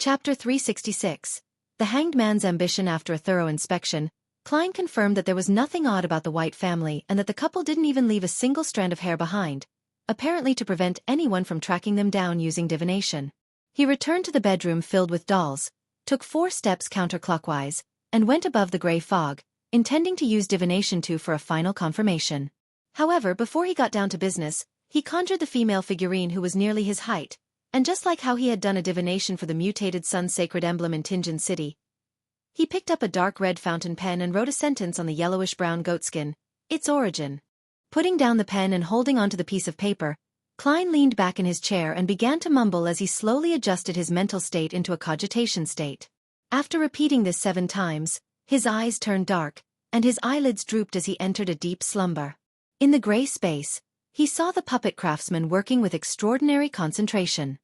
Chapter 366. The Hanged Man's Ambition. After a thorough inspection, Klein confirmed that there was nothing odd about the White family and that the couple didn't even leave a single strand of hair behind, apparently to prevent anyone from tracking them down using divination. He returned to the bedroom filled with dolls, took 4 steps counterclockwise, and went above the gray fog, intending to use divination too for a final confirmation. However, before he got down to business, he conjured the female figurine who was nearly his height, and just like how he had done a divination for the mutated sun's sacred emblem in Tinjin City, he picked up a dark red fountain pen and wrote a sentence on the yellowish-brown goatskin, its origin. Putting down the pen and holding onto the piece of paper, Klein leaned back in his chair and began to mumble as he slowly adjusted his mental state into a cogitation state. After repeating this 7 times, his eyes turned dark, and his eyelids drooped as he entered a deep slumber. In the gray space, he saw the puppet craftsman working with extraordinary concentration.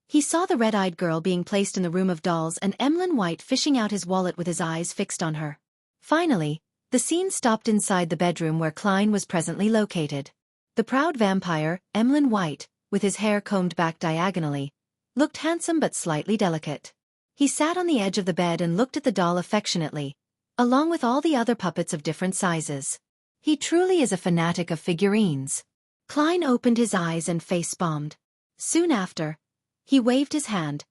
He saw the red-eyed girl being placed in the room of dolls and Emlyn White fishing out his wallet with his eyes fixed on her. Finally, the scene stopped inside the bedroom where Klein was presently located. The proud vampire, Emlyn White, with his hair combed back diagonally, looked handsome but slightly delicate. He sat on the edge of the bed and looked at the doll affectionately, along with all the other puppets of different sizes. He truly is a fanatic of figurines. Klein opened his eyes and face-bombed. Soon after, he waved his hand,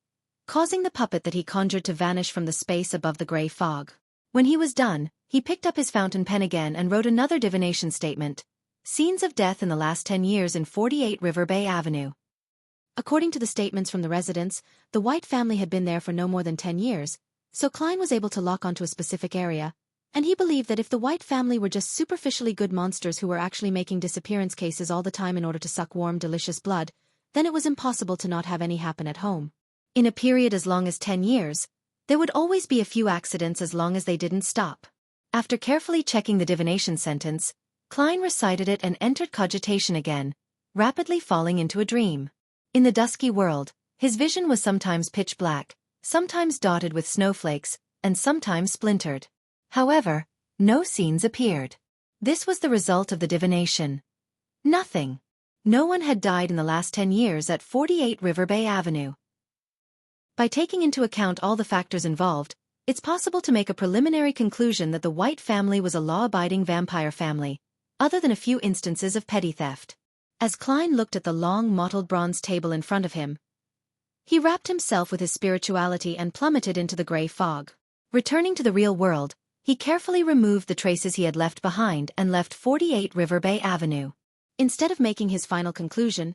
causing the puppet that he conjured to vanish from the space above the gray fog. When he was done, he picked up his fountain pen again and wrote another divination statement. Scenes of death in the last 10 years in 48 River Bay Avenue. According to the statements from the residents, the White family had been there for no more than 10 years, so Klein was able to lock onto a specific area, and he believed that if the White family were just superficially good monsters who were actually making disappearance cases all the time in order to suck warm, delicious blood, then it was impossible to not have any happen at home. In a period as long as 10 years, there would always be a few accidents as long as they didn't stop. After carefully checking the divination sentence, Klein recited it and entered cogitation again, rapidly falling into a dream. In the dusky world, his vision was sometimes pitch black, sometimes dotted with snowflakes, and sometimes splintered. However, no scenes appeared. This was the result of the divination. Nothing. No one had died in the last 10 years at 48 River Bay Avenue. By taking into account all the factors involved, it's possible to make a preliminary conclusion that the White family was a law-abiding vampire family, other than a few instances of petty theft. As Klein looked at the long mottled bronze table in front of him, he wrapped himself with his spirituality and plummeted into the gray fog. Returning to the real world, he carefully removed the traces he had left behind and left 48 River Bay Avenue. Instead of making his final conclusion,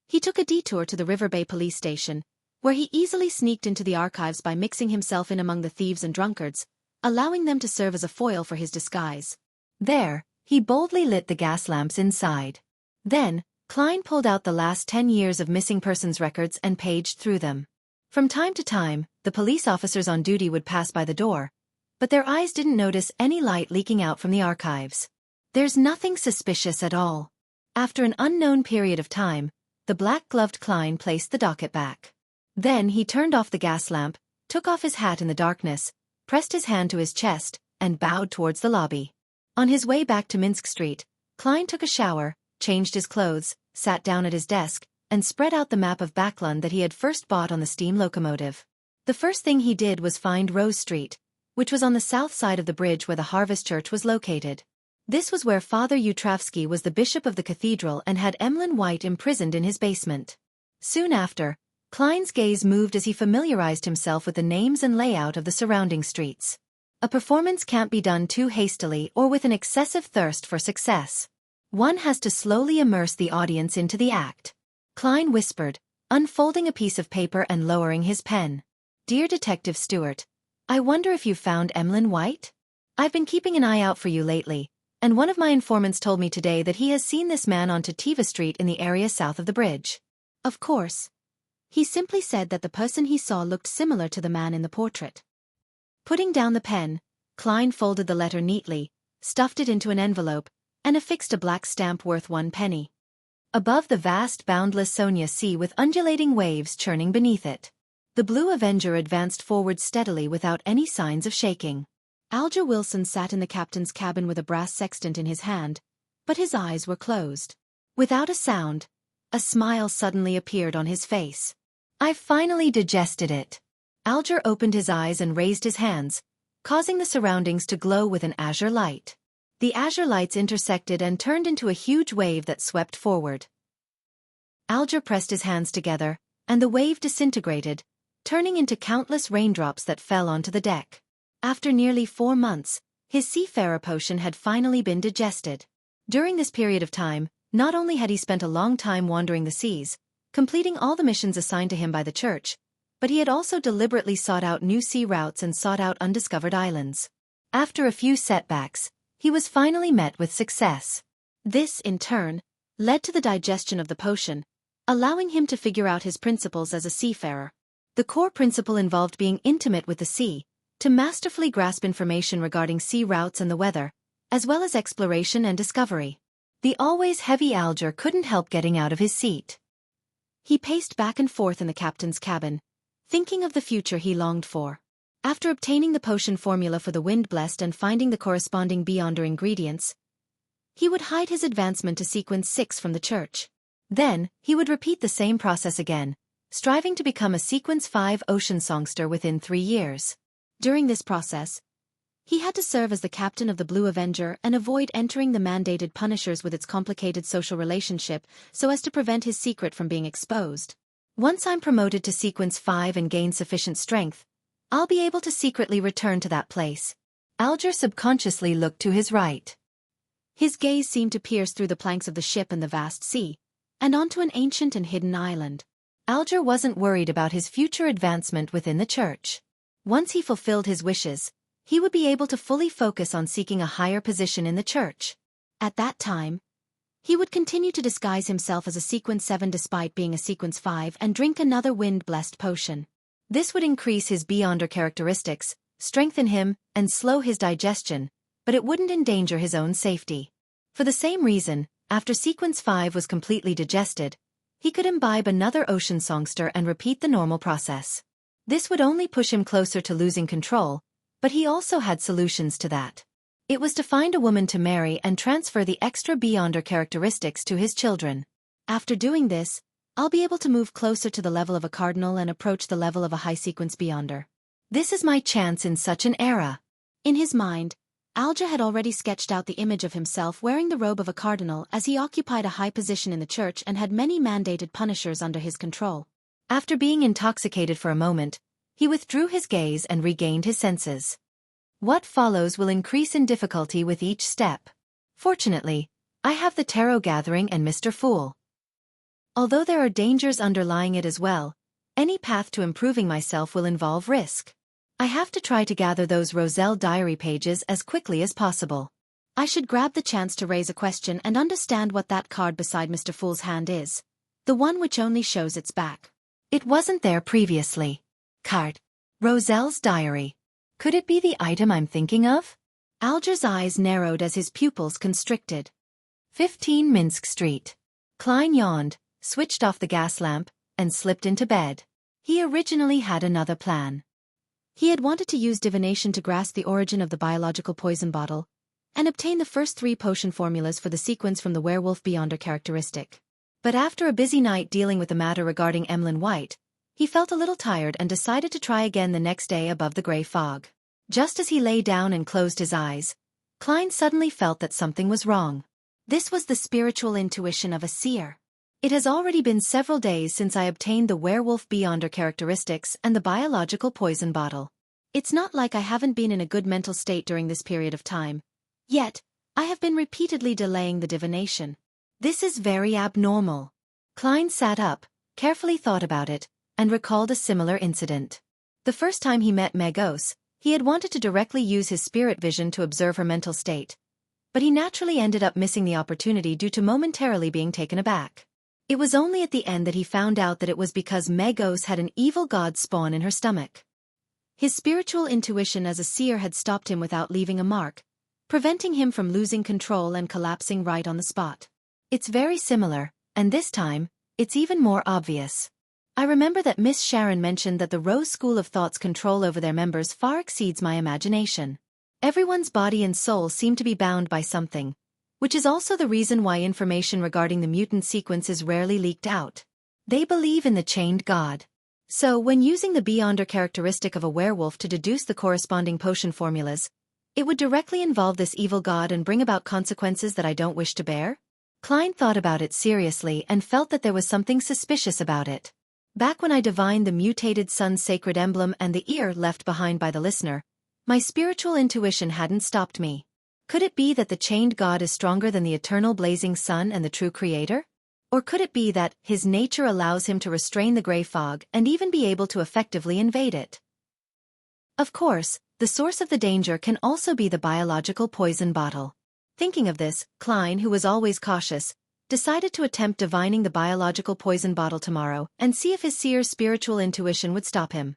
he took a detour to the River Bay police station, where he easily sneaked into the archives by mixing himself in among the thieves and drunkards, allowing them to serve as a foil for his disguise. There, he boldly lit the gas lamps inside. Then, Klein pulled out the last 10 years of missing persons records and paged through them. From time to time, the police officers on duty would pass by the door, but their eyes didn't notice any light leaking out from the archives. There's nothing suspicious at all. After an unknown period of time, the black-gloved Klein placed the docket back. Then he turned off the gas lamp, took off his hat in the darkness, pressed his hand to his chest, and bowed towards the lobby. On his way back to Minsk Street, Klein took a shower, changed his clothes, sat down at his desk, and spread out the map of Backlund that he had first bought on the steam locomotive. The first thing he did was find Rose Street, which was on the south side of the bridge where the Harvest Church was located. This was where Father Utravsky was the bishop of the cathedral and had Emlyn White imprisoned in his basement. Soon after, Klein's gaze moved as he familiarized himself with the names and layout of the surrounding streets. A performance can't be done too hastily or with an excessive thirst for success. One has to slowly immerse the audience into the act. Klein whispered, unfolding a piece of paper and lowering his pen. Dear Detective Stewart, I wonder if you found Emlyn White? I've been keeping an eye out for you lately, and one of my informants told me today that he has seen this man on Tativa Street in the area south of the bridge. Of course. He simply said that the person he saw looked similar to the man in the portrait. Putting down the pen, Klein folded the letter neatly, stuffed it into an envelope, and affixed a black stamp worth 1 penny. Above the vast boundless Sonia sea with undulating waves churning beneath it. The Blue Avenger advanced forward steadily without any signs of shaking. Alger Wilson sat in the captain's cabin with a brass sextant in his hand, but his eyes were closed. Without a sound, a smile suddenly appeared on his face. "I've finally digested it," Alger opened his eyes and raised his hands, causing the surroundings to glow with an azure light. The azure lights intersected and turned into a huge wave that swept forward. Alger pressed his hands together, and the wave disintegrated, turning into countless raindrops that fell onto the deck. After nearly 4 months, his seafarer potion had finally been digested. During this period of time, not only had he spent a long time wandering the seas, completing all the missions assigned to him by the church, but he had also deliberately sought out new sea routes and sought out undiscovered islands. After a few setbacks, he was finally met with success. This, in turn, led to the digestion of the potion, allowing him to figure out his principles as a seafarer. The core principle involved being intimate with the sea, to masterfully grasp information regarding sea routes and the weather, as well as exploration and discovery. The always heavy Alger couldn't help getting out of his seat. He paced back and forth in the captain's cabin, thinking of the future he longed for. After obtaining the potion formula for the Wind Blessed and finding the corresponding Beyonder ingredients, he would hide his advancement to sequence 6 from the church. Then, he would repeat the same process again, striving to become a sequence 5 ocean songster within 3 years. During this process, he had to serve as the captain of the Blue Avenger and avoid entering the mandated Punishers with its complicated social relationship so as to prevent his secret from being exposed. Once I'm promoted to sequence 5 and gain sufficient strength, I'll be able to secretly return to that place. Alger subconsciously looked to his right. His gaze seemed to pierce through the planks of the ship and the vast sea, and onto an ancient and hidden island. Alger wasn't worried about his future advancement within the church. Once he fulfilled his wishes, he would be able to fully focus on seeking a higher position in the church. At that time, he would continue to disguise himself as a sequence 7 despite being a sequence 5 and drink another wind-blessed potion. This would increase his Beyonder characteristics, strengthen him, and slow his digestion, but it wouldn't endanger his own safety. For the same reason, after sequence 5 was completely digested, he could imbibe another ocean songster and repeat the normal process. This would only push him closer to losing control, but he also had solutions to that. It was to find a woman to marry and transfer the extra Beyonder characteristics to his children. After doing this, I'll be able to move closer to the level of a cardinal and approach the level of a high-sequence Beyonder. This is my chance in such an era. In his mind, Alger had already sketched out the image of himself wearing the robe of a cardinal as he occupied a high position in the church and had many mandated Punishers under his control. After being intoxicated for a moment, he withdrew his gaze and regained his senses. What follows will increase in difficulty with each step. Fortunately, I have the tarot gathering and Mr. Fool. Although there are dangers underlying it as well, any path to improving myself will involve risk. I have to try to gather those Roselle diary pages as quickly as possible. I should grab the chance to raise a question and understand what that card beside Mr. Fool's hand is. The one which only shows its back. It wasn't there previously. Card. Roselle's diary. Could it be the item I'm thinking of? Alger's eyes narrowed as his pupils constricted. 15 Minsk Street. Klein yawned, switched off the gas lamp, and slipped into bed. He originally had another plan. He had wanted to use divination to grasp the origin of the biological poison bottle, and obtain the first 3 potion formulas for the sequence from the werewolf Beyonder characteristic. But after a busy night dealing with the matter regarding Emlyn White, he felt a little tired and decided to try again the next day above the gray fog. Just as he lay down and closed his eyes, Klein suddenly felt that something was wrong. This was the spiritual intuition of a seer. It has already been several days since I obtained the werewolf Beyonder characteristics and the biological poison bottle. It's not like I haven't been in a good mental state during this period of time. Yet, I have been repeatedly delaying the divination. This is very abnormal. Klein sat up, carefully thought about it, and recalled a similar incident. The first time he met Megos, he had wanted to directly use his spirit vision to observe her mental state, but he naturally ended up missing the opportunity due to momentarily being taken aback. It was only at the end that he found out that it was because Megos had an evil god spawn in her stomach. His spiritual intuition as a seer had stopped him without leaving a mark, preventing him from losing control and collapsing right on the spot. It's very similar, and this time, it's even more obvious. I remember that Miss Sharon mentioned that the Rose School of Thought's control over their members far exceeds my imagination. Everyone's body and soul seem to be bound by something, which is also the reason why information regarding the mutant sequence is rarely leaked out. They believe in the chained god. So, when using the beyonder characteristic of a werewolf to deduce the corresponding potion formulas, it would directly involve this evil god and bring about consequences that I don't wish to bear? Klein thought about it seriously and felt that there was something suspicious about it. Back when I divined the mutated sun's sacred emblem and the ear left behind by the listener, my spiritual intuition hadn't stopped me. Could it be that the chained god is stronger than the eternal blazing sun and the true creator? Or could it be that his nature allows him to restrain the gray fog and even be able to effectively invade it? Of course, the source of the danger can also be the biological poison bottle. Thinking of this, Klein, who was always cautious, decided to attempt divining the biological poison bottle tomorrow and see if his seer's spiritual intuition would stop him.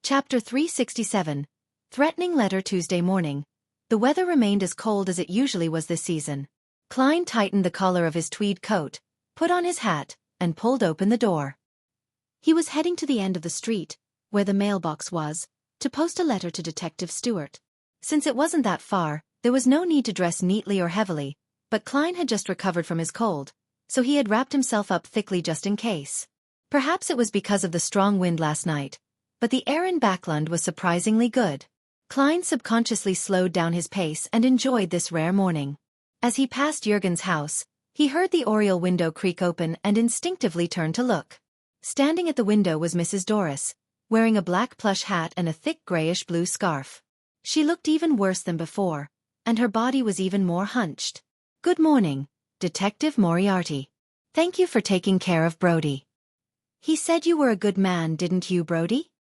Chapter 367. Threatening Letter. Tuesday morning. The weather remained as cold as it usually was this season. Klein tightened the collar of his tweed coat, put on his hat, and pulled open the door. He was heading to the end of the street, where the mailbox was, to post a letter to Detective Stewart. Since it wasn't that far, there was no need to dress neatly or heavily, but Klein had just recovered from his cold, so he had wrapped himself up thickly just in case. Perhaps it was because of the strong wind last night, but the air in Backlund was surprisingly good. Klein subconsciously slowed down his pace and enjoyed this rare morning. As he passed Jürgen's house, he heard the oriel window creak open and instinctively turned to look. Standing at the window was Mrs. Doris, wearing a black plush hat and a thick grayish-blue scarf. She looked even worse than before, and her body was even more hunched. "Good morning, Detective Moriarty. Thank you for taking care of Brody. He said you were a good man, didn't you, Brody?"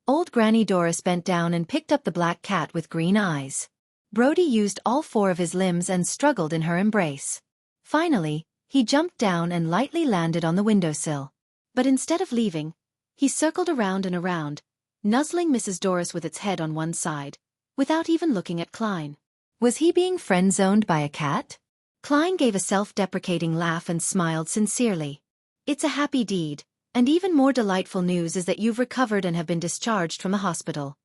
Old Granny Doris bent down and picked up the black cat with green eyes. Brody used all four of his limbs and struggled in her embrace. Finally, he jumped down and lightly landed on the windowsill. But instead of leaving, he circled around and around, nuzzling Mrs. Doris with its head on one side, without even looking at Klein. Was he being friend-zoned by a cat? Klein gave a self-deprecating laugh and smiled sincerely. "It's a happy deed, and even more delightful news is that you've recovered and have been discharged from the hospital."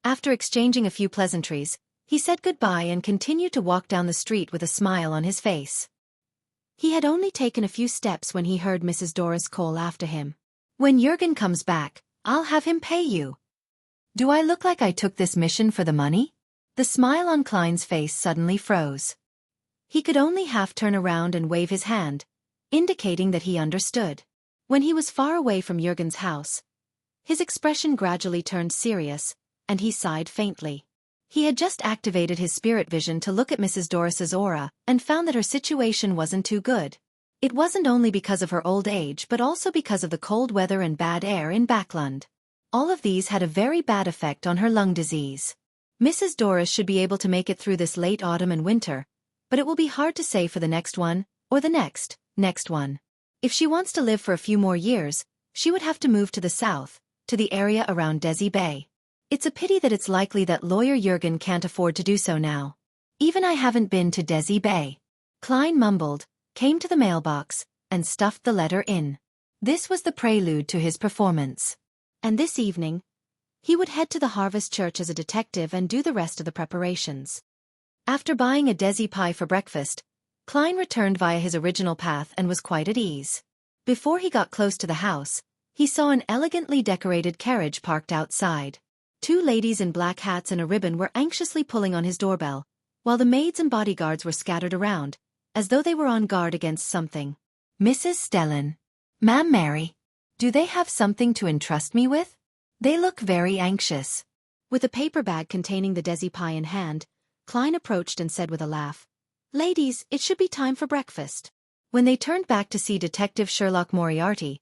After exchanging a few pleasantries, he said goodbye and continued to walk down the street with a smile on his face. He had only taken a few steps when he heard Mrs. Doris call after him. "When Jürgen comes back, I'll have him pay you." "Do I look like I took this mission for the money?" The smile on Klein's face suddenly froze. He could only half turn around and wave his hand, indicating that he understood. When he was far away from Jürgen's house, his expression gradually turned serious, and he sighed faintly. He had just activated his spirit vision to look at Mrs. Doris's aura and found that her situation wasn't too good. It wasn't only because of her old age but also because of the cold weather and bad air in Backlund. All of these had a very bad effect on her lung disease. Mrs. Doris should be able to make it through this late autumn and winter, but it will be hard to say for the next one, or the next one. If she wants to live for a few more years, she would have to move to the south, to the area around Desi Bay. It's a pity that it's likely that lawyer Jürgen can't afford to do so now. "Even I haven't been to Desi Bay." Klein mumbled, came to the mailbox, and stuffed the letter in. This was the prelude to his performance. And this evening, he would head to the Harvest Church as a detective and do the rest of the preparations. After buying a Desi pie for breakfast, Klein returned via his original path and was quite at ease. Before he got close to the house, he saw an elegantly decorated carriage parked outside. Two ladies in black hats and a ribbon were anxiously pulling on his doorbell, while the maids and bodyguards were scattered around, as though they were on guard against something. "Mrs. Stellan. Ma'am Mary. Do they have something to entrust me with? They look very anxious." With a paper bag containing the Desi pie in hand, Klein approached and said with a laugh, "Ladies, it should be time for breakfast." When they turned back to see Detective Sherlock Moriarty,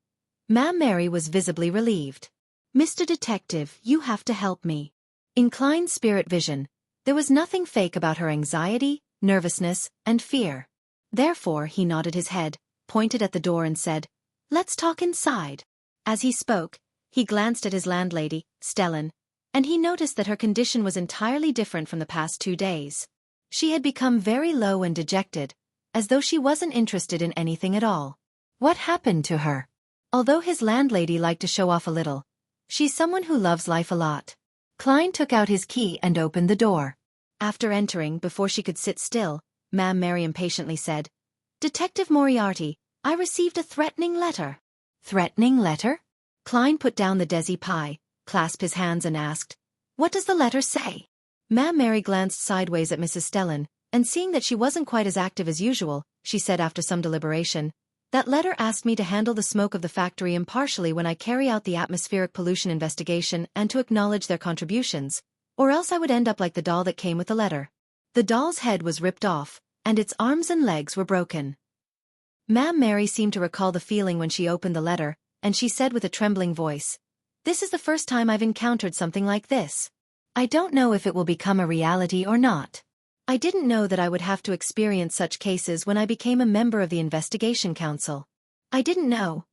Ma'am Mary was visibly relieved. "Mr. Detective, you have to help me." In Klein's spirit vision, there was nothing fake about her anxiety, nervousness, and fear. Therefore, he nodded his head, pointed at the door and said, "Let's talk inside." As he spoke, he glanced at his landlady, Stellan, and he noticed that her condition was entirely different from the past 2 days. She had become very low and dejected, as though she wasn't interested in anything at all. What happened to her? Although his landlady liked to show off a little, she's someone who loves life a lot. Klein took out his key and opened the door. After entering, before she could sit still, Ma'am Mary impatiently said, "Detective Moriarty, I received a threatening letter." Threatening letter? Klein put down the desi pie, clasped his hands and asked, "What does the letter say?" Ma'am Mary glanced sideways at Mrs. Stellan, and seeing that she wasn't quite as active as usual, she said after some deliberation, "That letter asked me to handle the smoke of the factory impartially when I carry out the atmospheric pollution investigation and to acknowledge their contributions, or else I would end up like the doll that came with the letter." The doll's head was ripped off, and its arms and legs were broken. Ma'am Mary seemed to recall the feeling when she opened the letter, and she said with a trembling voice, "This is the first time I've encountered something like this. I don't know if it will become a reality or not. I didn't know that I would have to experience such cases when I became a member of the Investigation Council. I didn't know.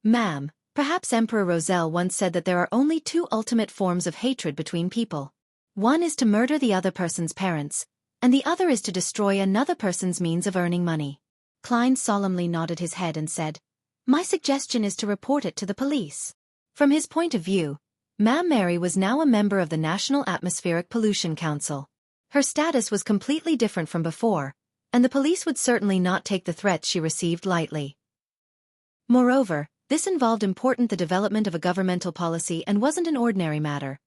Ma'am, perhaps Emperor Roselle once said that there are only two ultimate forms of hatred between people. One is to murder the other person's parents, and the other is to destroy another person's means of earning money." Klein solemnly nodded his head and said, "My suggestion is to report it to the police." From his point of view, Ma'am Mary was now a member of the National Atmospheric Pollution Council. Her status was completely different from before, and the police would certainly not take the threats she received lightly. Moreover, this involved the development of a governmental policy and wasn't an ordinary matter,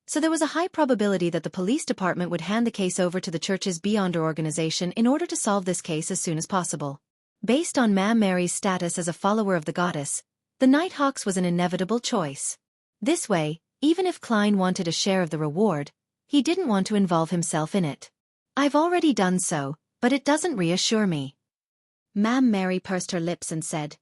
so there was a high probability that the police department would hand the case over to the church's Beyonder organization in order to solve this case as soon as possible. Based on Ma'am Mary's status as a follower of the goddess, the Nighthawks was an inevitable choice. This way, even if Klein wanted a share of the reward, he didn't want to involve himself in it. "I've already done so, but it doesn't reassure me." Ma'am Mary pursed her lips and said,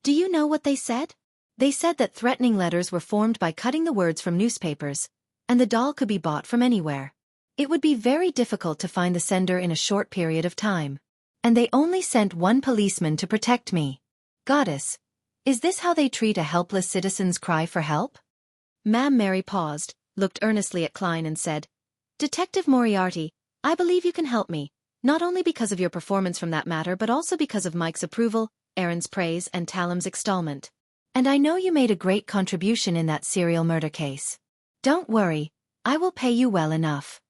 "Do you know what they said?" "They said that threatening letters were formed by cutting the words from newspapers, and the doll could be bought from anywhere. It would be very difficult to find the sender in a short period of time. And they only sent one policeman to protect me. Goddess, is this how they treat a helpless citizen's cry for help?" Ma'am Mary paused, looked earnestly at Klein and said, "Detective Moriarty, I believe you can help me, not only because of your performance from that matter but also because of Mike's approval, Aaron's praise and Talam's extolment. And I know you made a great contribution in that serial murder case. Don't worry, I will pay you well enough.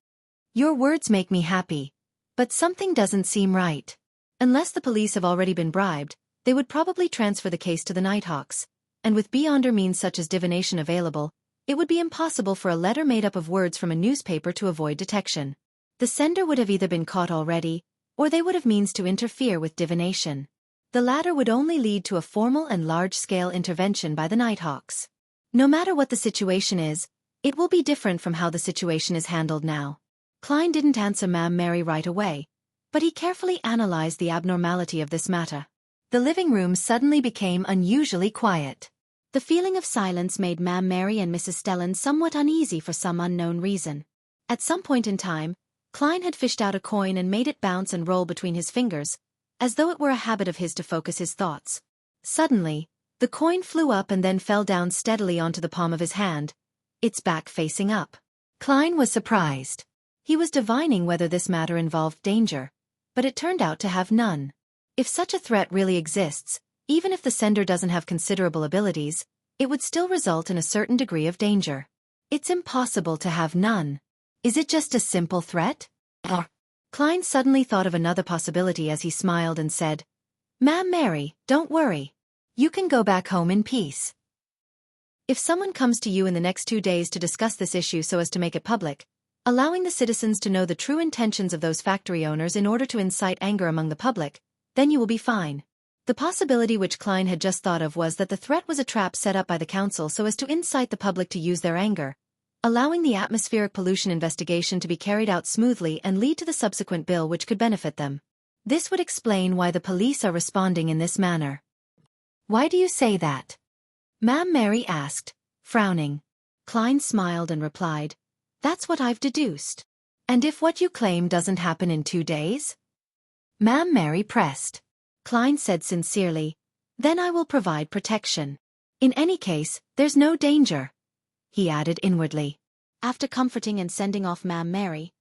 Your words make me happy, but something doesn't seem right. Unless the police have already been bribed, they would probably transfer the case to the Nighthawks, and with beyonder means such as divination available, it would be impossible for a letter made up of words from a newspaper to avoid detection. The sender would have either been caught already, or they would have means to interfere with divination. The latter would only lead to a formal and large-scale intervention by the Nighthawks. No matter what the situation is, it will be different from how the situation is handled now." Klein didn't answer Ma'am Mary right away, but he carefully analyzed the abnormality of this matter. The living room suddenly became unusually quiet. The feeling of silence made Ma'am Mary and Mrs. Stellan somewhat uneasy for some unknown reason. At some point in time, Klein had fished out a coin and made it bounce and roll between his fingers, as though it were a habit of his to focus his thoughts. Suddenly, the coin flew up and then fell down steadily onto the palm of his hand, its back facing up. Klein was surprised. He was divining whether this matter involved danger, but it turned out to have none. If such a threat really exists, even if the sender doesn't have considerable abilities, it would still result in a certain degree of danger. It's impossible to have none. Is it just a simple threat? Klein suddenly thought of another possibility as he smiled and said, "Ma'am Mary, don't worry. You can go back home in peace. If someone comes to you in the next 2 days to discuss this issue so as to make it public, allowing the citizens to know the true intentions of those factory owners in order to incite anger among the public, then you will be fine." The possibility which Klein had just thought of was that the threat was a trap set up by the council so as to incite the public to use their anger, allowing the atmospheric pollution investigation to be carried out smoothly and lead to the subsequent bill which could benefit them. This would explain why the police are responding in this manner. "Why do you say that?" Ma'am Mary asked, frowning. Klein smiled and replied, "That's what I've deduced." "And if what you claim doesn't happen in 2 days?" Ma'am Mary pressed. Klein said sincerely, "Then I will provide protection. In any case, there's no danger," he added inwardly. After comforting and sending off Ma'am Mary,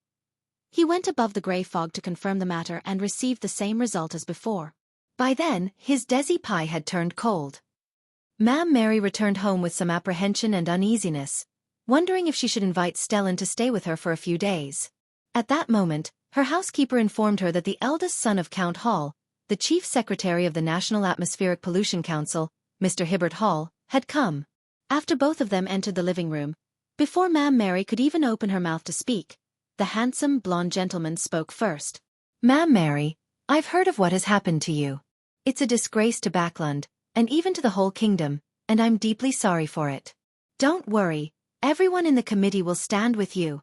he went above the grey fog to confirm the matter and received the same result as before. By then, his desi pie had turned cold. Ma'am Mary returned home with some apprehension and uneasiness, wondering if she should invite Stellan to stay with her for a few days. At that moment, her housekeeper informed her that the eldest son of Count Hall, the chief secretary of the National Atmospheric Pollution Council, Mr. Hibbert Hall, had come. After both of them entered the living room, before Ma'am Mary could even open her mouth to speak, the handsome, blonde gentleman spoke first. "Ma'am Mary, I've heard of what has happened to you. It's a disgrace to Backland, and even to the whole kingdom, and I'm deeply sorry for it. Don't worry, everyone in the committee will stand with you."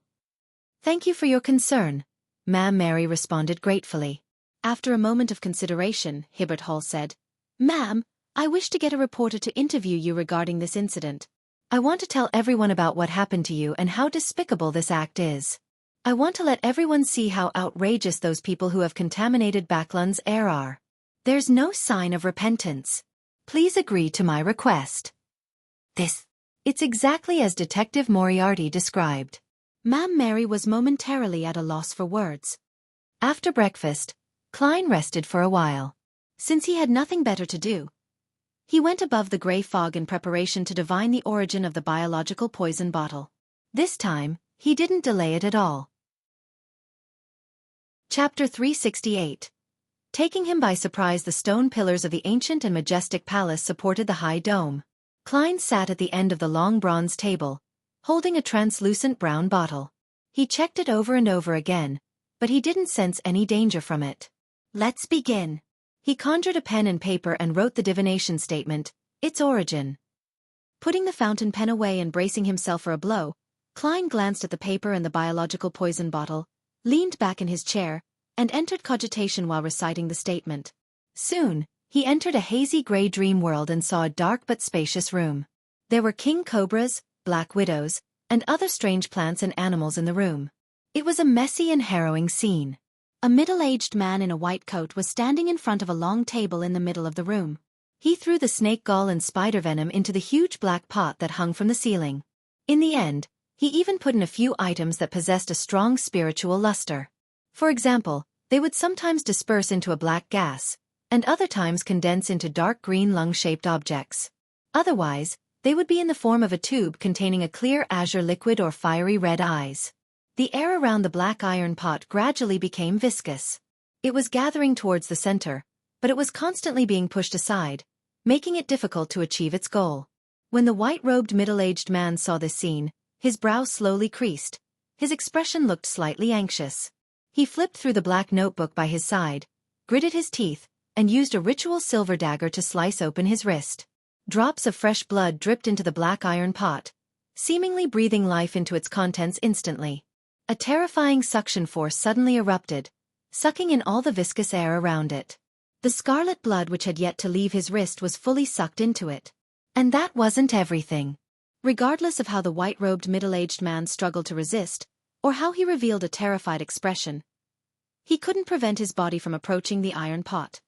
"Thank you for your concern," Ma'am Mary responded gratefully. After a moment of consideration, Hibbert Hall said, "Ma'am, I wish to get a reporter to interview you regarding this incident. I want to tell everyone about what happened to you and how despicable this act is. I want to let everyone see how outrageous those people who have contaminated Backland's air are. There's no sign of repentance. Please agree to my request." It's exactly as Detective Moriarty described. Ma'am Mary was momentarily at a loss for words. After breakfast, Klein rested for a while. Since he had nothing better to do, he went above the gray fog in preparation to divine the origin of the biological poison bottle. This time, he didn't delay it at all. Chapter 368. Taking him by surprise, the stone pillars of the ancient and majestic palace supported the high dome. Klein sat at the end of the long bronze table, holding a translucent brown bottle. He checked it over and over again, but he didn't sense any danger from it. "Let's begin." He conjured a pen and paper and wrote the divination statement, its origin. Putting the fountain pen away and bracing himself for a blow, Klein glanced at the paper and the biological poison bottle, leaned back in his chair, and entered cogitation while reciting the statement. Soon, he entered a hazy gray dream world and saw a dark but spacious room. There were king cobras, black widows, and other strange plants and animals in the room. It was a messy and harrowing scene. A middle-aged man in a white coat was standing in front of a long table in the middle of the room. He threw the snake gall and spider venom into the huge black pot that hung from the ceiling. In the end, he even put in a few items that possessed a strong spiritual luster. For example, they would sometimes disperse into a black gas, and other times condense into dark green lung-shaped objects. Otherwise, they would be in the form of a tube containing a clear azure liquid or fiery red eyes. The air around the black iron pot gradually became viscous. It was gathering towards the center, but it was constantly being pushed aside, making it difficult to achieve its goal. When the white-robed middle-aged man saw this scene, his brow slowly creased. His expression looked slightly anxious. He flipped through the black notebook by his side, gritted his teeth, and used a ritual silver dagger to slice open his wrist. Drops of fresh blood dripped into the black iron pot, seemingly breathing life into its contents instantly. A terrifying suction force suddenly erupted, sucking in all the viscous air around it. The scarlet blood which had yet to leave his wrist was fully sucked into it. And that wasn't everything. Regardless of how the white-robed middle-aged man struggled to resist, or how he revealed a terrified expression, he couldn't prevent his body from approaching the iron pot.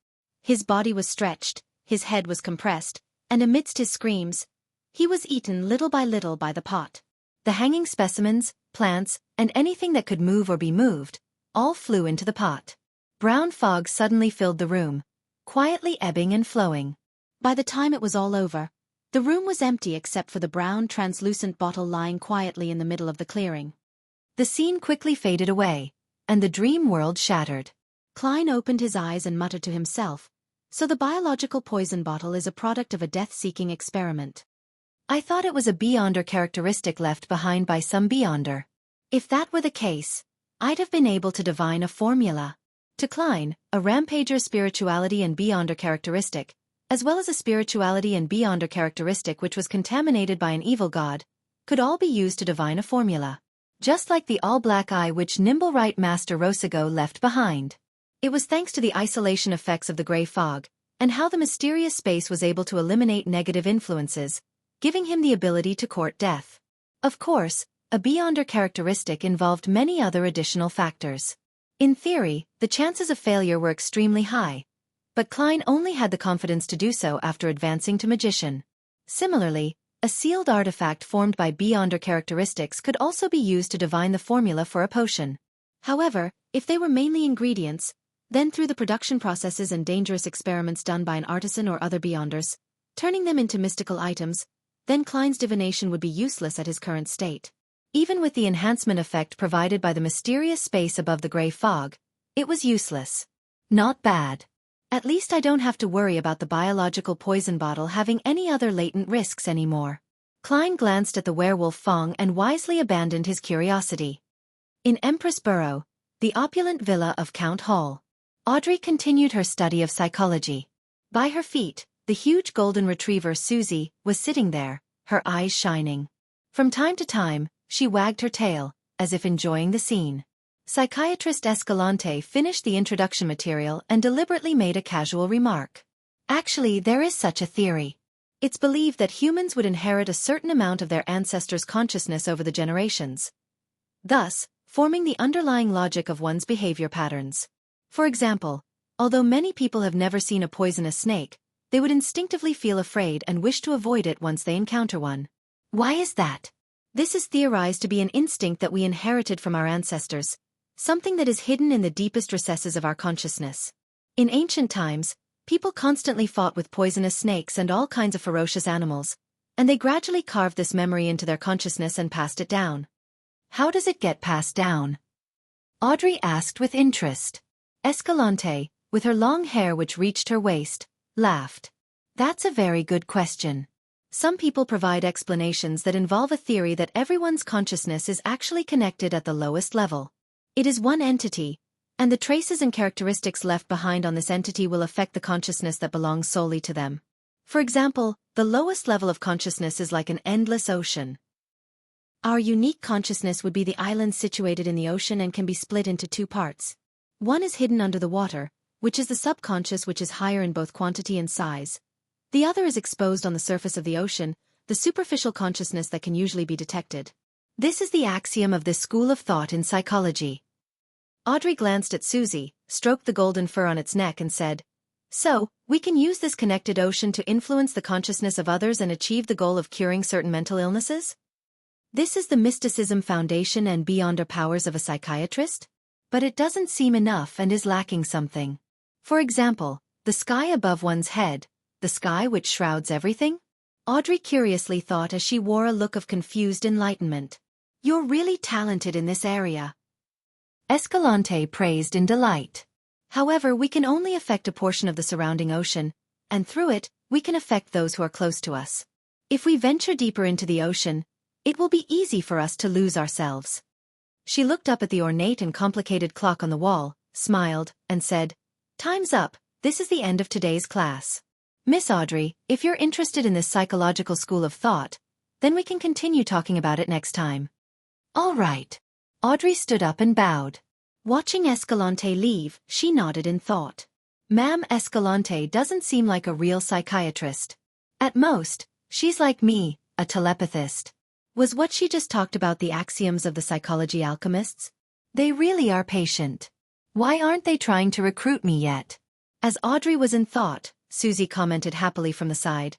His body was stretched, his head was compressed, and amidst his screams, he was eaten little by little by the pot. The hanging specimens, plants, and anything that could move or be moved, all flew into the pot. Brown fog suddenly filled the room, quietly ebbing and flowing. By the time it was all over, the room was empty except for the brown, translucent bottle lying quietly in the middle of the clearing. The scene quickly faded away, and the dream world shattered. Klein opened his eyes and muttered to himself, "So the biological poison bottle is a product of a death-seeking experiment. I thought it was a Beyonder characteristic left behind by some Beyonder. If that were the case, I'd have been able to divine a formula." To Klein, a rampager spirituality and Beyonder characteristic, as well as a spirituality and Beyonder characteristic which was contaminated by an evil god, could all be used to divine a formula. Just like the all-black eye which Nimblewright Master Rosago left behind. It was thanks to the isolation effects of the gray fog, and how the mysterious space was able to eliminate negative influences, giving him the ability to court death. Of course, a Beyonder characteristic involved many other additional factors. In theory, the chances of failure were extremely high, but Klein only had the confidence to do so after advancing to magician. Similarly, a sealed artifact formed by Beyonder characteristics could also be used to divine the formula for a potion. However, if they were mainly ingredients, then through the production processes and dangerous experiments done by an artisan or other Beyonders, turning them into mystical items, then Klein's divination would be useless at his current state. Even with the enhancement effect provided by the mysterious space above the gray fog, it was useless. Not bad. At least I don't have to worry about the biological poison bottle having any other latent risks anymore. Klein glanced at the werewolf Fong and wisely abandoned his curiosity. In Empress Borough, the opulent villa of Count Hall, Audrey continued her study of psychology. By her feet, the huge golden retriever Susie was sitting there, her eyes shining. From time to time, she wagged her tail, as if enjoying the scene. Psychiatrist Escalante finished the introduction material and deliberately made a casual remark. Actually, there is such a theory. It's believed that humans would inherit a certain amount of their ancestors' consciousness over the generations, thus forming the underlying logic of one's behavior patterns. For example, although many people have never seen a poisonous snake, they would instinctively feel afraid and wish to avoid it once they encounter one. Why is that? This is theorized to be an instinct that we inherited from our ancestors, something that is hidden in the deepest recesses of our consciousness. In ancient times, people constantly fought with poisonous snakes and all kinds of ferocious animals, and they gradually carved this memory into their consciousness and passed it down. How does it get passed down? Audrey asked with interest. Escalante, with her long hair which reached her waist, laughed. That's a very good question. Some people provide explanations that involve a theory that everyone's consciousness is actually connected at the lowest level. It is one entity, and the traces and characteristics left behind on this entity will affect the consciousness that belongs solely to them. For example, the lowest level of consciousness is like an endless ocean. Our unique consciousness would be the island situated in the ocean and can be split into two parts. One is hidden under the water, which is the subconscious, which is higher in both quantity and size. The other is exposed on the surface of the ocean, the superficial consciousness that can usually be detected. This is the axiom of this school of thought in psychology. Audrey glanced at Susie, stroked the golden fur on its neck and said, "So, we can use this connected ocean to influence the consciousness of others and achieve the goal of curing certain mental illnesses? This is the mysticism foundation and beyond our powers of a psychiatrist? But it doesn't seem enough and is lacking something. For example, the sky above one's head, the sky which shrouds everything?" Audrey curiously thought as she wore a look of confused enlightenment. "You're really talented in this area." Escalante praised in delight. "However, we can only affect a portion of the surrounding ocean, and through it, we can affect those who are close to us. If we venture deeper into the ocean, it will be easy for us to lose ourselves." She looked up at the ornate and complicated clock on the wall, smiled, and said, "Time's up, this is the end of today's class. Miss Audrey, if you're interested in this psychological school of thought, then we can continue talking about it next time." "All right." Audrey stood up and bowed. Watching Escalante leave, she nodded in thought. "Ma'am, Escalante doesn't seem like a real psychiatrist. At most, she's like me, a telepathist." Was what she just talked about the axioms of the psychology alchemists? They really are patient. Why aren't they trying to recruit me yet? As Audrey was in thought, Susie commented happily from the side.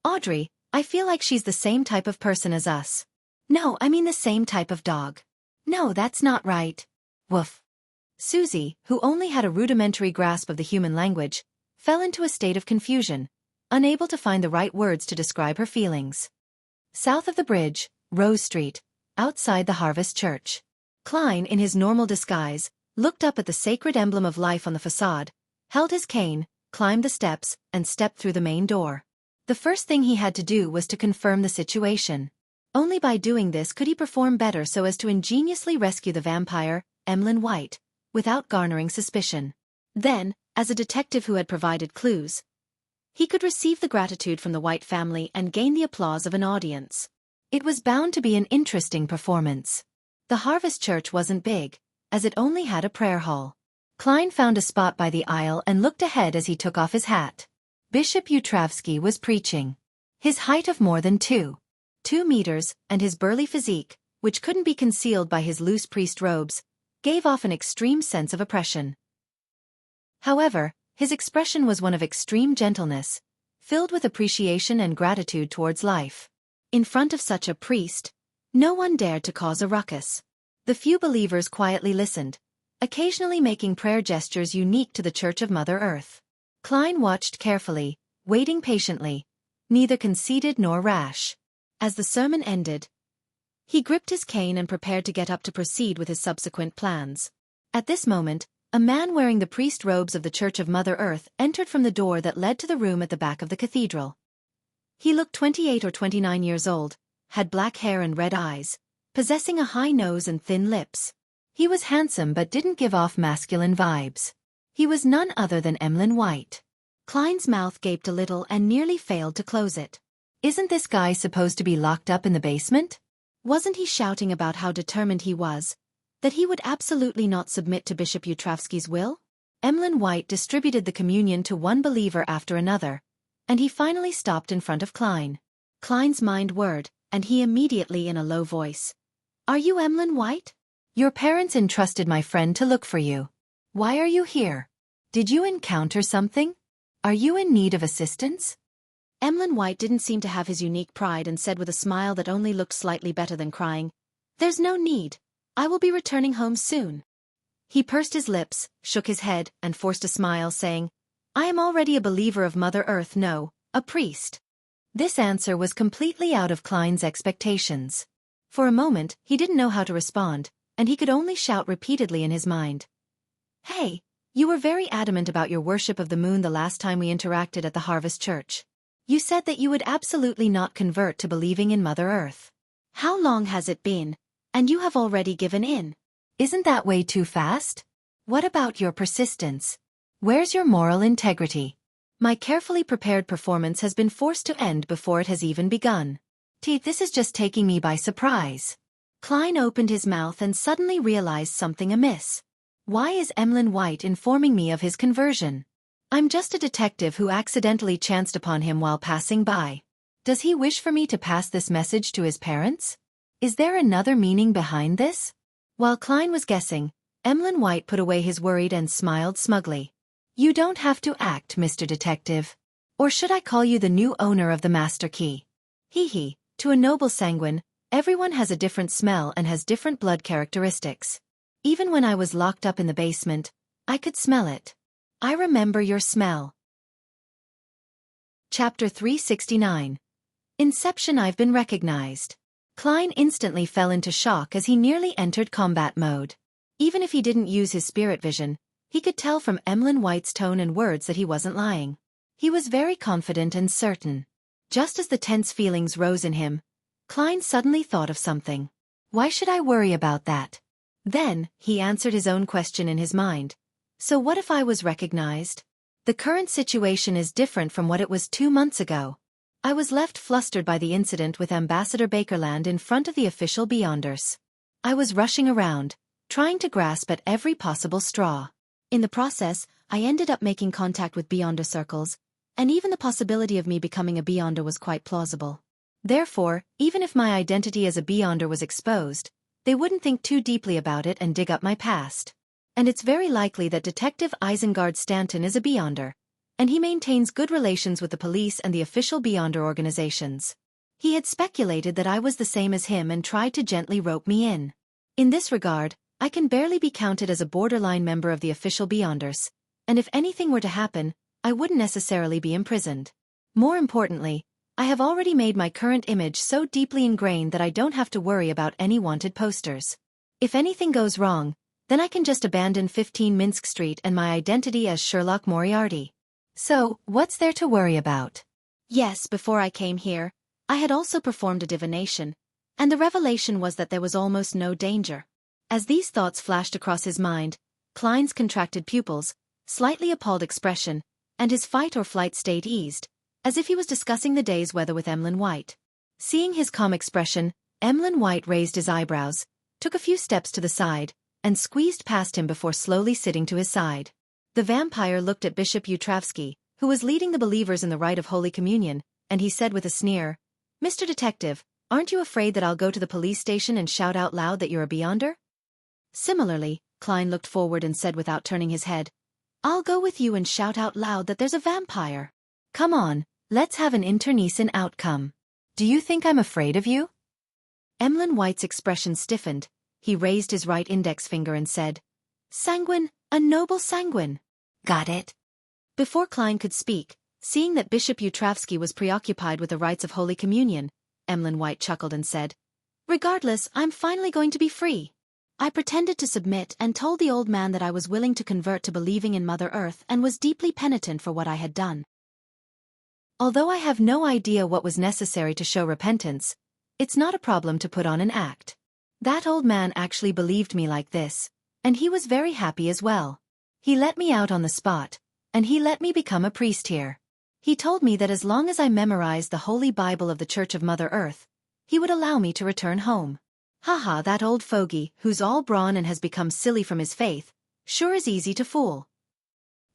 "Audrey, I feel like she's the same type of person as us." "No, I mean the same type of dog." "No, that's not right." "Woof." Susie, who only had a rudimentary grasp of the human language, fell into a state of confusion, unable to find the right words to describe her feelings. South of the bridge, Rose Street, outside the Harvest Church. Klein, in his normal disguise, looked up at the sacred emblem of life on the facade, held his cane, climbed the steps, and stepped through the main door. The first thing he had to do was to confirm the situation. Only by doing this could he perform better so as to ingeniously rescue the vampire, Emlyn White, without garnering suspicion. Then, as a detective who had provided clues, he could receive the gratitude from the White family and gain the applause of an audience. It was bound to be an interesting performance. The Harvest Church wasn't big, as it only had a prayer hall. Klein found a spot by the aisle and looked ahead as he took off his hat. Bishop Utravsky was preaching. His height of more than 2 meters, and his burly physique, which couldn't be concealed by his loose priest robes, gave off an extreme sense of oppression. However, his expression was one of extreme gentleness, filled with appreciation and gratitude towards life. In front of such a priest, no one dared to cause a ruckus. The few believers quietly listened, occasionally making prayer gestures unique to the Church of Mother Earth. Klein watched carefully, waiting patiently, neither conceited nor rash. As the sermon ended, he gripped his cane and prepared to get up to proceed with his subsequent plans. At this moment, A man wearing the priest robes of the Church of Mother Earth entered from the door that led to the room at the back of the cathedral. He looked 28 or 29 years old, had black hair and red eyes, possessing a high nose and thin lips. He was handsome but didn't give off masculine vibes. He was none other than Emlyn White. Klein's mouth gaped a little and nearly failed to close it. Isn't this guy supposed to be locked up in the basement? Wasn't he shouting about how determined he was, that he would absolutely not submit to Bishop Yutravsky's will? Emlyn White distributed the communion to one believer after another, and he finally stopped in front of Klein. Klein's mind whirred, and he immediately in a low voice. Are you Emlyn White? Your parents entrusted my friend to look for you. Why are you here? Did you encounter something? Are you in need of assistance? Emlyn White didn't seem to have his unique pride and said with a smile that only looked slightly better than crying, There's no need. I will be returning home soon. He pursed his lips, shook his head, and forced a smile, saying, I am already a believer of Mother Earth, no, a priest. This answer was completely out of Klein's expectations. For a moment, he didn't know how to respond, and he could only shout repeatedly in his mind. Hey, you were very adamant about your worship of the moon the last time we interacted at the Harvest Church. You said that you would absolutely not convert to believing in Mother Earth. How long has it been? And you have already given in. Isn't that way too fast? What about your persistence? Where's your moral integrity? My carefully prepared performance has been forced to end before it has even begun. This is just taking me by surprise. Klein opened his mouth and suddenly realized something amiss. Why is Emlyn White informing me of his conversion? I'm just a detective who accidentally chanced upon him while passing by. Does he wish for me to pass this message to his parents? Is there another meaning behind this? While Klein was guessing, Emlyn White put away his worried and smiled smugly. You don't have to act, Mr. Detective. Or should I call you the new owner of the master key? Hee. To a noble sanguine, everyone has a different smell and has different blood characteristics. Even when I was locked up in the basement, I could smell it. I remember your smell. Chapter 369. Inception. I've been recognized. Klein instantly fell into shock as he nearly entered combat mode. Even if he didn't use his spirit vision, he could tell from Emlyn White's tone and words that he wasn't lying. He was very confident and certain. Just as the tense feelings rose in him, Klein suddenly thought of something. Why should I worry about that? Then, he answered his own question in his mind. So what if I was recognized? The current situation is different from what it was 2 months ago. I was left flustered by the incident with Ambassador Bakerland in front of the official Beyonders. I was rushing around, trying to grasp at every possible straw. In the process, I ended up making contact with Beyonder circles, and even the possibility of me becoming a Beyonder was quite plausible. Therefore, even if my identity as a Beyonder was exposed, they wouldn't think too deeply about it and dig up my past. And it's very likely that Detective Isengard Stanton is a Beyonder, and he maintains good relations with the police and the official Beyonder organizations. He had speculated that I was the same as him and tried to gently rope me in. In this regard, I can barely be counted as a borderline member of the official Beyonders, and if anything were to happen, I wouldn't necessarily be imprisoned. More importantly, I have already made my current image so deeply ingrained that I don't have to worry about any wanted posters. If anything goes wrong, then I can just abandon 15 Minsk Street and my identity as Sherlock Moriarty. So, what's there to worry about? Yes, before I came here, I had also performed a divination, and the revelation was that there was almost no danger. As these thoughts flashed across his mind, Klein's contracted pupils, slightly appalled expression, and his fight-or-flight state eased, as if he was discussing the day's weather with Emlyn White. Seeing his calm expression, Emlyn White raised his eyebrows, took a few steps to the side, and squeezed past him before slowly sitting to his side. The vampire looked at Bishop Yutravsky, who was leading the believers in the rite of Holy Communion, and he said with a sneer, Mr. Detective, aren't you afraid that I'll go to the police station and shout out loud that you're a Beyonder? Similarly, Klein looked forward and said without turning his head, I'll go with you and shout out loud that there's a vampire. Come on, let's have an internecine outcome. Do you think I'm afraid of you? Emlyn White's expression stiffened. He raised his right index finger and said, Sanguine, a noble sanguine. Got it? Before Klein could speak, seeing that Bishop Yutravsky was preoccupied with the rites of Holy Communion, Emlyn White chuckled and said, Regardless, I'm finally going to be free. I pretended to submit and told the old man that I was willing to convert to believing in Mother Earth and was deeply penitent for what I had done. Although I have no idea what was necessary to show repentance, it's not a problem to put on an act. That old man actually believed me like this, and he was very happy as well. He let me out on the spot, and he let me become a priest here. He told me that as long as I memorized the Holy Bible of the Church of Mother Earth, he would allow me to return home. Haha, that old fogey, who's all brawn and has become silly from his faith, sure is easy to fool.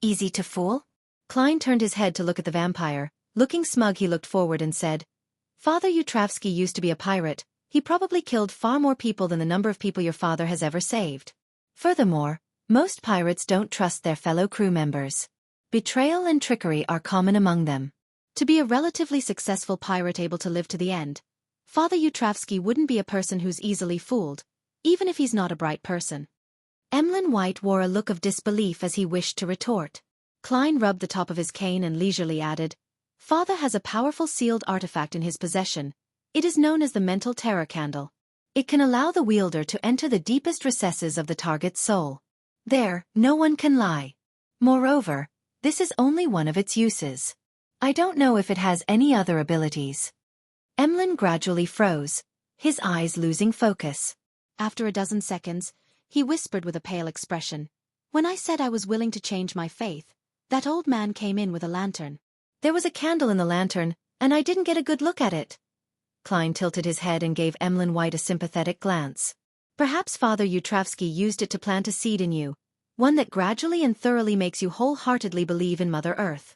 Easy to fool? Klein turned his head to look at the vampire. Looking smug, he looked forward and said, Father Yutravsky used to be a pirate. He probably killed far more people than the number of people your father has ever saved. Furthermore, most pirates don't trust their fellow crew members. Betrayal and trickery are common among them. To be a relatively successful pirate able to live to the end, Father Yutravsky wouldn't be a person who's easily fooled, even if he's not a bright person. Emlyn White wore a look of disbelief as he wished to retort. Klein rubbed the top of his cane and leisurely added, Father has a powerful sealed artifact in his possession. It is known as the mental terror candle. It can allow the wielder to enter the deepest recesses of the target's soul. There, no one can lie. Moreover, this is only one of its uses. I don't know if it has any other abilities. Emlyn gradually froze, his eyes losing focus. After a dozen seconds, he whispered with a pale expression, When I said I was willing to change my faith, that old man came in with a lantern. There was a candle in the lantern, and I didn't get a good look at it. Klein tilted his head and gave Emlyn White a sympathetic glance. Perhaps Father Yutravsky used it to plant a seed in you, one that gradually and thoroughly makes you wholeheartedly believe in Mother Earth.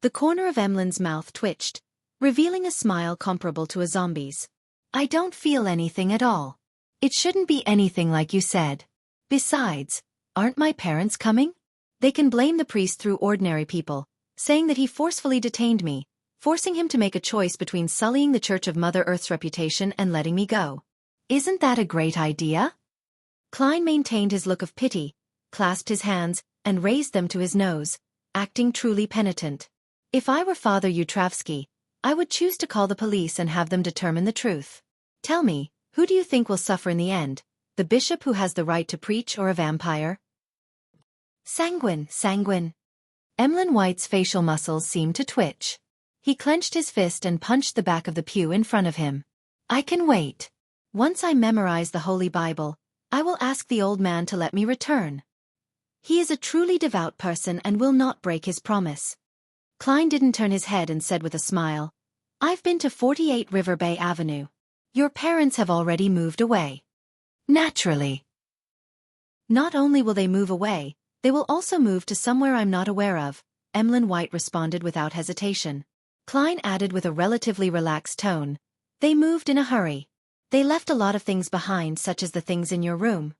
The corner of Emlyn's mouth twitched, revealing a smile comparable to a zombie's. I don't feel anything at all. It shouldn't be anything like you said. Besides, aren't my parents coming? They can blame the priest through ordinary people, saying that he forcefully detained me, forcing him to make a choice between sullying the Church of Mother Earth's reputation and letting me go. Isn't that a great idea? Klein maintained his look of pity, clasped his hands, and raised them to his nose, acting truly penitent. If I were Father Yutravsky, I would choose to call the police and have them determine the truth. Tell me, who do you think will suffer in the end, the bishop who has the right to preach or a vampire? Sanguine. Emlyn White's facial muscles seemed to twitch. He clenched his fist and punched the back of the pew in front of him. I can wait. Once I memorize the Holy Bible, I will ask the old man to let me return. He is a truly devout person and will not break his promise. Klein didn't turn his head and said with a smile, I've been to 48 River Bay Avenue. Your parents have already moved away. Naturally. Not only will they move away, they will also move to somewhere I'm not aware of, Emlyn White responded without hesitation. Klein added with a relatively relaxed tone, They moved in a hurry. They left a lot of things behind, such as the things in your room.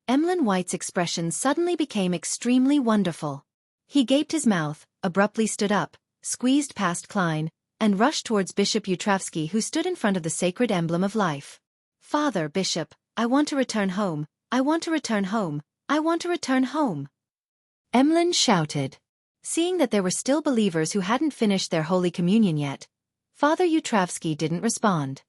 Emlyn White's expression suddenly became extremely wonderful. He gaped his mouth, abruptly stood up, squeezed past Klein, and rushed towards Bishop Yutravsky, who stood in front of the sacred emblem of life. Father, Bishop, I want to return home. I want to return home. I want to return home. Emlyn shouted. Seeing that there were still believers who hadn't finished their Holy Communion yet, Father Yutravsky didn't respond.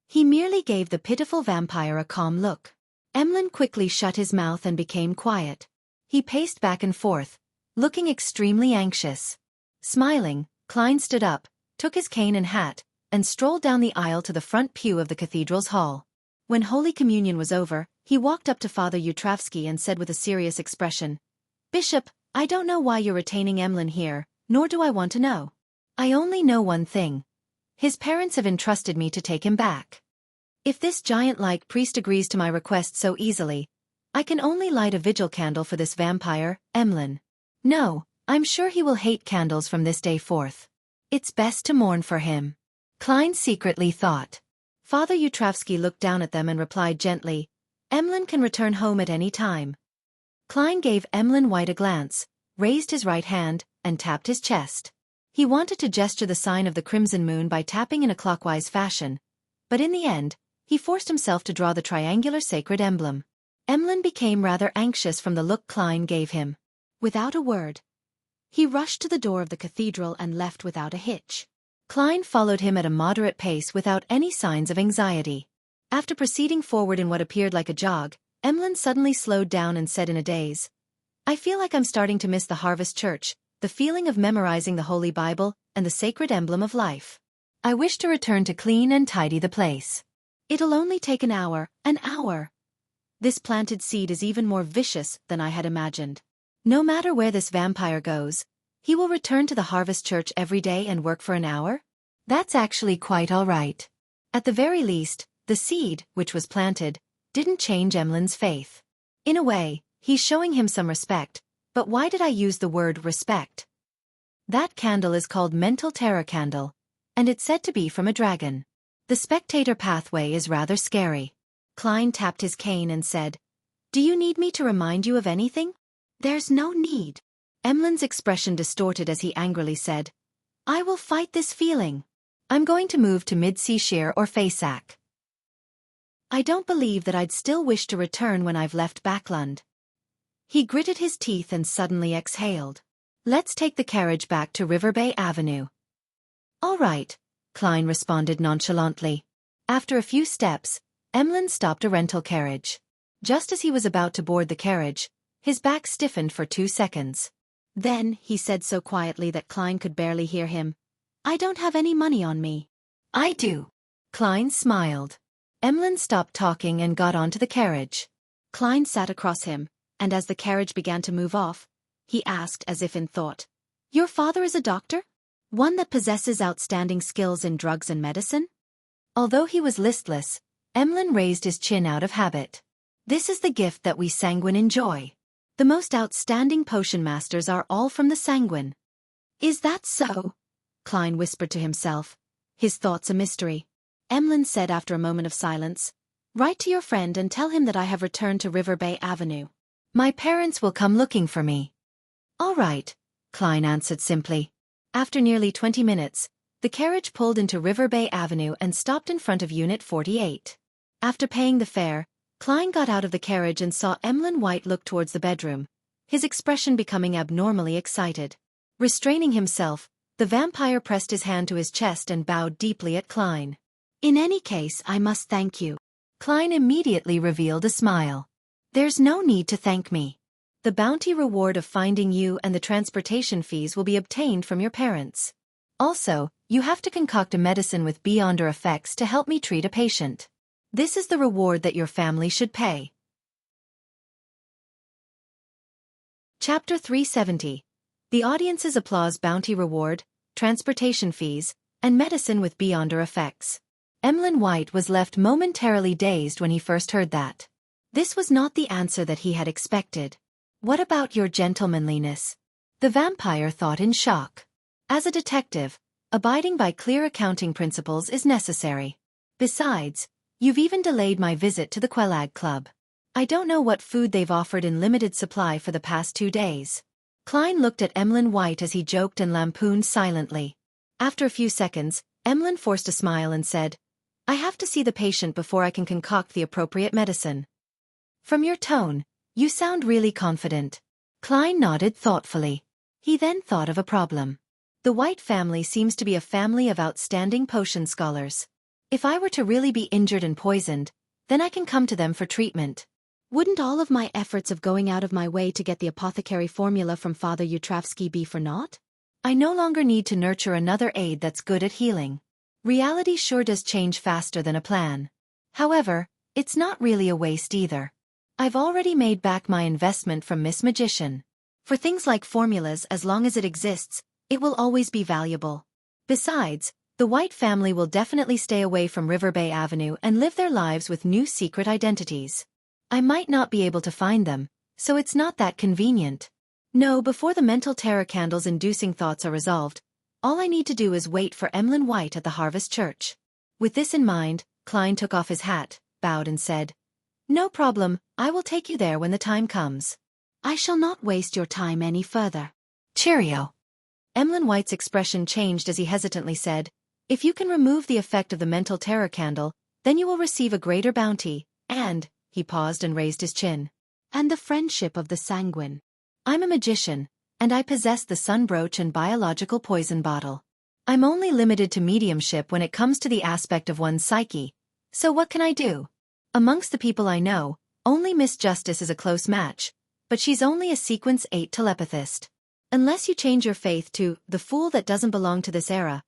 He merely gave the pitiful vampire a calm look. Emlyn quickly shut his mouth and became quiet. He paced back and forth, looking extremely anxious. Smiling, Klein stood up, took his cane and hat, and strolled down the aisle to the front pew of the cathedral's hall. When Holy Communion was over, he walked up to Father Yutravsky and said with a serious expression, Bishop, I don't know why you're retaining Emlyn here, nor do I want to know. I only know one thing. His parents have entrusted me to take him back. If this giant-like priest agrees to my request so easily, I can only light a vigil candle for this vampire, Emlyn. No, I'm sure he will hate candles from this day forth. It's best to mourn for him. Klein secretly thought. Father Yutravsky looked down at them and replied gently, Emlyn can return home at any time. Klein gave Emlyn White a glance, raised his right hand, and tapped his chest. He wanted to gesture the sign of the crimson moon by tapping in a clockwise fashion, but in the end, he forced himself to draw the triangular sacred emblem. Emlyn became rather anxious from the look Klein gave him. Without a word, he rushed to the door of the cathedral and left without a hitch. Klein followed him at a moderate pace without any signs of anxiety. After proceeding forward in what appeared like a jog, Emlyn suddenly slowed down and said in a daze, I feel like I'm starting to miss the Harvest Church, the feeling of memorizing the Holy Bible, and the sacred emblem of life. I wish to return to clean and tidy the place. It'll only take an hour, an hour. This planted seed is even more vicious than I had imagined. No matter where this vampire goes, he will return to the Harvest Church every day and work for an hour? That's actually quite all right. At the very least, the seed, which was planted, didn't change Emlyn's faith. In a way, he's showing him some respect, but why did I use the word respect? That candle is called Mental Terror Candle, and it's said to be from a dragon. The spectator pathway is rather scary. Klein tapped his cane and said, Do you need me to remind you of anything? There's no need. Emlyn's expression distorted as he angrily said, I will fight this feeling. I'm going to move to Mid-Seashire or Fasak. I don't believe that I'd still wish to return when I've left Backlund. He gritted his teeth and suddenly exhaled. Let's take the carriage back to River Bay Avenue. All right, Klein responded nonchalantly. After a few steps, Emlyn stopped a rental carriage. Just as he was about to board the carriage, his back stiffened for 2 seconds. Then, he said so quietly that Klein could barely hear him, I don't have any money on me. I do. Klein smiled. Emlyn stopped talking and got onto the carriage. Klein sat across him, and as the carriage began to move off, he asked as if in thought, Your father is a doctor? One that possesses outstanding skills in drugs and medicine? Although he was listless, Emlyn raised his chin out of habit. This is the gift that we sanguine enjoy. The most outstanding potion masters are all from the sanguine. Is that so? Klein whispered to himself, his thoughts a mystery. Emlyn said after a moment of silence, Write to your friend and tell him that I have returned to River Bay Avenue. My parents will come looking for me. All right, Klein answered simply. After nearly 20 minutes, the carriage pulled into River Bay Avenue and stopped in front of Unit 48. After paying the fare, Klein got out of the carriage and saw Emlyn White look towards the bedroom, his expression becoming abnormally excited. Restraining himself, the vampire pressed his hand to his chest and bowed deeply at Klein. In any case, I must thank you. Klein immediately revealed a smile. There's no need to thank me. The bounty reward of finding you and the transportation fees will be obtained from your parents. Also, you have to concoct a medicine with beyonder effects to help me treat a patient. This is the reward that your family should pay. Chapter 370. The audience's applause bounty reward, transportation fees, and medicine with beyonder effects. Emlyn White was left momentarily dazed when he first heard that. This was not the answer that he had expected. What about your gentlemanliness? The vampire thought in shock. As a detective, abiding by clear accounting principles is necessary. Besides, you've even delayed my visit to the Quelag Club. I don't know what food they've offered in limited supply for the past 2 days. Klein looked at Emlyn White as he joked and lampooned silently. After a few seconds, Emlyn forced a smile and said, I have to see the patient before I can concoct the appropriate medicine. From your tone, you sound really confident. Klein nodded thoughtfully. He then thought of a problem. The White family seems to be a family of outstanding potion scholars. If I were to really be injured and poisoned, then I can come to them for treatment. Wouldn't all of my efforts of going out of my way to get the apothecary formula from Father Utravsky be for naught? I no longer need to nurture another aid that's good at healing. Reality sure does change faster than a plan. However, it's not really a waste either. I've already made back my investment from Miss Magician. For things like formulas, as long as it exists, it will always be valuable. Besides, the White family will definitely stay away from River Bay Avenue and live their lives with new secret identities. I might not be able to find them, so it's not that convenient. No, before the mental terror candles inducing thoughts are resolved, all I need to do is wait for Emlyn White at the Harvest Church. With this in mind, Klein took off his hat, bowed and said, No problem, I will take you there when the time comes. I shall not waste your time any further. Cheerio. Emlyn White's expression changed as he hesitantly said, If you can remove the effect of the mental terror candle, then you will receive a greater bounty, and, he paused and raised his chin, and the friendship of the sanguine. I'm a magician, and I possess the sun brooch and biological poison bottle. I'm only limited to mediumship when it comes to the aspect of one's psyche, so what can I do? Amongst the people I know, Only Miss Justice is a close match, but she's only a sequence 8 telepathist. Unless you change your faith to the fool that doesn't belong to this era,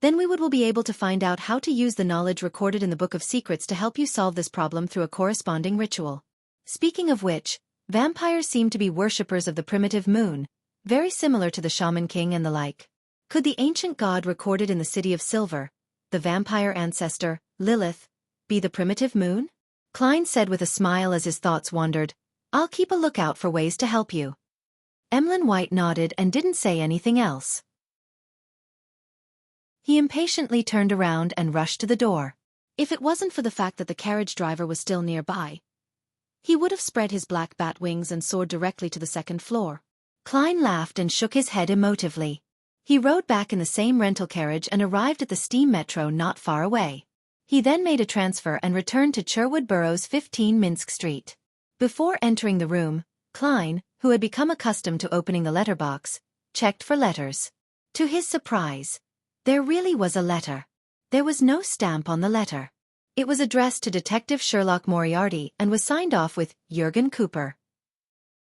then we will be able to find out how to use the knowledge recorded in the Book of Secrets to help you solve this problem through a corresponding ritual. Speaking of which, vampires seem to be worshippers of the primitive moon, very similar to the Shaman King and the like. Could the ancient god recorded in the City of Silver, the vampire ancestor, Lilith, be the primitive moon? Klein said with a smile as his thoughts wandered, I'll keep a lookout for ways to help you. Emlyn White nodded and didn't say anything else. He impatiently turned around and rushed to the door. If it wasn't for the fact that the carriage driver was still nearby, he would have spread his black bat wings and soared directly to the second floor. Klein laughed and shook his head emotively. He rode back in the same rental carriage and arrived at the steam metro not far away. He then made a transfer and returned to Cherwood Borough's 15 Minsk Street. Before entering the room, Klein, who had become accustomed to opening the letterbox, checked for letters. To his surprise, there really was a letter. There was no stamp on the letter. It was addressed to Detective Sherlock Moriarty and was signed off with Jurgen Cooper.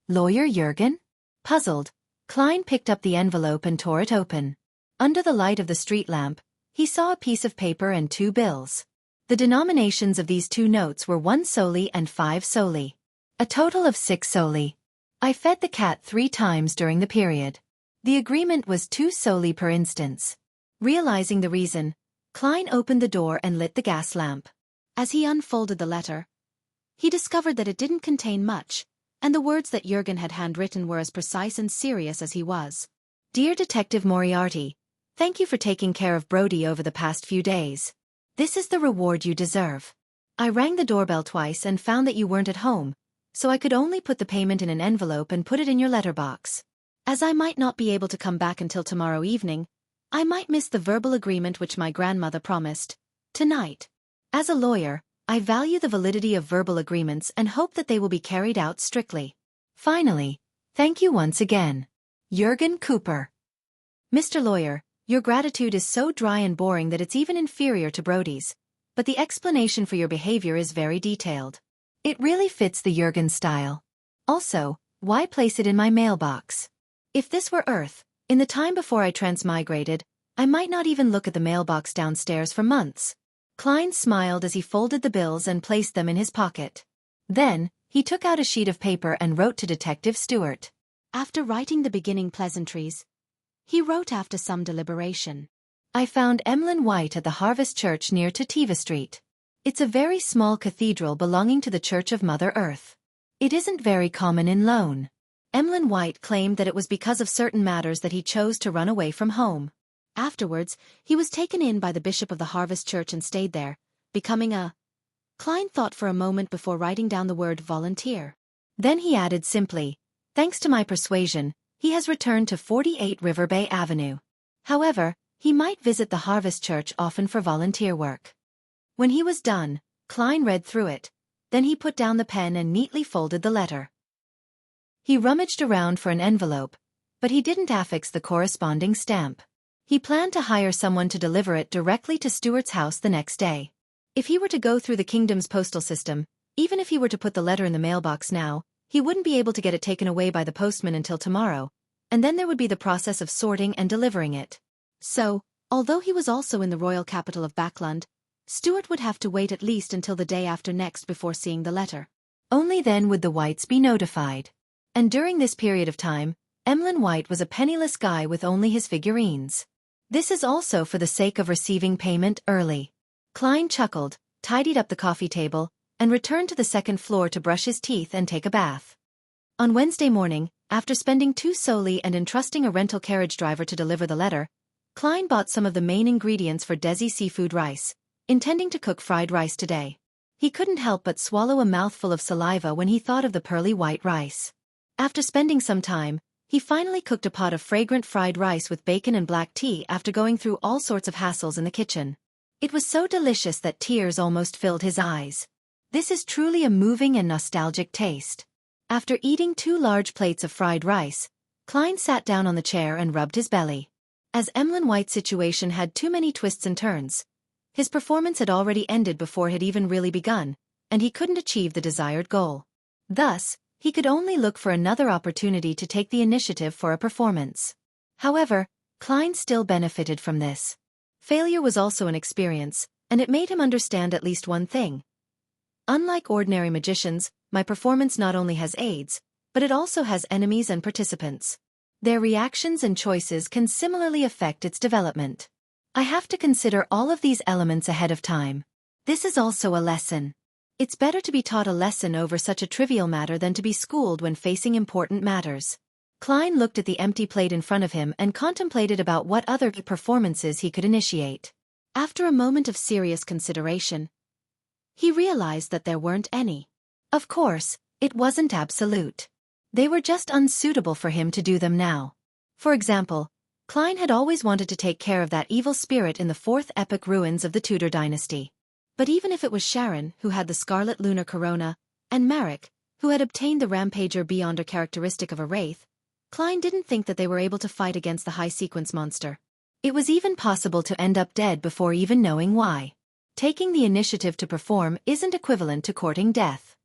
Lawyer Jurgen? Puzzled, Klein picked up the envelope and tore it open. Under the light of the street lamp, he saw a piece of paper and 2 bills. The denominations of these 2 notes were 1 soldi and 5 soldi. A total of 6 soldi. I fed the cat 3 times during the period. The agreement was 2 soldi per instance. Realizing the reason, Klein opened the door and lit the gas lamp. As he unfolded the letter, he discovered that it didn't contain much, and the words that Jurgen had handwritten were as precise and serious as he was. Dear Detective Moriarty, thank you for taking care of Brody over the past few days. This is the reward you deserve. I rang the doorbell twice and found that you weren't at home, so I could only put the payment in an envelope and put it in your letterbox. As I might not be able to come back until tomorrow evening, I might miss the verbal agreement which my grandmother promised. Tonight. As a lawyer, I value the validity of verbal agreements and hope that they will be carried out strictly. Finally, thank you once again. Jurgen Cooper. Mr. Lawyer, your gratitude is so dry and boring that it's even inferior to Brody's, but the explanation for your behavior is very detailed. It really fits the Jurgen style. Also, why place it in my mailbox? If this were Earth, in the time before I transmigrated, I might not even look at the mailbox downstairs for months. Klein smiled as he folded the bills and placed them in his pocket. Then, he took out a sheet of paper and wrote to Detective Stewart. After writing the beginning pleasantries, he wrote after some deliberation. I found Emlyn White at the Harvest Church near Tativa Street. It's a very small cathedral belonging to the Church of Mother Earth. It isn't very common in Lone. Emlyn White claimed that it was because of certain matters that he chose to run away from home. Afterwards, he was taken in by the bishop of the Harvest Church and stayed there, becoming a... Klein thought for a moment before writing down the word volunteer. Then he added simply, thanks to my persuasion, he has returned to 48 River Bay Avenue. However, he might visit the Harvest Church often for volunteer work. When he was done, Klein read through it. Then he put down the pen and neatly folded the letter. He rummaged around for an envelope, but he didn't affix the corresponding stamp. He planned to hire someone to deliver it directly to Stewart's house the next day. If he were to go through the kingdom's postal system, even if he were to put the letter in the mailbox now, he wouldn't be able to get it taken away by the postman until tomorrow, and then there would be the process of sorting and delivering it. So, although he was also in the royal capital of Backlund, Stewart would have to wait at least until the day after next before seeing the letter. Only then would the Whites be notified. And during this period of time, Emlyn White was a penniless guy with only his figurines. This is also for the sake of receiving payment early. Klein chuckled, tidied up the coffee table, and returned to the second floor to brush his teeth and take a bath. On Wednesday morning, after spending 2 soldi and entrusting a rental carriage driver to deliver the letter, Klein bought some of the main ingredients for Desi seafood rice, intending to cook fried rice today. He couldn't help but swallow a mouthful of saliva when he thought of the pearly white rice. After spending some time, he finally cooked a pot of fragrant fried rice with bacon and black tea after going through all sorts of hassles in the kitchen. It was so delicious that tears almost filled his eyes. This is truly a moving and nostalgic taste. After eating 2 large plates of fried rice, Klein sat down on the chair and rubbed his belly. As Emlyn White's situation had too many twists and turns, his performance had already ended before it had even really begun, and he couldn't achieve the desired goal. Thus, he could only look for another opportunity to take the initiative for a performance. However, Klein still benefited from this. Failure was also an experience, and it made him understand at least one thing. Unlike ordinary magicians, my performance not only has aides, but it also has enemies and participants. Their reactions and choices can similarly affect its development. I have to consider all of these elements ahead of time. This is also a lesson. It's better to be taught a lesson over such a trivial matter than to be schooled when facing important matters. Klein looked at the empty plate in front of him and contemplated about what other performances he could initiate. After a moment of serious consideration, he realized that there weren't any. Of course, it wasn't absolute. They were just unsuitable for him to do them now. For example, Klein had always wanted to take care of that evil spirit in the fourth epic ruins of the Tudor dynasty. But even if it was Sharon, who had the scarlet lunar corona, and Marek, who had obtained the rampager beyonder characteristic of a wraith, Klein didn't think that they were able to fight against the high-sequence monster. It was even possible to end up dead before even knowing why. Taking the initiative to perform isn't equivalent to courting death.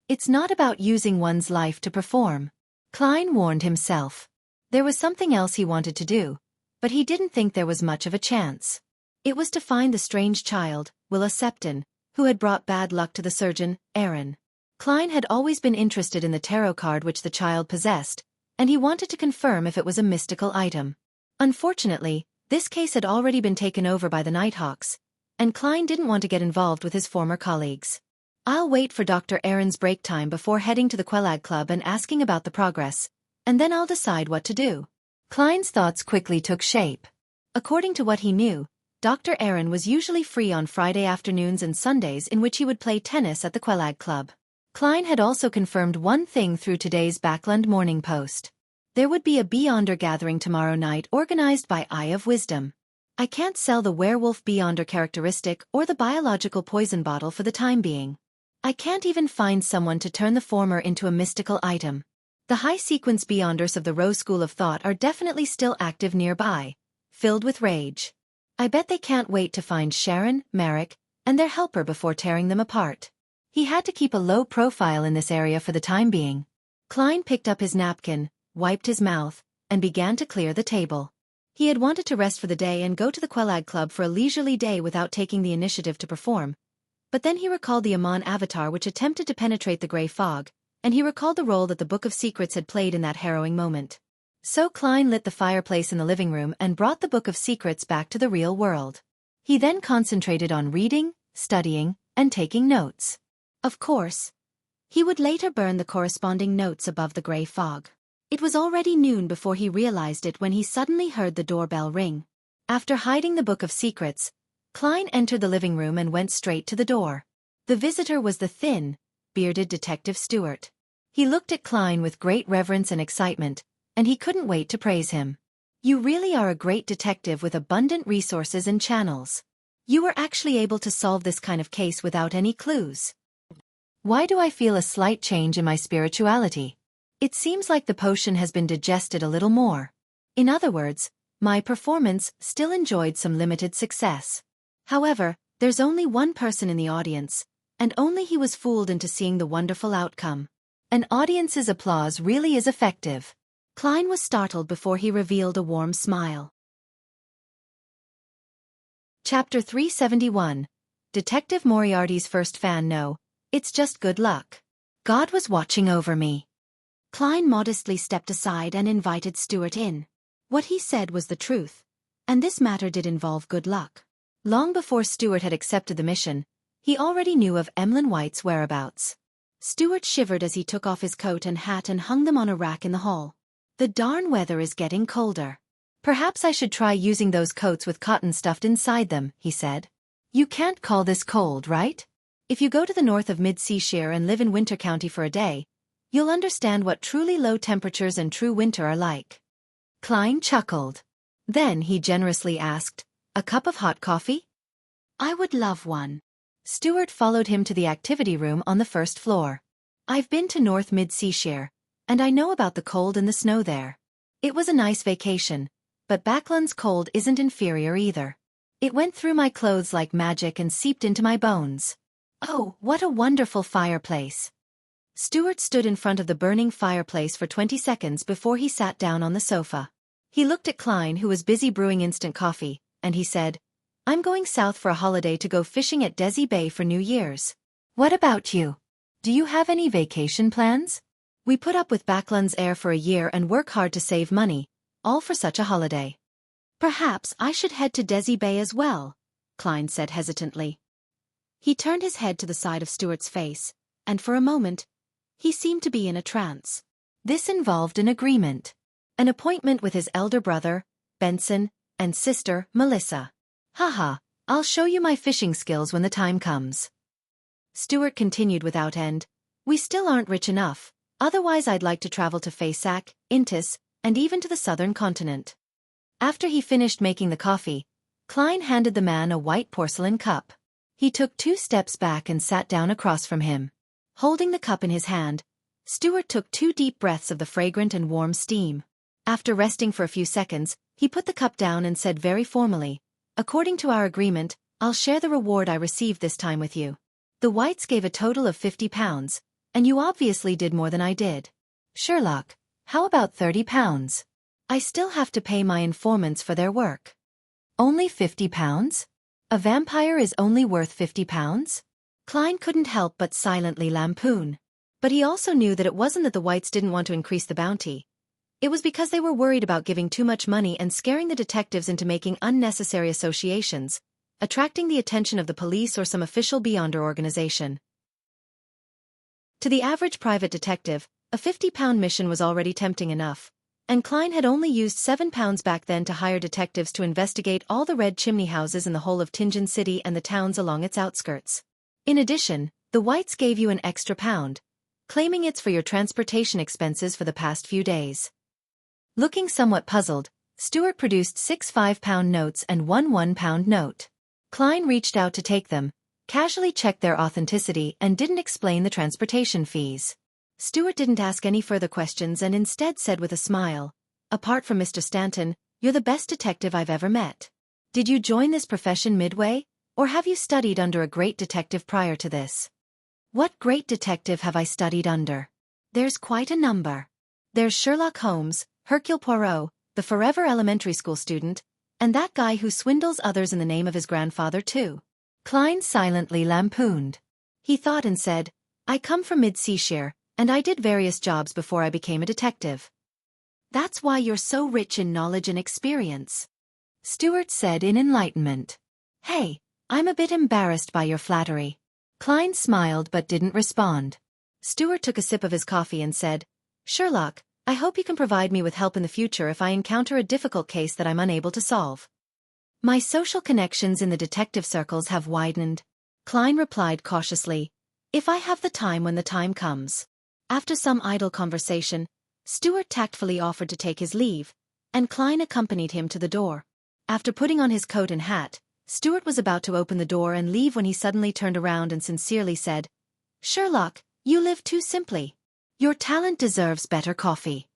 It's not about using one's life to perform. Klein warned himself. There was something else he wanted to do, but he didn't think there was much of a chance. It was to find the strange child, Willa Septon, who had brought bad luck to the surgeon, Aaron. Klein had always been interested in the tarot card which the child possessed, and he wanted to confirm if it was a mystical item. Unfortunately, this case had already been taken over by the Nighthawks, and Klein didn't want to get involved with his former colleagues. I'll wait for Dr. Aaron's break time before heading to the Quelag Club and asking about the progress, and then I'll decide what to do. Klein's thoughts quickly took shape. According to what he knew, Dr. Aaron was usually free on Friday afternoons and Sundays in which he would play tennis at the Quelag Club. Klein had also confirmed one thing through today's Backland Morning Post. There would be a Beyonder gathering tomorrow night organized by Eye of Wisdom. I can't sell the werewolf Beyonder characteristic or the biological poison bottle for the time being. I can't even find someone to turn the former into a mystical item. The high-sequence Beyonders of the Rose School of Thought are definitely still active nearby, filled with rage. I bet they can't wait to find Sharon, Marek, and their helper before tearing them apart. He had to keep a low profile in this area for the time being. Klein picked up his napkin, wiped his mouth, and began to clear the table. He had wanted to rest for the day and go to the Quelag Club for a leisurely day without taking the initiative to perform, but then he recalled the Amon avatar which attempted to penetrate the grey fog, and he recalled the role that the Book of Secrets had played in that harrowing moment. So Klein lit the fireplace in the living room and brought the Book of Secrets back to the real world. He then concentrated on reading, studying, and taking notes. Of course, he would later burn the corresponding notes above the grey fog. It was already noon before he realized it when he suddenly heard the doorbell ring. After hiding the Book of Secrets, Klein entered the living room and went straight to the door. The visitor was the thin, bearded Detective Stewart. He looked at Klein with great reverence and excitement, and he couldn't wait to praise him. You really are a great detective with abundant resources and channels. You were actually able to solve this kind of case without any clues. Why do I feel a slight change in my spirituality? It seems like the potion has been digested a little more. In other words, my performance still enjoyed some limited success. However, there's only one person in the audience, and only he was fooled into seeing the wonderful outcome. An audience's applause really is effective. Klein was startled before he revealed a warm smile. Chapter 371. Detective Moriarty's first fan. No, it's just good luck. God was watching over me. Klein modestly stepped aside and invited Stewart in. What he said was the truth, and this matter did involve good luck. Long before Stewart had accepted the mission, he already knew of Emlyn White's whereabouts. Stewart shivered as he took off his coat and hat and hung them on a rack in the hall. The darn weather is getting colder. Perhaps I should try using those coats with cotton stuffed inside them, he said. You can't call this cold, right? If you go to the north of Mid-Seashire and live in Winter County for a day, you'll understand what truly low temperatures and true winter are like. Klein chuckled. Then he generously asked, a cup of hot coffee? I would love one. Stewart followed him to the activity room on the first floor. I've been to North Mid-Seashire, and I know about the cold and the snow there. It was a nice vacation, but Backland's cold isn't inferior either. It went through my clothes like magic and seeped into my bones. Oh, what a wonderful fireplace. Stuart stood in front of the burning fireplace for 20 seconds before he sat down on the sofa. He looked at Klein, who was busy brewing instant coffee, and he said, "I'm going south for a holiday to go fishing at Desi Bay for New Year's. What about you? Do you have any vacation plans? We put up with Backlund's air for a year and work hard to save money, all for such a holiday." "Perhaps I should head to Desi Bay as well," Klein said hesitantly. He turned his head to the side of Stuart's face, and for a moment, he seemed to be in a trance. This involved an agreement. An appointment with his elder brother, Benson, and sister, Melissa. "Haha, I'll show you my fishing skills when the time comes." Stuart continued without end, "We still aren't rich enough, otherwise I'd like to travel to Faisac, Intis, and even to the southern continent." After he finished making the coffee, Klein handed the man a white porcelain cup. He took 2 steps back and sat down across from him. Holding the cup in his hand, Stuart took 2 deep breaths of the fragrant and warm steam. After resting for a few seconds, he put the cup down and said very formally, "According to our agreement, I'll share the reward I received this time with you. The Whites gave a total of £50, and you obviously did more than I did. Sherlock, how about £30? I still have to pay my informants for their work." "Only £50? A vampire is only worth £50? Klein couldn't help but silently lampoon. But he also knew that it wasn't that the Whites didn't want to increase the bounty. It was because they were worried about giving too much money and scaring the detectives into making unnecessary associations, attracting the attention of the police or some official beyonder organization. To the average private detective, a £50 mission was already tempting enough, and Klein had only used £7 back then to hire detectives to investigate all the red chimney houses in the whole of Tianjin City and the towns along its outskirts. In addition, the Whites gave you an extra £1, claiming it's for your transportation expenses for the past few days. Looking somewhat puzzled, Stuart produced 6 £5 notes and 1 £1 note. Klein reached out to take them, casually checked their authenticity and didn't explain the transportation fees. Stuart didn't ask any further questions and instead said with a smile, "Apart from Mr. Stanton, you're the best detective I've ever met. Did you join this profession midway, or have you studied under a great detective prior to this?" "What great detective have I studied under? There's quite a number. There's Sherlock Holmes, Hercule Poirot, the forever elementary school student, and that guy who swindles others in the name of his grandfather too." Klein silently lampooned. He thought and said, "I come from Mid-Seashire, and I did various jobs before I became a detective." "That's why you're so rich in knowledge and experience," Stuart said in enlightenment. "Hey, I'm a bit embarrassed by your flattery." Klein smiled but didn't respond. Stuart took a sip of his coffee and said, "Sherlock, I hope you can provide me with help in the future if I encounter a difficult case that I'm unable to solve." "My social connections in the detective circles have widened," Klein replied cautiously, "if I have the time when the time comes." After some idle conversation, Stuart tactfully offered to take his leave, and Klein accompanied him to the door. After putting on his coat and hat, Stuart was about to open the door and leave when he suddenly turned around and sincerely said, "Sherlock, you live too simply. Your talent deserves better coffee."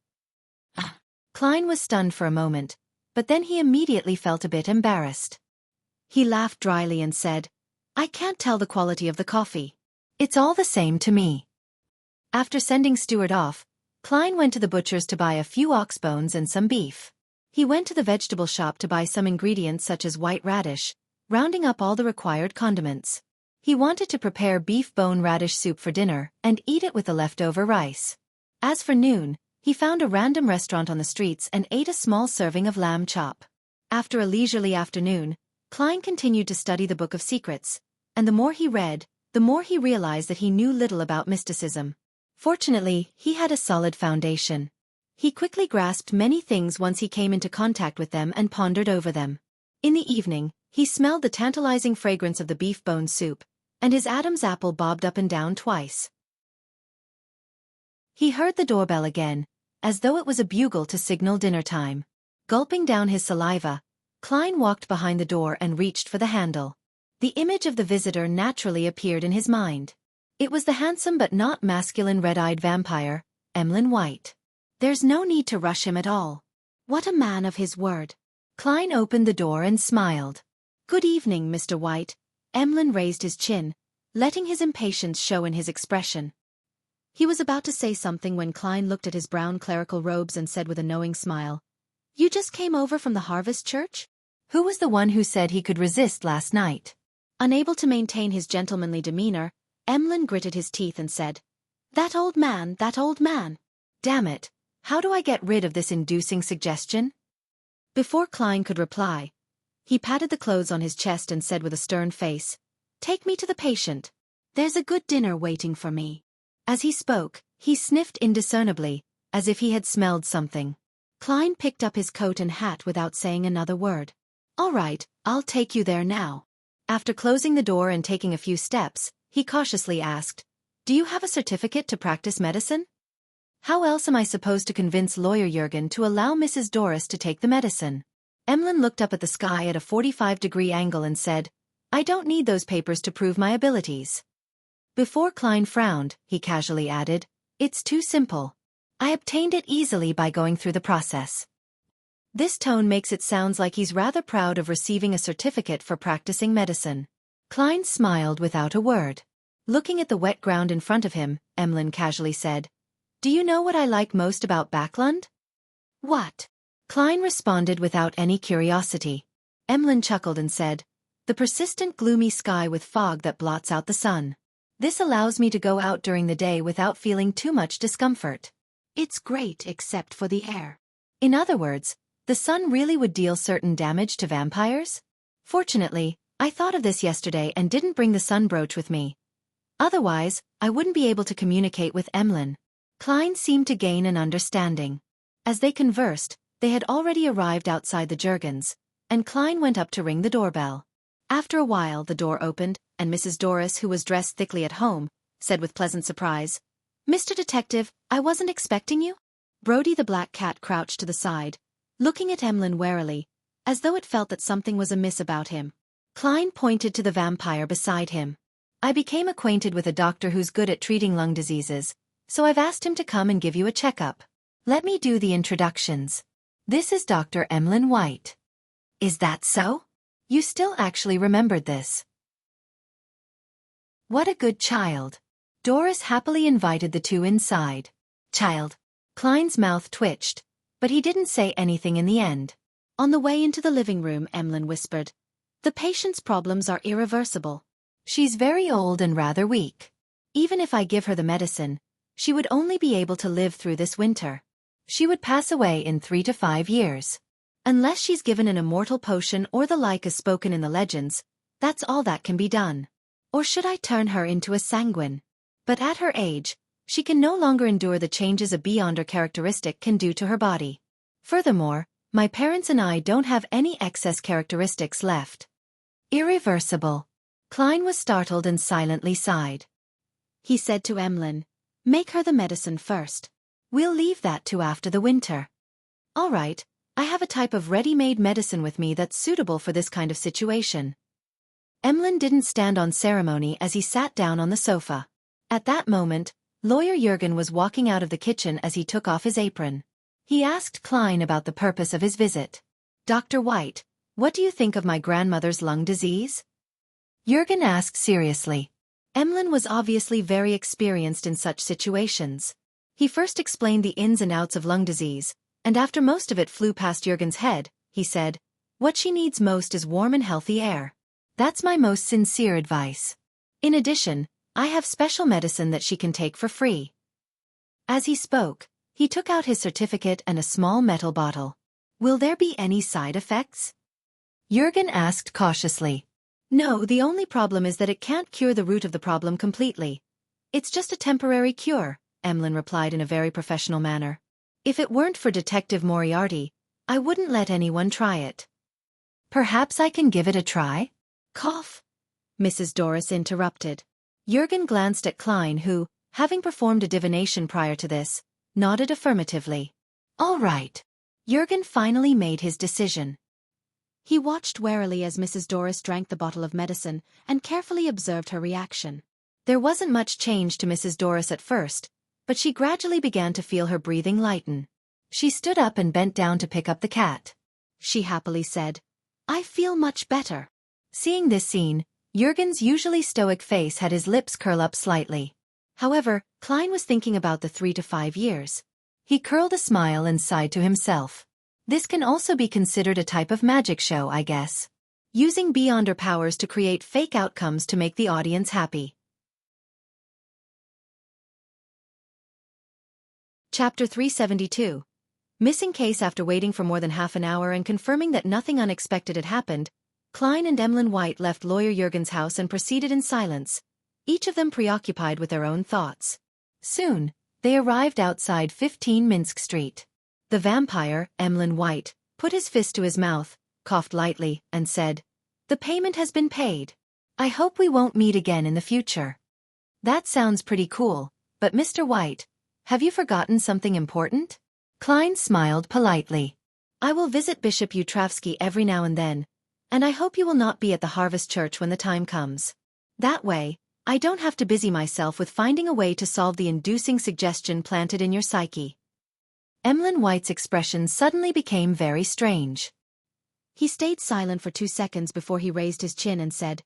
Klein was stunned for a moment, but then he immediately felt a bit embarrassed. He laughed dryly and said, "I can't tell the quality of the coffee. It's all the same to me." After sending Stuart off, Klein went to the butcher's to buy a few ox bones and some beef. He went to the vegetable shop to buy some ingredients such as white radish, rounding up all the required condiments. He wanted to prepare beef bone radish soup for dinner and eat it with the leftover rice. As for noon, he found a random restaurant on the streets and ate a small serving of lamb chop. After a leisurely afternoon, Klein continued to study the Book of Secrets, and the more he read, the more he realized that he knew little about mysticism. Fortunately, he had a solid foundation. He quickly grasped many things once he came into contact with them and pondered over them. In the evening, he smelled the tantalizing fragrance of the beef bone soup, and his Adam's apple bobbed up and down twice. He heard the doorbell again, as though it was a bugle to signal dinner time. Gulping down his saliva, Klein walked behind the door and reached for the handle. The image of the visitor naturally appeared in his mind. It was the handsome but not masculine red-eyed vampire, Emlyn White. There's no need to rush him at all. What a man of his word. Klein opened the door and smiled. "Good evening, Mr. White." Emlyn raised his chin, letting his impatience show in his expression. He was about to say something when Klein looked at his brown clerical robes and said with a knowing smile, "You just came over from the Harvest Church? Who was the one who said he could resist last night?" Unable to maintain his gentlemanly demeanor, Emlyn gritted his teeth and said, That old man. Damn it, how do I get rid of this inducing suggestion?" Before Klein could reply, he patted the clothes on his chest and said with a stern face, "Take me to the patient. There's a good dinner waiting for me." As he spoke, he sniffed indiscernibly, as if he had smelled something. Klein picked up his coat and hat without saying another word. "All right, I'll take you there now." After closing the door and taking a few steps, he cautiously asked, "Do you have a certificate to practice medicine?" "How else am I supposed to convince Lawyer Jurgen to allow Mrs. Doris to take the medicine?" Emlyn looked up at the sky at a 45-degree angle and said, "I don't need those papers to prove my abilities." Before Klein frowned, he casually added, "It's too simple. I obtained it easily by going through the process." This tone makes it sound like he's rather proud of receiving a certificate for practicing medicine. Klein smiled without a word. Looking at the wet ground in front of him, Emlyn casually said, "Do you know what I like most about Backlund?" "What?" Klein responded without any curiosity. Emlyn chuckled and said, "The persistent gloomy sky with fog that blots out the sun. This allows me to go out during the day without feeling too much discomfort. It's great except for the air." In other words, the sun really would deal certain damage to vampires? Fortunately, I thought of this yesterday and didn't bring the sun brooch with me. Otherwise, I wouldn't be able to communicate with Emlyn. Klein seemed to gain an understanding. As they conversed, they had already arrived outside the Jurgens, and Klein went up to ring the doorbell. After a while the door opened, and Mrs. Doris, who was dressed thickly at home, said with pleasant surprise, "Mr. Detective, I wasn't expecting you." Brody the black cat crouched to the side, looking at Emlyn warily, as though it felt that something was amiss about him. Klein pointed to the vampire beside him. "I became acquainted with a doctor who's good at treating lung diseases, so I've asked him to come and give you a checkup. Let me do the introductions. This is Dr. Emlyn White." "Is that so? You still actually remembered this." "What a good child." Doris happily invited the two inside. "Child." Klein's mouth twitched, but he didn't say anything in the end. On the way into the living room, Emlyn whispered, "The patient's problems are irreversible. She's very old and rather weak. Even if I give her the medicine, she would only be able to live through this winter. She would pass away in 3 to 5 years. Unless she's given an immortal potion or the like as spoken in the legends, that's all that can be done. Or should I turn her into a sanguine? But at her age, she can no longer endure the changes a beyonder characteristic can do to her body. Furthermore, my parents and I don't have any excess characteristics left." "Irreversible." Klein was startled and silently sighed. He said to Emlyn, "Make her the medicine first. We'll leave that to after the winter." "All right, I have a type of ready-made medicine with me that's suitable for this kind of situation." Emlyn didn't stand on ceremony as he sat down on the sofa. At that moment, Lawyer Jurgen was walking out of the kitchen as he took off his apron. He asked Klein about the purpose of his visit. "Dr. White, what do you think of my grandmother's lung disease?" Jurgen asked seriously. Emlyn was obviously very experienced in such situations. He first explained the ins and outs of lung disease, and after most of it flew past Jurgen's head, he said, "What she needs most is warm and healthy air. That's my most sincere advice. In addition, I have special medicine that she can take for free." As he spoke, he took out his certificate and a small metal bottle. "Will there be any side effects?" Jurgen asked cautiously. "No, the only problem is that it can't cure the root of the problem completely. It's just a temporary cure," Emlyn replied in a very professional manner. "If it weren't for Detective Moriarty, I wouldn't let anyone try it." "Perhaps I can give it a try?" "Cough," Mrs. Doris interrupted. Jurgen glanced at Klein who, having performed a divination prior to this, nodded affirmatively. "All right." Jurgen finally made his decision. He watched warily as Mrs. Doris drank the bottle of medicine and carefully observed her reaction. There wasn't much change to Mrs. Doris at first, but she gradually began to feel her breathing lighten. She stood up and bent down to pick up the cat. She happily said, "I feel much better." Seeing this scene, Jürgen's usually stoic face had his lips curl up slightly. However, Klein was thinking about the 3 to 5 years. He curled a smile and sighed to himself. This can also be considered a type of magic show, I guess. Using Beyonder powers to create fake outcomes to make the audience happy. Chapter 372. Missing case. After waiting for more than half an hour and confirming that nothing unexpected had happened, Klein and Emlyn White left lawyer Jürgen's house and proceeded in silence, each of them preoccupied with their own thoughts. Soon, they arrived outside 15 Minsk Street. The vampire, Emlyn White, put his fist to his mouth, coughed lightly, and said, "The payment has been paid. I hope we won't meet again in the future." "That sounds pretty cool, but Mr. White, have you forgotten something important?" Klein smiled politely. "I will visit Bishop Utravsky every now and then, and I hope you will not be at the Harvest Church when the time comes. That way, I don't have to busy myself with finding a way to solve the inducing suggestion planted in your psyche." Emlyn White's expression suddenly became very strange. He stayed silent for 2 seconds before he raised his chin and said,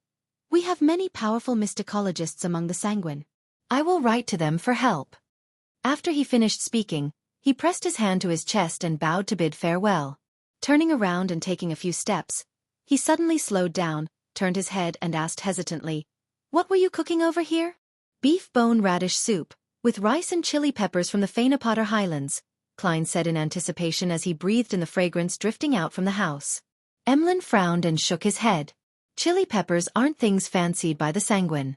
"We have many powerful mysticologists among the sanguine. I will write to them for help." After he finished speaking, he pressed his hand to his chest and bowed to bid farewell. Turning around and taking a few steps, he suddenly slowed down, turned his head and asked hesitantly, "What were you cooking over here?" "Beef bone radish soup, with rice and chili peppers from the Fainapotter Highlands," Klein said in anticipation as he breathed in the fragrance drifting out from the house. Emlyn frowned and shook his head. "Chili peppers aren't things fancied by the sanguine.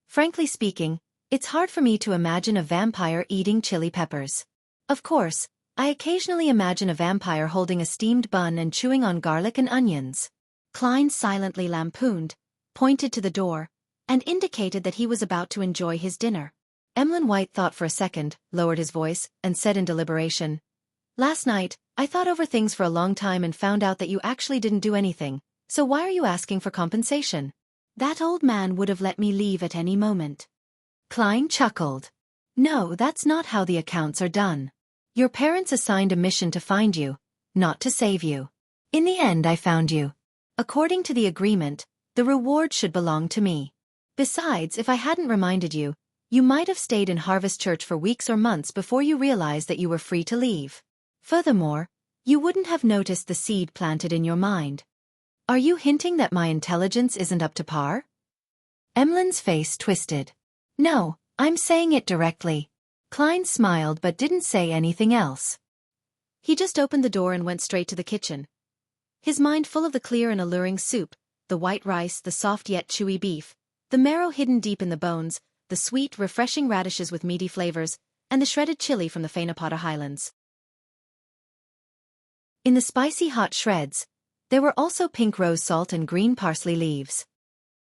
Frankly speaking, it's hard for me to imagine a vampire eating chili peppers. Of course, I occasionally imagine a vampire holding a steamed bun and chewing on garlic and onions." Klein silently lampooned, pointed to the door, and indicated that he was about to enjoy his dinner. Emlyn White thought for a second, lowered his voice, and said in deliberation, "Last night, I thought over things for a long time and found out that you actually didn't do anything, so why are you asking for compensation? That old man would have let me leave at any moment." Klein chuckled. "No, that's not how the accounts are done. Your parents assigned a mission to find you, not to save you. In the end I found you. According to the agreement, the reward should belong to me. Besides, if I hadn't reminded you, you might have stayed in Harvest Church for weeks or months before you realized that you were free to leave. Furthermore, you wouldn't have noticed the seed planted in your mind. Are you hinting that my intelligence isn't up to par?" Emlyn's face twisted. "No, I'm saying it directly." Klein smiled but didn't say anything else. He just opened the door and went straight to the kitchen. His mind full of the clear and alluring soup, the white rice, the soft yet chewy beef, the marrow hidden deep in the bones, the sweet, refreshing radishes with meaty flavors, and the shredded chili from the Fainapotter Highlands. In the spicy hot shreds, there were also pink rose salt and green parsley leaves.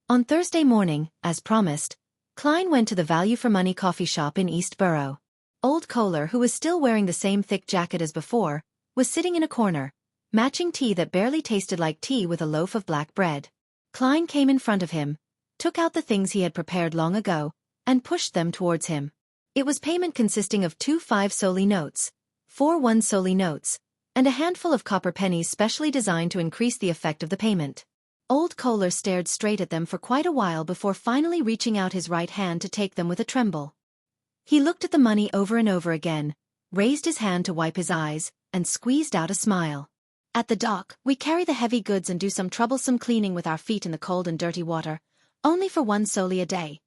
On Thursday morning, as promised, Klein went to the value-for-money coffee shop in East Borough. Old Kohler, who was still wearing the same thick jacket as before, was sitting in a corner, matching tea that barely tasted like tea with a loaf of black bread. Klein came in front of him, took out the things he had prepared long ago, and pushed them towards him. It was payment consisting of 2 5-soldi notes, 4 1-soldi notes, and a handful of copper pennies specially designed to increase the effect of the payment. Old Kohler stared straight at them for quite a while before finally reaching out his right hand to take them with a tremble. He looked at the money over and over again, raised his hand to wipe his eyes, and squeezed out a smile. "At the dock, we carry the heavy goods and do some troublesome cleaning with our feet in the cold and dirty water, only for 1 soldi a day.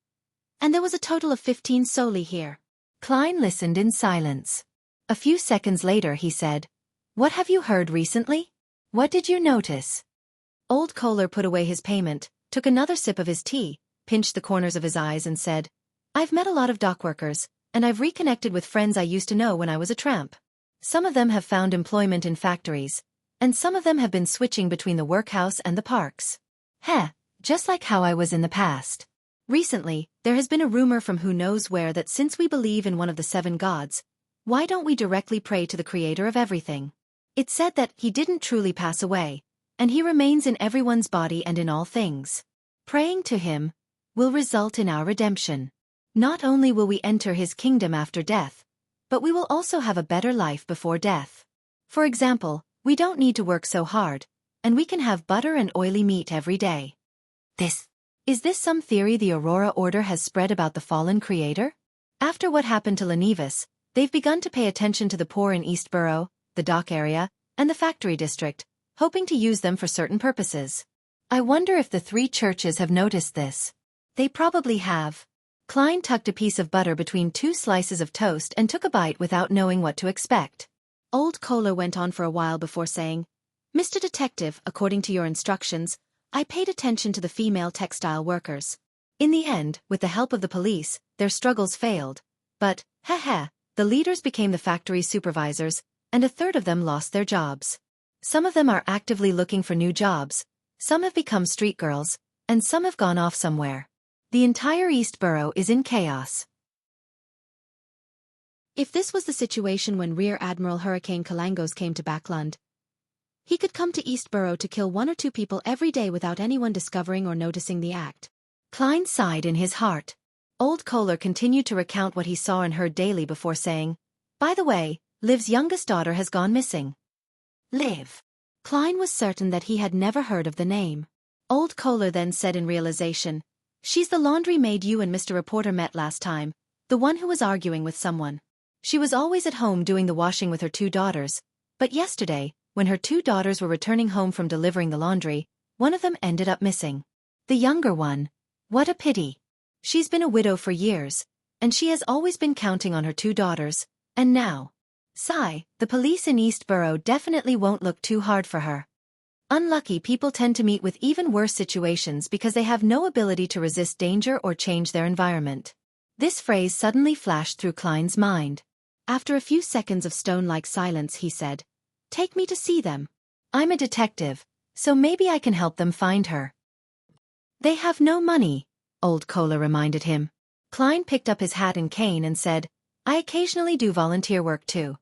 And there was a total of 15 soldi here." Klein listened in silence. A few seconds later he said, "What have you heard recently? What did you notice?" Old Kohler put away his payment, took another sip of his tea, pinched the corners of his eyes and said, "I've met a lot of dockworkers, and I've reconnected with friends I used to know when I was a tramp. Some of them have found employment in factories, and some of them have been switching between the workhouse and the parks. Heh, just like how I was in the past. Recently, there has been a rumor from who knows where that since we believe in one of the 7 gods, why don't we directly pray to the creator of everything? It's said that he didn't truly pass away, and he remains in everyone's body and in all things. Praying to him will result in our redemption. Not only will we enter his kingdom after death, but we will also have a better life before death. For example, we don't need to work so hard, and we can have butter and oily meat every day." Is this some theory the Aurora Order has spread about the fallen creator? After what happened to Lenivus, they've begun to pay attention to the poor in East Borough, the dock area, and the factory district, hoping to use them for certain purposes. I wonder if the three churches have noticed this. They probably have. Klein tucked a piece of butter between two slices of toast and took a bite without knowing what to expect. Old Kohler went on for a while before saying, "Mr. Detective, according to your instructions, I paid attention to the female textile workers. In the end, with the help of the police, their struggles failed. But, the leaders became the factory's supervisors, and a third of them lost their jobs. Some of them are actively looking for new jobs, some have become street girls, and some have gone off somewhere. The entire East Borough is in chaos." If this was the situation when Rear Admiral Hurricane Kalangos came to Backlund, he could come to East Borough to kill 1 or 2 people every day without anyone discovering or noticing the act. Klein sighed in his heart. Old Kohler continued to recount what he saw and heard daily before saying, "By the way, Liv's youngest daughter has gone missing." Liv. Klein was certain that he had never heard of the name. Old Kohler then said in realization, "She's the laundry maid you and Mr. Reporter met last time, the one who was arguing with someone. She was always at home doing the washing with her 2 daughters, but yesterday, when her 2 daughters were returning home from delivering the laundry, one of them ended up missing. The younger one. What a pity. She's been a widow for years, and she has always been counting on her 2 daughters, and now. Sigh, the police in East Borough definitely won't look too hard for her. Unlucky people tend to meet with even worse situations because they have no ability to resist danger or change their environment." This phrase suddenly flashed through Klein's mind. After a few seconds of stone-like silence he said, "Take me to see them. I'm a detective, so maybe I can help them find her." "They have no money," Old Kohler reminded him. Klein picked up his hat and cane and said, "I occasionally do volunteer work too.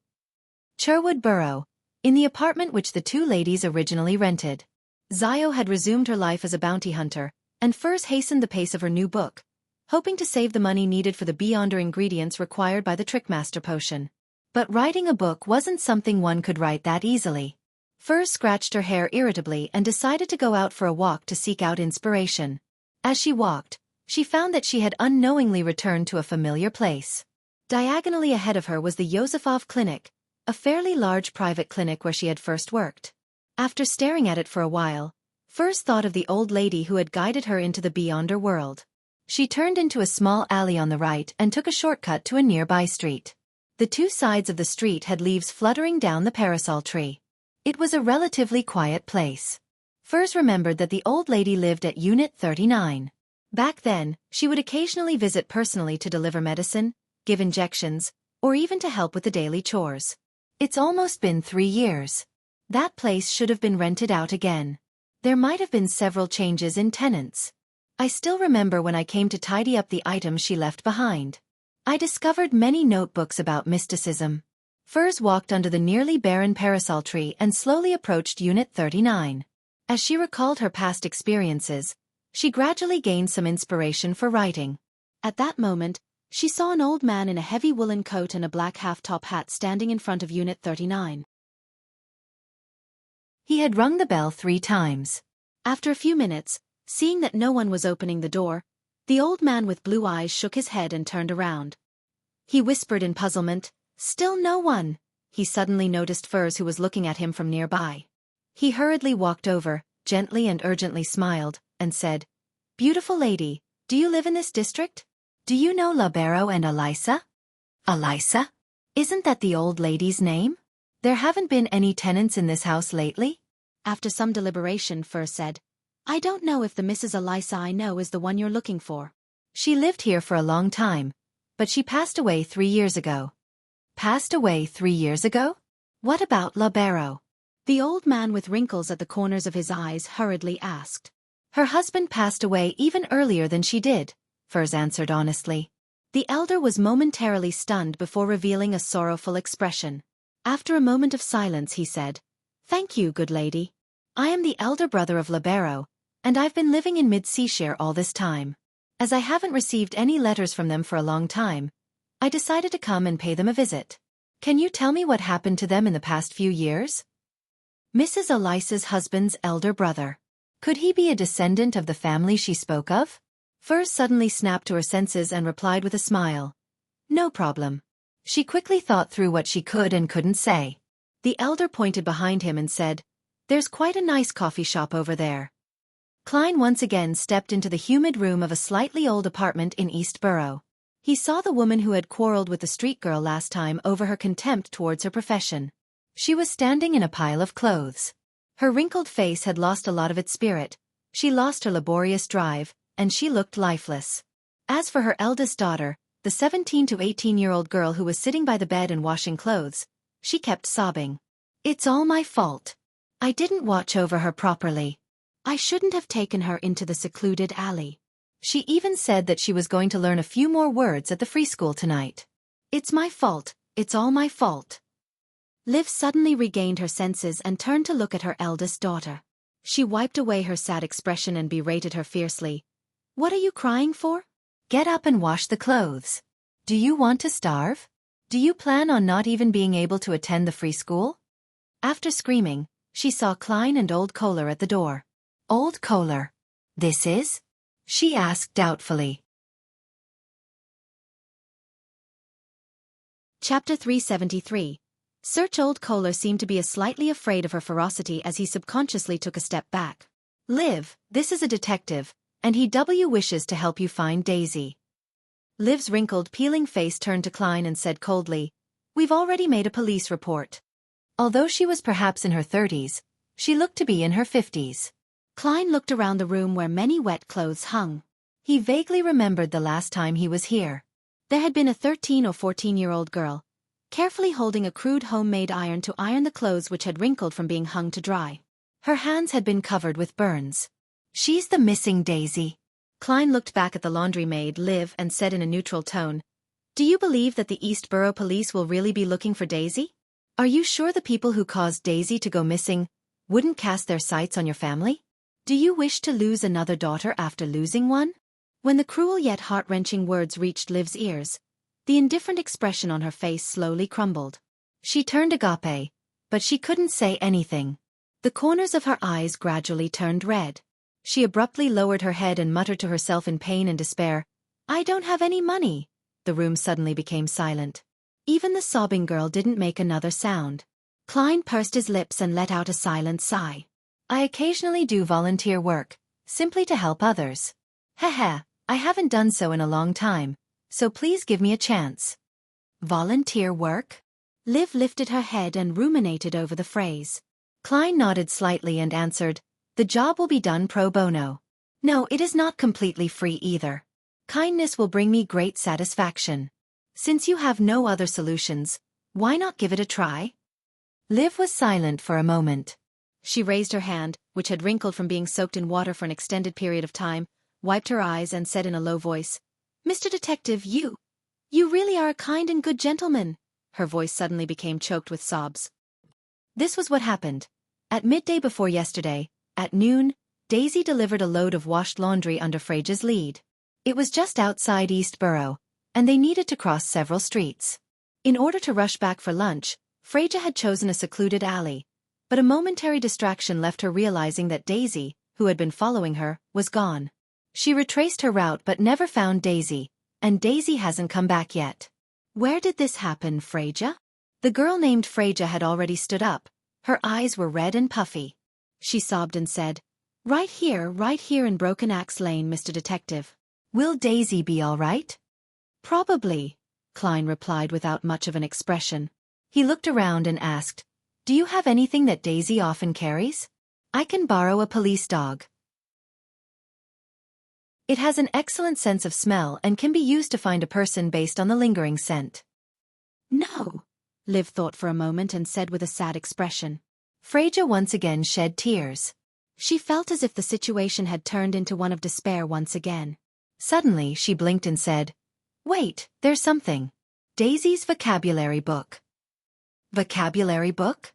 Sherwood Borough, in the apartment which the 2 ladies originally rented." Zio had resumed her life as a bounty hunter, and Furs hastened the pace of her new book, hoping to save the money needed for the Beyonder ingredients required by the Trickmaster potion. But writing a book wasn't something one could write that easily. Furs scratched her hair irritably and decided to go out for a walk to seek out inspiration. As she walked, she found that she had unknowingly returned to a familiar place. Diagonally ahead of her was the Yosefov Clinic, a fairly large private clinic where she had first worked. After staring at it for a while, Furs thought of the old lady who had guided her into the Beyonder world. She turned into a small alley on the right and took a shortcut to a nearby street. The 2 sides of the street had leaves fluttering down the parasol tree. It was a relatively quiet place. Furs remembered that the old lady lived at Unit 39. Back then, she would occasionally visit personally to deliver medicine, give injections, or even to help with the daily chores. It's almost been 3 years. That place should have been rented out again. There might have been several changes in tenants. I still remember when I came to tidy up the items she left behind. I discovered many notebooks about mysticism. Furs walked under the nearly barren parasol tree and slowly approached Unit 39. As she recalled her past experiences, she gradually gained some inspiration for writing. At that moment, she saw an old man in a heavy woolen coat and a black half-top hat standing in front of Unit 39. He had rung the bell 3 times. After a few minutes, seeing that no one was opening the door, the old man with blue eyes shook his head and turned around. He whispered in puzzlement, "Still no one." He suddenly noticed Furs, who was looking at him from nearby. He hurriedly walked over, gently and urgently smiled, and said, "Beautiful lady, do you live in this district? Do you know Labero and Elisa?" "Elisa? Isn't that the old lady's name? There haven't been any tenants in this house lately?" After some deliberation, Furs said, "I don't know if the Mrs. Elisa I know is the one you're looking for. She lived here for a long time, but she passed away 3 years ago." "Passed away 3 years ago? What about Labero?" The old man with wrinkles at the corners of his eyes hurriedly asked. "Her husband passed away even earlier than she did," Furs answered honestly. The elder was momentarily stunned before revealing a sorrowful expression. After a moment of silence he said, "Thank you, good lady. I am the elder brother of Labero, and I've been living in Mid-Seashire all this time. As I haven't received any letters from them for a long time, I decided to come and pay them a visit. Can you tell me what happened to them in the past few years?" "Mrs. Elisa's husband's elder brother." Could he be a descendant of the family she spoke of? Furs suddenly snapped to her senses and replied with a smile. No problem. She quickly thought through what she could and couldn't say. The elder pointed behind him and said, There's quite a nice coffee shop over there. Klein once again stepped into the humid room of a slightly old apartment in East Borough. He saw the woman who had quarreled with the street girl last time over her contempt towards her profession. She was standing in a pile of clothes. Her wrinkled face had lost a lot of its spirit, she lost her laborious drive, and she looked lifeless. As for her eldest daughter, the 17 to 18-year-old girl who was sitting by the bed and washing clothes, she kept sobbing. It's all my fault. I didn't watch over her properly. I shouldn't have taken her into the secluded alley. She even said that she was going to learn a few more words at the free school tonight. It's my fault, it's all my fault. Liv suddenly regained her senses and turned to look at her eldest daughter. She wiped away her sad expression and berated her fiercely. What are you crying for? Get up and wash the clothes. Do you want to starve? Do you plan on not even being able to attend the free school? After screaming, she saw Klein and Old Kohler at the door. Old Kohler. This is? She asked doubtfully. Chapter 373. Search. Old Kohler seemed to be slightly afraid of her ferocity as he subconsciously took a step back. Liv, this is a detective, and he wishes to help you find Daisy. Liv's wrinkled, peeling face turned to Klein and said coldly, We've already made a police report. Although she was perhaps in her 30s, she looked to be in her 50s. Klein looked around the room where many wet clothes hung. He vaguely remembered the last time he was here. There had been a 13 or 14-year-old girl, carefully holding a crude homemade iron to iron the clothes which had wrinkled from being hung to dry. Her hands had been covered with burns. She's the missing Daisy. Klein looked back at the laundry maid, Liv, and said in a neutral tone, Do you believe that the East Borough Police will really be looking for Daisy? Are you sure the people who caused Daisy to go missing wouldn't cast their sights on your family? Do you wish to lose another daughter after losing one? When the cruel yet heart-wrenching words reached Liv's ears, the indifferent expression on her face slowly crumbled. She turned agape, but she couldn't say anything. The corners of her eyes gradually turned red. She abruptly lowered her head and muttered to herself in pain and despair, I don't have any money. The room suddenly became silent. Even the sobbing girl didn't make another sound. Klein pursed his lips and let out a silent sigh. I occasionally do volunteer work, simply to help others. Heh, I haven't done so in a long time, so please give me a chance. Volunteer work? Liv lifted her head and ruminated over the phrase. Klein nodded slightly and answered, The job will be done pro bono. No, it is not completely free either. Kindness will bring me great satisfaction. Since you have no other solutions, why not give it a try? Liv was silent for a moment. She raised her hand, which had wrinkled from being soaked in water for an extended period of time, wiped her eyes and said in a low voice, Mr. Detective, you really are a kind and good gentleman. Her voice suddenly became choked with sobs. This was what happened. At midday before yesterday, at noon, Daisy delivered a load of washed laundry under Freja's lead. It was just outside East Borough, and they needed to cross several streets. In order to rush back for lunch, Freja had chosen a secluded alley, but a momentary distraction left her realizing that Daisy, who had been following her, was gone. She retraced her route but never found Daisy, and Daisy hasn't come back yet. Where did this happen, Freja? The girl named Freja had already stood up. Her eyes were red and puffy. She sobbed and said, right here in Broken Axe Lane, Mr. Detective. Will Daisy be all right? Probably, Klein replied without much of an expression. He looked around and asked, Do you have anything that Daisy often carries? I can borrow a police dog. It has an excellent sense of smell and can be used to find a person based on the lingering scent. No, Liv thought for a moment and said with a sad expression. Freja once again shed tears. She felt as if the situation had turned into one of despair once again. Suddenly she blinked and said, Wait, there's something. Daisy's vocabulary book. Vocabulary book?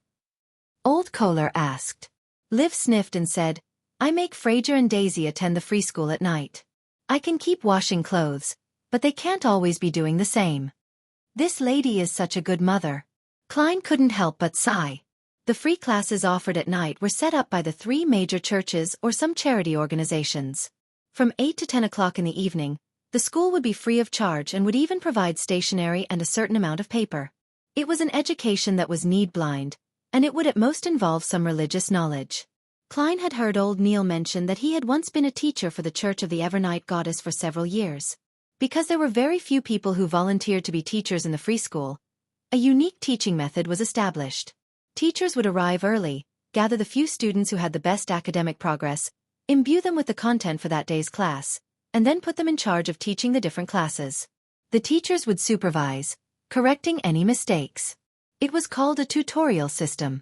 Old Kohler asked. Liv sniffed and said, I make Freja and Daisy attend the free school at night. I can keep washing clothes, but they can't always be doing the same. This lady is such a good mother. Klein couldn't help but sigh. The free classes offered at night were set up by the three major churches or some charity organizations. From 8 to 10 o'clock in the evening, the school would be free of charge and would even provide stationery and a certain amount of paper. It was an education that was need-blind, and it would at most involve some religious knowledge. Klein had heard old Neil mention that he had once been a teacher for the Church of the Evernight Goddess for several years. Because there were very few people who volunteered to be teachers in the free school, a unique teaching method was established. Teachers would arrive early, gather the few students who had the best academic progress, imbue them with the content for that day's class, and then put them in charge of teaching the different classes. The teachers would supervise, correcting any mistakes. It was called a tutorial system.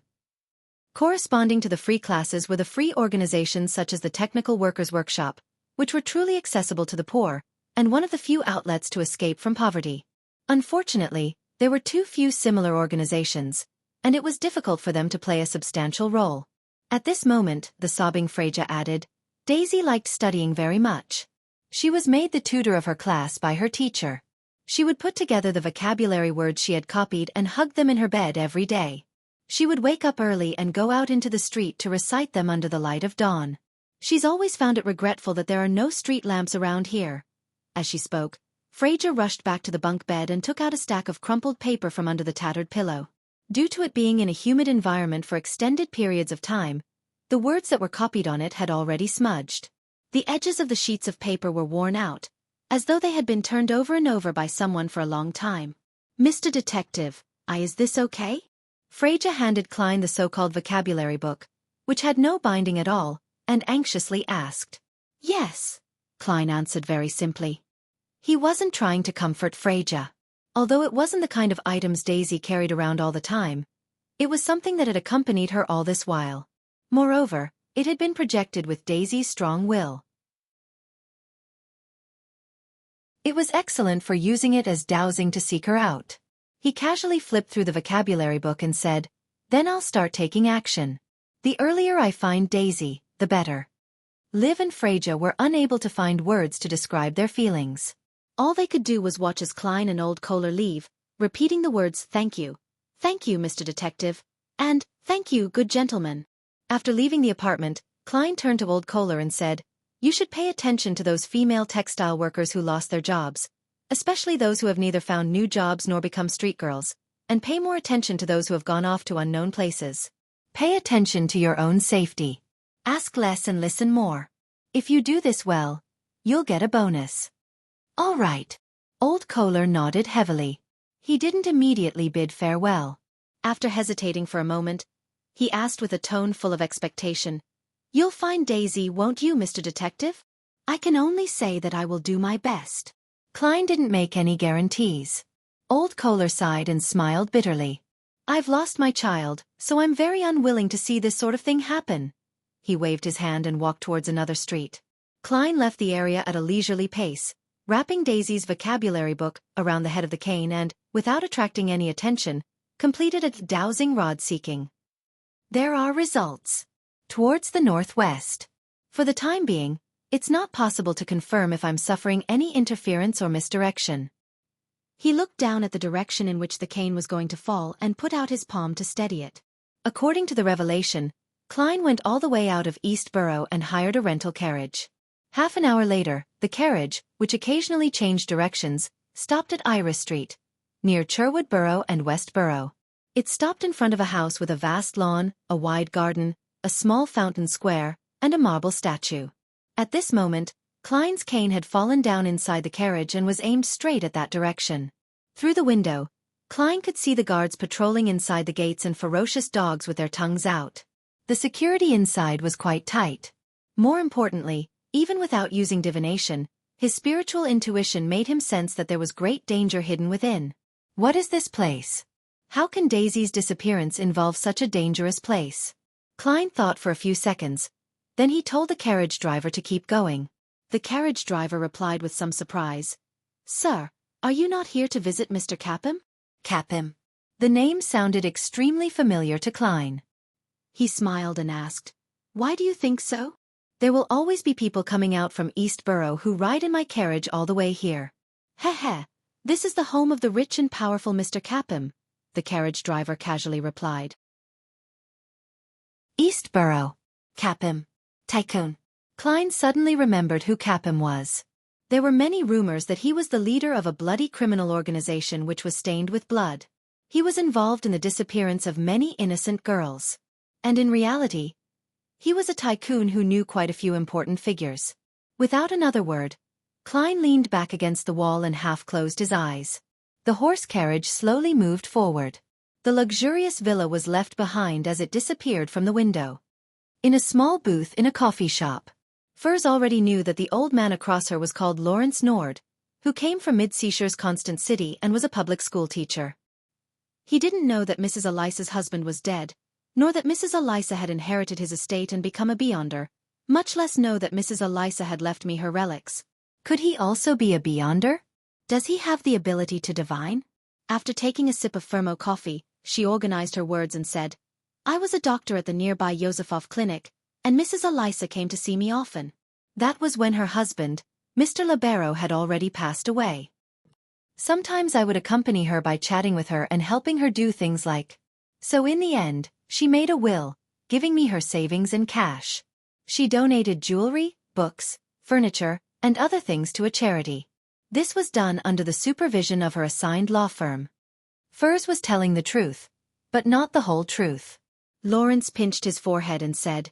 Corresponding to the free classes were the free organizations such as the Technical Workers' Workshop, which were truly accessible to the poor, and one of the few outlets to escape from poverty. Unfortunately, there were too few similar organizations, and it was difficult for them to play a substantial role. At this moment, the sobbing Freja added, Daisy liked studying very much. She was made the tutor of her class by her teacher. She would put together the vocabulary words she had copied and hug them in her bed every day. She would wake up early and go out into the street to recite them under the light of dawn. She's always found it regretful that there are no street lamps around here. As she spoke, Freja rushed back to the bunk bed and took out a stack of crumpled paper from under the tattered pillow. Due to it being in a humid environment for extended periods of time, the words that were copied on it had already smudged. The edges of the sheets of paper were worn out, as though they had been turned over and over by someone for a long time. Mr. Detective, is this okay? Freja handed Klein the so-called vocabulary book, which had no binding at all, and anxiously asked. Yes, Klein answered very simply. He wasn't trying to comfort Freja. Although it wasn't the kind of items Daisy carried around all the time, it was something that had accompanied her all this while. Moreover, it had been projected with Daisy's strong will. It was excellent for using it as dowsing to seek her out. He casually flipped through the vocabulary book and said, Then I'll start taking action. The earlier I find Daisy, the better. Liv and Freja were unable to find words to describe their feelings. All they could do was watch as Klein and old Kohler leave, repeating the words thank you, Mr. Detective, and thank you, good gentleman. After leaving the apartment, Klein turned to old Kohler and said, You should pay attention to those female textile workers who lost their jobs, especially those who have neither found new jobs nor become street girls, and pay more attention to those who have gone off to unknown places. Pay attention to your own safety. Ask less and listen more. If you do this well, you'll get a bonus. All right. Old Kohler nodded heavily. He didn't immediately bid farewell. After hesitating for a moment, he asked with a tone full of expectation, You'll find Daisy, won't you, Mr. Detective? I can only say that I will do my best. Klein didn't make any guarantees. Old Kohler sighed and smiled bitterly. I've lost my child, so I'm very unwilling to see this sort of thing happen. He waved his hand and walked towards another street. Klein left the area at a leisurely pace, wrapping Daisy's vocabulary book around the head of the cane and, without attracting any attention, completed its dowsing rod seeking. There are results. Towards the northwest. For the time being, it's not possible to confirm if I'm suffering any interference or misdirection. He looked down at the direction in which the cane was going to fall and put out his palm to steady it. According to the revelation, Klein went all the way out of East Borough and hired a rental carriage. Half an hour later, the carriage, which occasionally changed directions, stopped at Iris Street, near Cherwood Borough and West Borough. It stopped in front of a house with a vast lawn, a wide garden, a small fountain square, and a marble statue. At this moment, Klein's cane had fallen down inside the carriage and was aimed straight at that direction. Through the window, Klein could see the guards patrolling inside the gates and ferocious dogs with their tongues out. The security inside was quite tight. More importantly, even without using divination, his spiritual intuition made him sense that there was great danger hidden within. What is this place? How can Daisy's disappearance involve such a dangerous place? Klein thought for a few seconds. Then he told the carriage driver to keep going. The carriage driver replied with some surprise. Sir, are you not here to visit Mr. Capham? Capham. The name sounded extremely familiar to Klein. He smiled and asked, Why do you think so? There will always be people coming out from East Borough who ride in my carriage all the way here. Heh, this is the home of the rich and powerful Mr. Capham, the carriage driver casually replied. Eastborough. Capim. Tycoon. Klein suddenly remembered who Capim was. There were many rumors that he was the leader of a bloody criminal organization which was stained with blood. He was involved in the disappearance of many innocent girls. And in reality, he was a tycoon who knew quite a few important figures. Without another word, Klein leaned back against the wall and half-closed his eyes. The horse carriage slowly moved forward. The luxurious villa was left behind as it disappeared from the window. In a small booth in a coffee shop, Furs already knew that the old man across her was called Lawrence Nord, who came from Mid-Seashire's Constant City and was a public school teacher. He didn't know that Mrs. Elisa's husband was dead, nor that Mrs. Elisa had inherited his estate and become a beyonder, much less know that Mrs. Elisa had left me her relics. Could he also be a beyonder? Does he have the ability to divine? After taking a sip of Fermo coffee, she organized her words and said, I was a doctor at the nearby Yosefov clinic, and Mrs. Elisa came to see me often. That was when her husband, Mr. Libero, had already passed away. Sometimes I would accompany her by chatting with her and helping her do things like. So in the end, she made a will, giving me her savings and cash. She donated jewelry, books, furniture, and other things to a charity. This was done under the supervision of her assigned law firm. Furs was telling the truth, but not the whole truth. Lawrence pinched his forehead and said,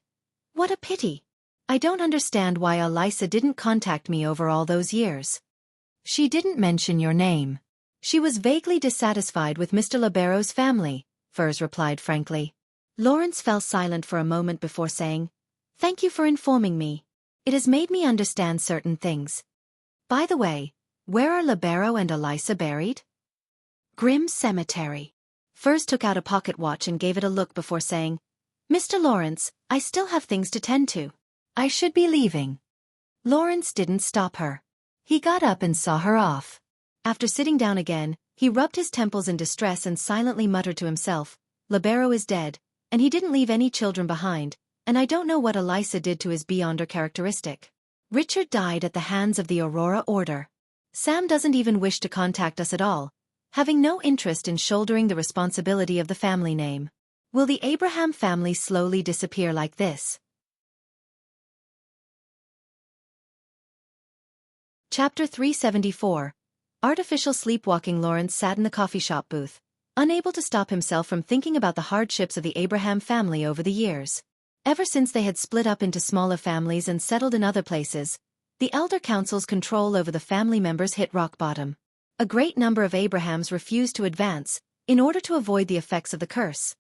What a pity. I don't understand why Elisa didn't contact me over all those years. She didn't mention your name. She was vaguely dissatisfied with Mr. Libero's family, Furs replied frankly. Lawrence fell silent for a moment before saying, Thank you for informing me. It has made me understand certain things. By the way, where are Libero and Elisa buried? Grim Cemetery. Furs took out a pocket watch and gave it a look before saying, Mr. Lawrence, I still have things to tend to. I should be leaving. Lawrence didn't stop her. He got up and saw her off. After sitting down again, he rubbed his temples in distress and silently muttered to himself, Libero is dead, and he didn't leave any children behind, and I don't know what Elisa did to his beyonder characteristic. Richard died at the hands of the Aurora Order. Sam doesn't even wish to contact us at all, having no interest in shouldering the responsibility of the family name. Will the Abraham family slowly disappear like this? Chapter 374. Artificial sleepwalking. Lawrence sat in the coffee shop booth, unable to stop himself from thinking about the hardships of the Abraham family over the years. Ever since they had split up into smaller families and settled in other places, the elder council's control over the family members hit rock bottom. A great number of Abrahams refused to advance, in order to avoid the effects of the curse.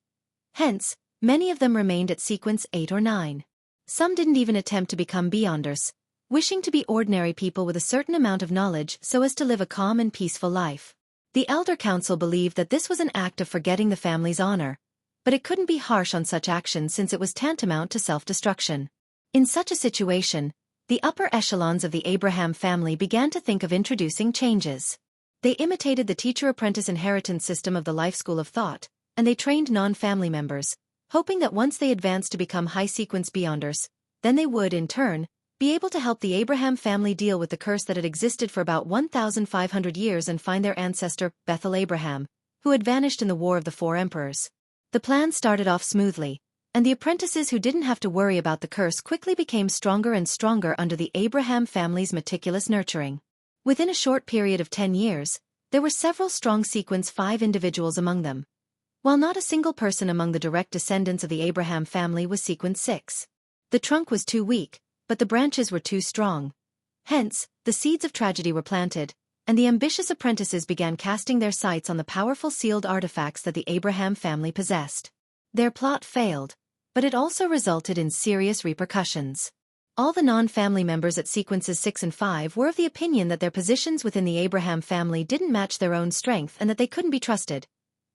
Hence, many of them remained at sequence 8 or 9. Some didn't even attempt to become beyonders, wishing to be ordinary people with a certain amount of knowledge so as to live a calm and peaceful life. The elder council believed that this was an act of forgetting the family's honor, but it couldn't be harsh on such action since it was tantamount to self-destruction. In such a situation, the upper echelons of the Abraham family began to think of introducing changes. They imitated the teacher-apprentice inheritance system of the life school of thought, and they trained non-family members, hoping that once they advanced to become high-sequence beyonders, then they would, in turn, be able to help the Abraham family deal with the curse that had existed for about 1,500 years and find their ancestor, Bethel Abraham, who had vanished in the War of the Four Emperors. The plan started off smoothly, and the apprentices who didn't have to worry about the curse quickly became stronger and stronger under the Abraham family's meticulous nurturing. Within a short period of 10 years, there were several strong sequence 5 individuals among them, while not a single person among the direct descendants of the Abraham family was sequence 6. The trunk was too weak, but the branches were too strong. Hence, the seeds of tragedy were planted, and the ambitious apprentices began casting their sights on the powerful sealed artifacts that the Abraham family possessed. Their plot failed, but it also resulted in serious repercussions. All the non-family members at sequences 6 and 5 were of the opinion that their positions within the Abraham family didn't match their own strength and that they couldn't be trusted,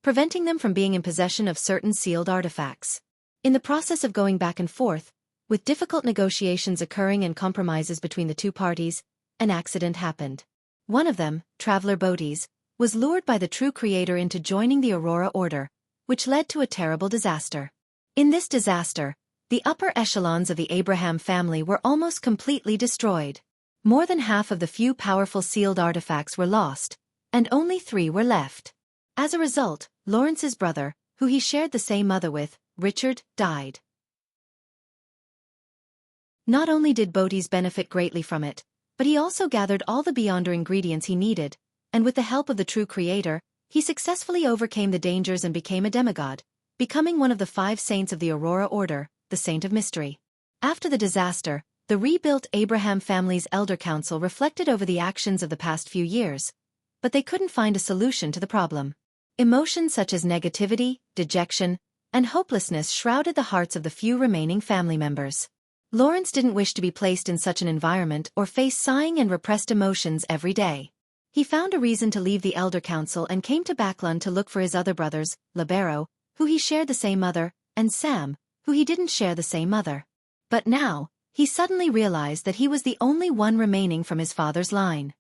preventing them from being in possession of certain sealed artifacts. In the process of going back and forth, with difficult negotiations occurring and compromises between the two parties, an accident happened. One of them, Traveler Bodies, was lured by the true creator into joining the Aurora Order, which led to a terrible disaster. In this disaster, the upper echelons of the Abraham family were almost completely destroyed. More than half of the few powerful sealed artifacts were lost, and only 3 were left. As a result, Lawrence's brother, who he shared the same mother with, Richard, died. Not only did Bodhi's benefit greatly from it, but he also gathered all the beyonder ingredients he needed, and with the help of the true creator, he successfully overcame the dangers and became a demigod, becoming one of the 5 saints of the Aurora Order, the Saint of Mystery. After the disaster, the rebuilt Abraham family's elder council reflected over the actions of the past few years, but they couldn't find a solution to the problem. Emotions such as negativity, dejection, and hopelessness shrouded the hearts of the few remaining family members. Lawrence didn't wish to be placed in such an environment or face sighing and repressed emotions every day. He found a reason to leave the elder council and came to Backlund to look for his other brothers, Libero, who he shared the same mother, and Sam, who he didn't share the same mother. But now, he suddenly realized that he was the only one remaining from his father's line.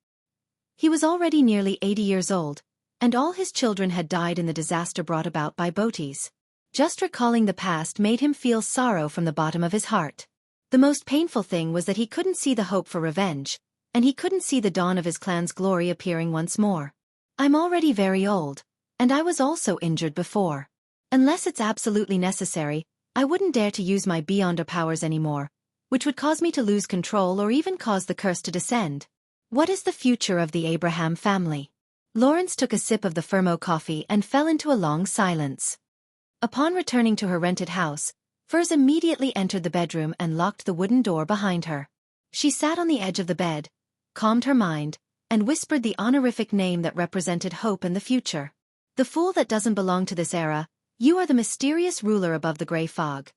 He was already nearly 80 years old, and all his children had died in the disaster brought about by Botis. Just recalling the past made him feel sorrow from the bottom of his heart. The most painful thing was that he couldn't see the hope for revenge, and he couldn't see the dawn of his clan's glory appearing once more. I'm already very old, and I was also injured before. Unless it's absolutely necessary, I wouldn't dare to use my beyonder powers anymore, which would cause me to lose control or even cause the curse to descend. What is the future of the Abraham family? Lawrence took a sip of the Fermo coffee and fell into a long silence. Upon returning to her rented house, Furs immediately entered the bedroom and locked the wooden door behind her. She sat on the edge of the bed, calmed her mind, and whispered the honorific name that represented hope and the future. The fool that doesn't belong to this era, you are the mysterious ruler above the gray fog.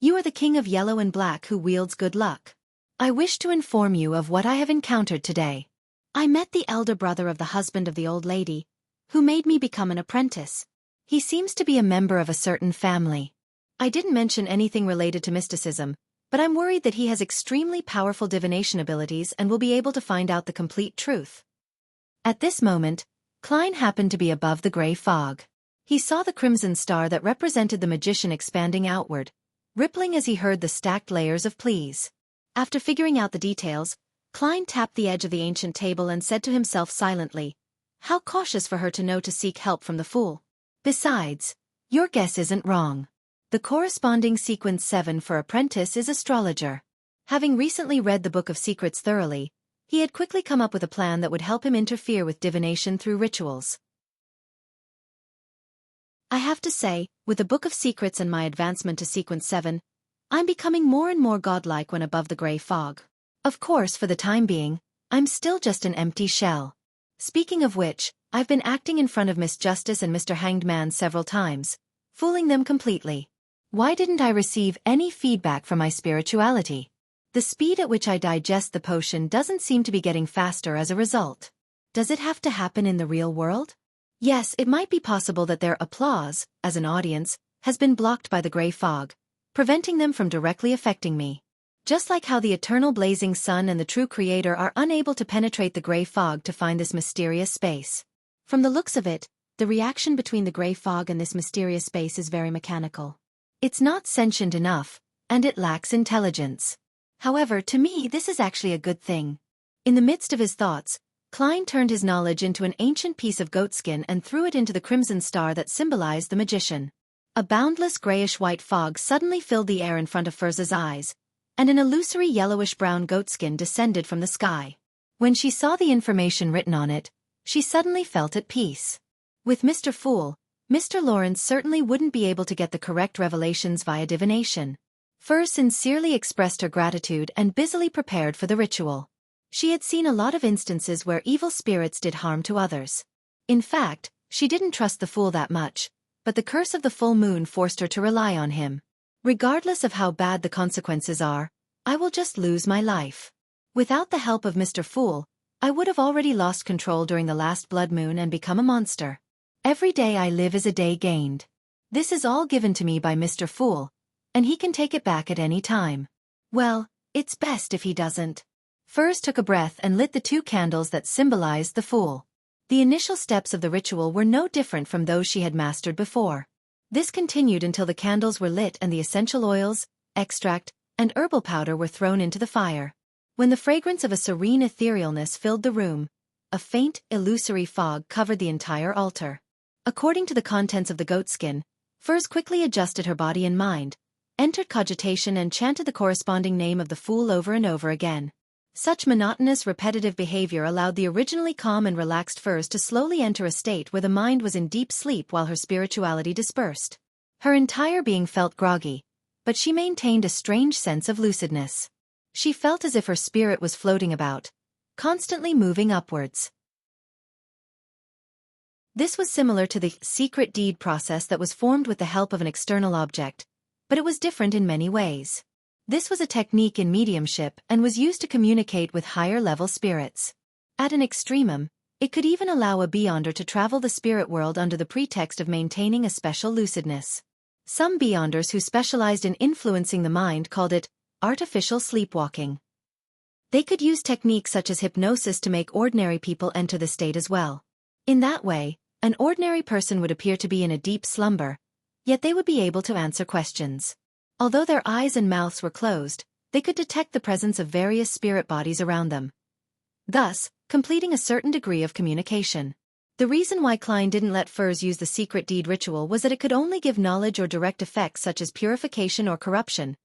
You are the king of yellow and black who wields good luck. I wish to inform you of what I have encountered today. I met the elder brother of the husband of the old lady, who made me become an apprentice. He seems to be a member of a certain family. I didn't mention anything related to mysticism, but I'm worried that he has extremely powerful divination abilities and will be able to find out the complete truth. At this moment, Klein happened to be above the gray fog. He saw the crimson star that represented the magician expanding outward, rippling as he heard the stacked layers of pleas. After figuring out the details, Klein tapped the edge of the ancient table and said to himself silently, "How cautious for her to know to seek help from the fool. Besides, your guess isn't wrong. The corresponding sequence 7 for apprentice is astrologer." Having recently read the Book of Secrets thoroughly, he had quickly come up with a plan that would help him interfere with divination through rituals. I have to say, with the Book of Secrets and my advancement to sequence 7, I'm becoming more and more godlike when above the gray fog. Of course, for the time being, I'm still just an empty shell. Speaking of which, I've been acting in front of Miss Justice and Mr. Hanged Man several times, fooling them completely. Why didn't I receive any feedback from my spirituality? The speed at which I digest the potion doesn't seem to be getting faster as a result. Does it have to happen in the real world? Yes, it might be possible that their applause, as an audience, has been blocked by the gray fog, preventing them from directly affecting me. Just like how the eternal blazing sun and the true creator are unable to penetrate the gray fog to find this mysterious space. From the looks of it, the reaction between the gray fog and this mysterious space is very mechanical. It's not sentient enough, and it lacks intelligence. However, to me this is actually a good thing. In the midst of his thoughts, Klein turned his knowledge into an ancient piece of goatskin and threw it into the crimson star that symbolized the magician. A boundless grayish-white fog suddenly filled the air in front of Furz's eyes, and an illusory yellowish-brown goatskin descended from the sky. When she saw the information written on it, she suddenly felt at peace. With Mr. Fool, Mr. Lawrence certainly wouldn't be able to get the correct revelations via divination. Furz sincerely expressed her gratitude and busily prepared for the ritual. She had seen a lot of instances where evil spirits did harm to others. In fact, she didn't trust the fool that much, but the curse of the full moon forced her to rely on him. Regardless of how bad the consequences are, I will just lose my life. Without the help of Mr. Fool, I would have already lost control during the last blood moon and become a monster. Every day I live is a day gained. This is all given to me by Mr. Fool, and he can take it back at any time. Well, it's best if he doesn't. Furz took a breath and lit the 2 candles that symbolized the fool. The initial steps of the ritual were no different from those she had mastered before. This continued until the candles were lit and the essential oils, extract, and herbal powder were thrown into the fire. When the fragrance of a serene etherealness filled the room, a faint, illusory fog covered the entire altar. According to the contents of the goatskin, Furz quickly adjusted her body and mind, entered cogitation and chanted the corresponding name of the fool over and over again. Such monotonous, repetitive behavior allowed the originally calm and relaxed Furs to slowly enter a state where the mind was in deep sleep while her spirituality dispersed. Her entire being felt groggy, but she maintained a strange sense of lucidness. She felt as if her spirit was floating about, constantly moving upwards. This was similar to the secret deed process that was formed with the help of an external object, but it was different in many ways. This was a technique in mediumship and was used to communicate with higher-level spirits. At an extremum, it could even allow a beyonder to travel the spirit world under the pretext of maintaining a special lucidness. Some beyonders who specialized in influencing the mind called it artificial sleepwalking. They could use techniques such as hypnosis to make ordinary people enter the state as well. In that way, an ordinary person would appear to be in a deep slumber, yet they would be able to answer questions. Although their eyes and mouths were closed, they could detect the presence of various spirit bodies around them, thus completing a certain degree of communication. The reason why Klein didn't let Furs use the secret deed ritual was that it could only give knowledge or direct effects such as purification or corruption,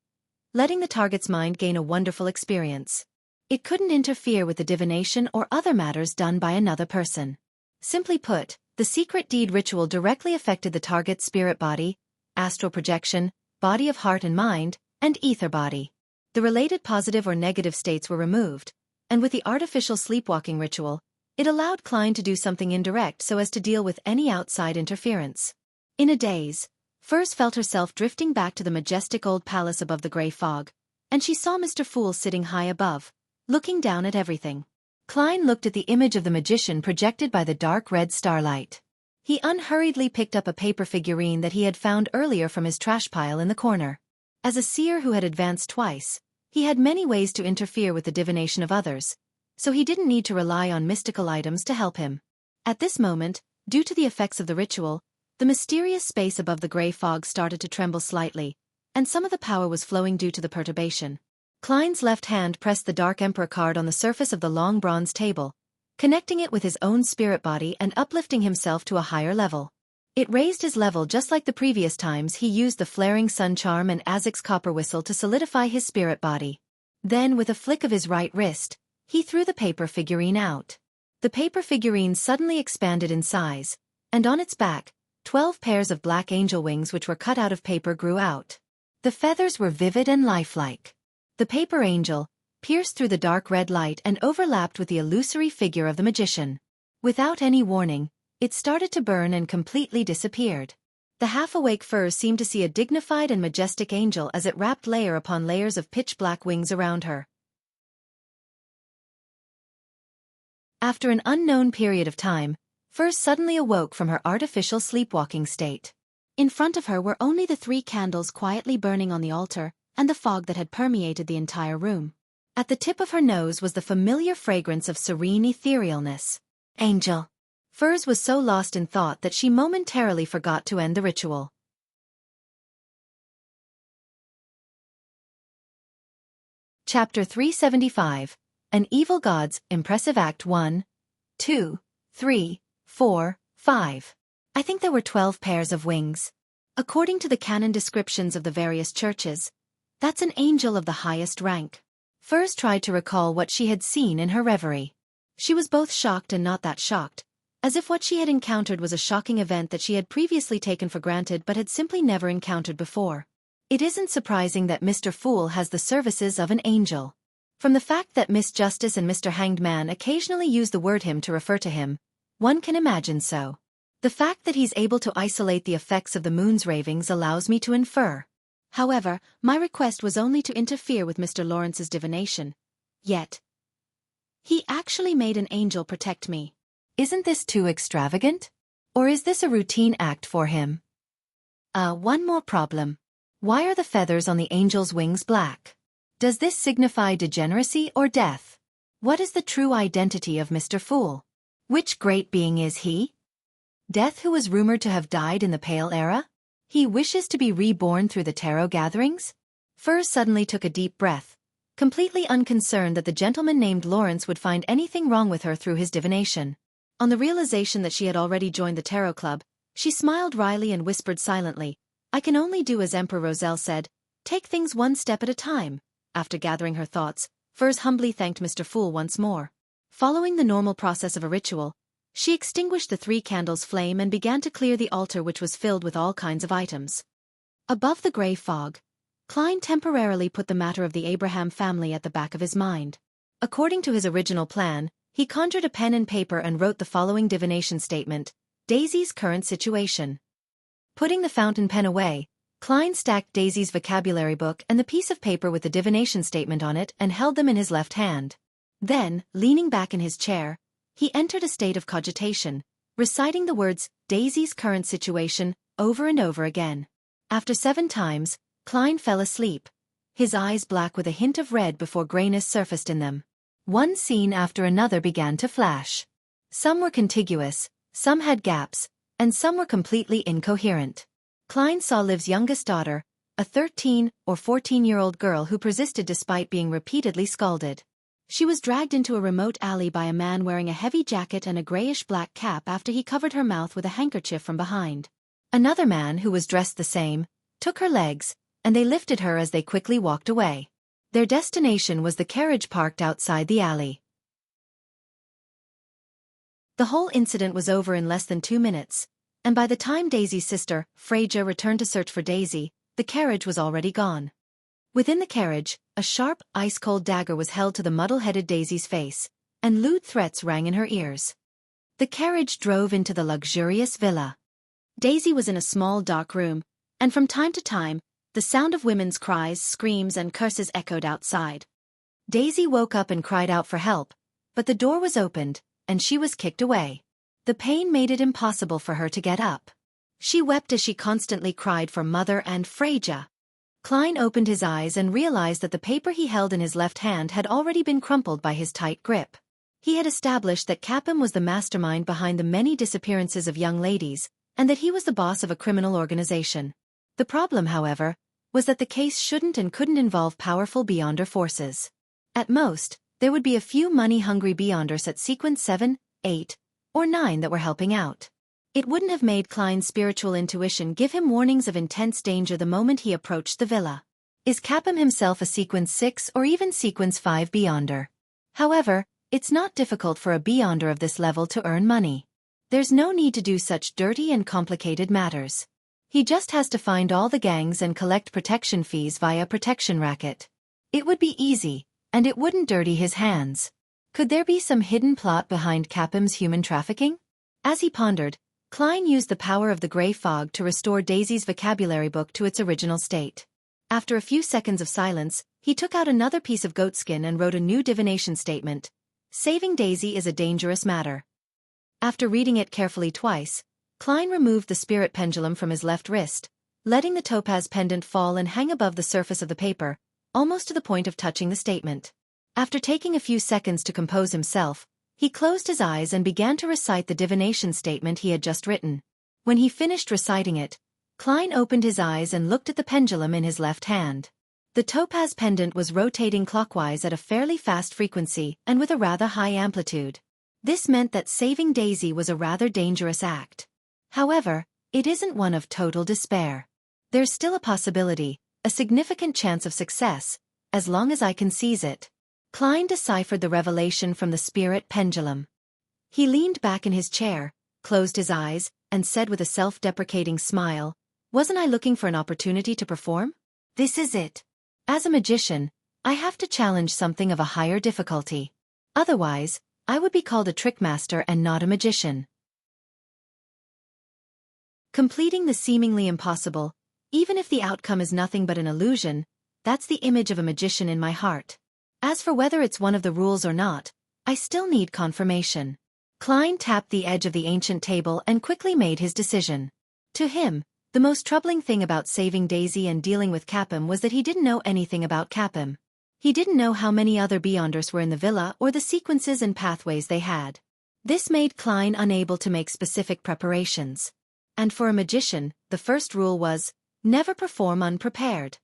letting the target's mind gain a wonderful experience. It couldn't interfere with the divination or other matters done by another person. Simply put, the secret deed ritual directly affected the target's spirit body, astral projection, body of heart and mind, and ether body. The related positive or negative states were removed, and with the artificial sleepwalking ritual, it allowed Klein to do something indirect so as to deal with any outside interference. In a daze, Furs felt herself drifting back to the majestic old palace above the gray fog, and she saw Mr. Fool sitting high above, looking down at everything. Klein looked at the image of the magician projected by the dark red starlight. He unhurriedly picked up a paper figurine that he had found earlier from his trash pile in the corner. As a seer who had advanced twice, he had many ways to interfere with the divination of others, so he didn't need to rely on mystical items to help him. At this moment, due to the effects of the ritual, the mysterious space above the gray fog started to tremble slightly, and some of the power was flowing due to the perturbation. Klein's left hand pressed the Dark Emperor card on the surface of the long bronze table, connecting it with his own spirit body and uplifting himself to a higher level. It raised his level just like the previous times he used the flaring sun charm and Azek's copper whistle to solidify his spirit body. Then, with a flick of his right wrist, he threw the paper figurine out. The paper figurine suddenly expanded in size, and on its back, 12 pairs of black angel wings which were cut out of paper grew out. The feathers were vivid and lifelike. The paper angel pierced through the dark red light and overlapped with the illusory figure of the magician. Without any warning, it started to burn and completely disappeared. The half-awake Furs seemed to see a dignified and majestic angel as it wrapped layer upon layers of pitch-black wings around her. After an unknown period of time, Furs suddenly awoke from her artificial sleepwalking state. In front of her were only the 3 candles quietly burning on the altar, and the fog that had permeated the entire room. At the tip of her nose was the familiar fragrance of serene etherealness. Angel. Furs was so lost in thought that she momentarily forgot to end the ritual. Chapter 375. An Evil God's Impressive Act 1, 2, 3, 4, 5. I think there were 12 pairs of wings. According to the canon descriptions of the various churches, that's an angel of the highest rank. Furs tried to recall what she had seen in her reverie. She was both shocked and not that shocked, as if what she had encountered was a shocking event that she had previously taken for granted but had simply never encountered before. It isn't surprising that Mr. Fool has the services of an angel. From the fact that Miss Justice and Mr. Hanged Man occasionally use the word him to refer to him, one can imagine so. The fact that he's able to isolate the effects of the moon's ravings allows me to infer. However, my request was only to interfere with Mr. Lawrence's divination. Yet, he actually made an angel protect me. Isn't this too extravagant? Or is this a routine act for him? One more problem. Why are the feathers on the angel's wings black? Does this signify degeneracy or death? What is the true identity of Mr. Fool? Which great being is he? Death, who was rumored to have died in the Pale Era? He wishes to be reborn through the tarot gatherings? Furs suddenly took a deep breath, completely unconcerned that the gentleman named Lawrence would find anything wrong with her through his divination. On the realization that she had already joined the tarot club, she smiled wryly and whispered silently, "I can only do as Emperor Roselle said, Take things one step at a time. After gathering her thoughts, Furs humbly thanked Mr. Fool once more. Following the normal process of a ritual, she extinguished the 3 candles' flame and began to clear the altar, which was filled with all kinds of items. Above the gray fog, Klein temporarily put the matter of the Abraham family at the back of his mind. According to his original plan, he conjured a pen and paper and wrote the following divination statement: Daisy's current situation. Putting the fountain pen away, Klein stacked Daisy's vocabulary book and the piece of paper with the divination statement on it and held them in his left hand. Then, leaning back in his chair, he entered a state of cogitation, reciting the words, Daisy's current situation, over and over again. After 7 times, Klein fell asleep, his eyes black with a hint of red before grayness surfaced in them. One scene after another began to flash. Some were contiguous, some had gaps, and some were completely incoherent. Klein saw Liv's youngest daughter, a 13 or 14-year-old girl who persisted despite being repeatedly scolded. She was dragged into a remote alley by a man wearing a heavy jacket and a grayish-black cap after he covered her mouth with a handkerchief from behind. Another man, who was dressed the same, took her legs, and they lifted her as they quickly walked away. Their destination was the carriage parked outside the alley. The whole incident was over in less than 2 minutes, and by the time Daisy's sister, Freja, returned to search for Daisy, the carriage was already gone. Within the carriage, a sharp, ice-cold dagger was held to the muddle-headed Daisy's face, and lewd threats rang in her ears. The carriage drove into the luxurious villa. Daisy was in a small dark room, and from time to time, the sound of women's cries, screams, and curses echoed outside. Daisy woke up and cried out for help, but the door was opened, and she was kicked away. The pain made it impossible for her to get up. She wept as she constantly cried for Mother and Freja. Klein opened his eyes and realized that the paper he held in his left hand had already been crumpled by his tight grip. He had established that Capim was the mastermind behind the many disappearances of young ladies, and that he was the boss of a criminal organization. The problem, however, was that the case shouldn't and couldn't involve powerful Beyonder forces. At most, there would be a few money-hungry Beyonders at sequence 7, 8, or 9 that were helping out. It wouldn't have made Klein's spiritual intuition give him warnings of intense danger the moment he approached the villa. Is Capim himself a sequence 6 or even sequence 5 Beyonder? However, it's not difficult for a Beyonder of this level to earn money. There's no need to do such dirty and complicated matters. He just has to find all the gangs and collect protection fees via protection racket. It would be easy, and it wouldn't dirty his hands. Could there be some hidden plot behind Capim's human trafficking? As he pondered, Klein used the power of the gray fog to restore Daisy's vocabulary book to its original state. After a few seconds of silence, he took out another piece of goatskin and wrote a new divination statement. Saving Daisy is a dangerous matter. After reading it carefully twice, Klein removed the spirit pendulum from his left wrist, letting the topaz pendant fall and hang above the surface of the paper, almost to the point of touching the statement. After taking a few seconds to compose himself, he closed his eyes and began to recite the divination statement he had just written. When he finished reciting it, Klein opened his eyes and looked at the pendulum in his left hand. The topaz pendant was rotating clockwise at a fairly fast frequency and with a rather high amplitude. This meant that saving Daisy was a rather dangerous act. However, it isn't one of total despair. There's still a possibility, a significant chance of success, as long as I can seize it. Klein deciphered the revelation from the spirit pendulum. He leaned back in his chair, closed his eyes, and said with a self-deprecating smile, "Wasn't I looking for an opportunity to perform? This is it. As a magician, I have to challenge something of a higher difficulty. Otherwise, I would be called a trickmaster and not a magician." Completing the seemingly impossible, even if the outcome is nothing but an illusion, that's the image of a magician in my heart. As for whether it's one of the rules or not, I still need confirmation. Klein tapped the edge of the ancient table and quickly made his decision. To him, the most troubling thing about saving Daisy and dealing with Capim was that he didn't know anything about Capim. He didn't know how many other Beyonders were in the villa or the sequences and pathways they had. This made Klein unable to make specific preparations. And for a magician, the first rule was, never perform unprepared.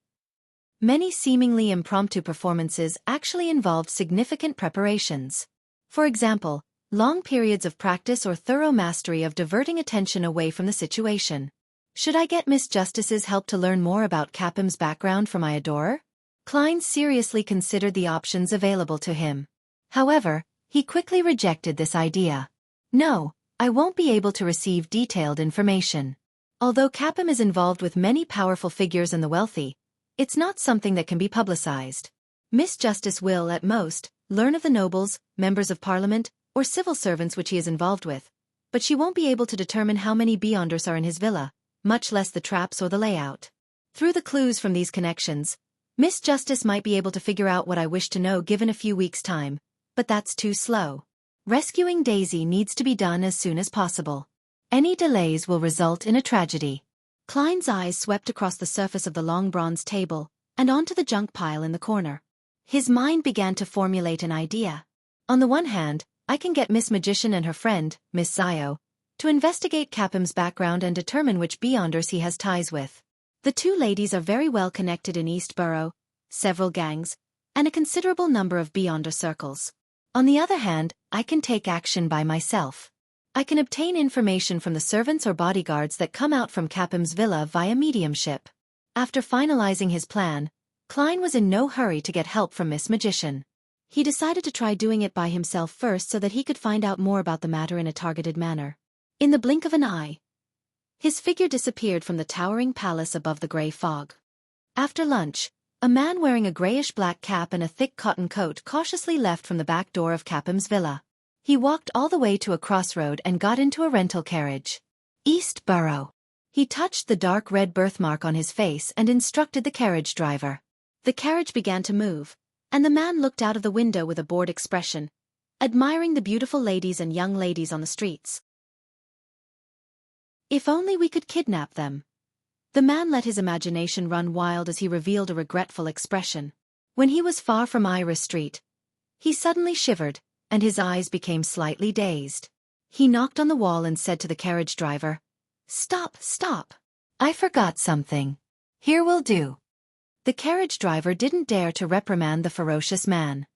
Many seemingly impromptu performances actually involved significant preparations. For example, long periods of practice or thorough mastery of diverting attention away from the situation. Should I get Miss Justice's help to learn more about Capim's background for my adorer? Klein seriously considered the options available to him. However, he quickly rejected this idea. No, I won't be able to receive detailed information. Although Capim is involved with many powerful figures and the wealthy, it's not something that can be publicized. Miss Justice will, at most, learn of the nobles, members of parliament, or civil servants which he is involved with, but she won't be able to determine how many Beyonders are in his villa, much less the traps or the layout. Through the clues from these connections, Miss Justice might be able to figure out what I wish to know given a few weeks' time, but that's too slow. Rescuing Daisy needs to be done as soon as possible. Any delays will result in a tragedy. Klein's eyes swept across the surface of the long bronze table and onto the junk pile in the corner. His mind began to formulate an idea. On the one hand, I can get Miss Magician and her friend, Miss Zio, to investigate Capim's background and determine which Beyonders he has ties with. The two ladies are very well connected in East Borough, several gangs, and a considerable number of Beyonder circles. On the other hand, I can take action by myself. I can obtain information from the servants or bodyguards that come out from Capim's villa via mediumship. After finalizing his plan, Klein was in no hurry to get help from Miss Magician. He decided to try doing it by himself first so that he could find out more about the matter in a targeted manner. In the blink of an eye, his figure disappeared from the towering palace above the gray fog. After lunch, a man wearing a grayish-black cap and a thick cotton coat cautiously left from the back door of Capim's villa. He walked all the way to a crossroad and got into a rental carriage. East Borough. He touched the dark red birthmark on his face and instructed the carriage driver. The carriage began to move, and the man looked out of the window with a bored expression, admiring the beautiful ladies and young ladies on the streets. If only we could kidnap them. The man let his imagination run wild as he revealed a regretful expression. When he was far from Iris Street, he suddenly shivered, and his eyes became slightly dazed. He knocked on the wall and said to the carriage driver, "Stop, stop. I forgot something. Here will do." The carriage driver didn't dare to reprimand the ferocious man.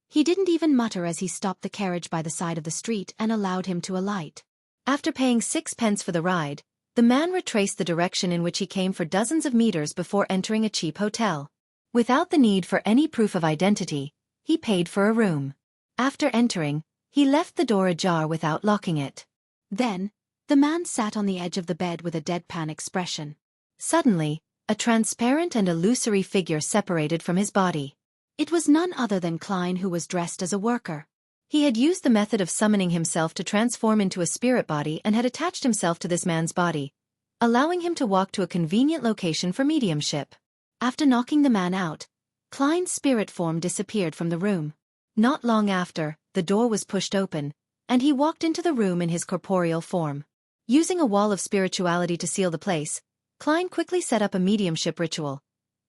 He didn't even mutter as he stopped the carriage by the side of the street and allowed him to alight. After paying 6 pence for the ride, the man retraced the direction in which he came for dozens of meters before entering a cheap hotel. Without the need for any proof of identity, he paid for a room. After entering, he left the door ajar without locking it. Then, the man sat on the edge of the bed with a deadpan expression. Suddenly, a transparent and illusory figure separated from his body. It was none other than Klein, who was dressed as a worker. He had used the method of summoning himself to transform into a spirit body and had attached himself to this man's body, allowing him to walk to a convenient location for mediumship. After knocking the man out, Klein's spirit form disappeared from the room. Not long after, the door was pushed open, and he walked into the room in his corporeal form. Using a wall of spirituality to seal the place, Klein quickly set up a mediumship ritual,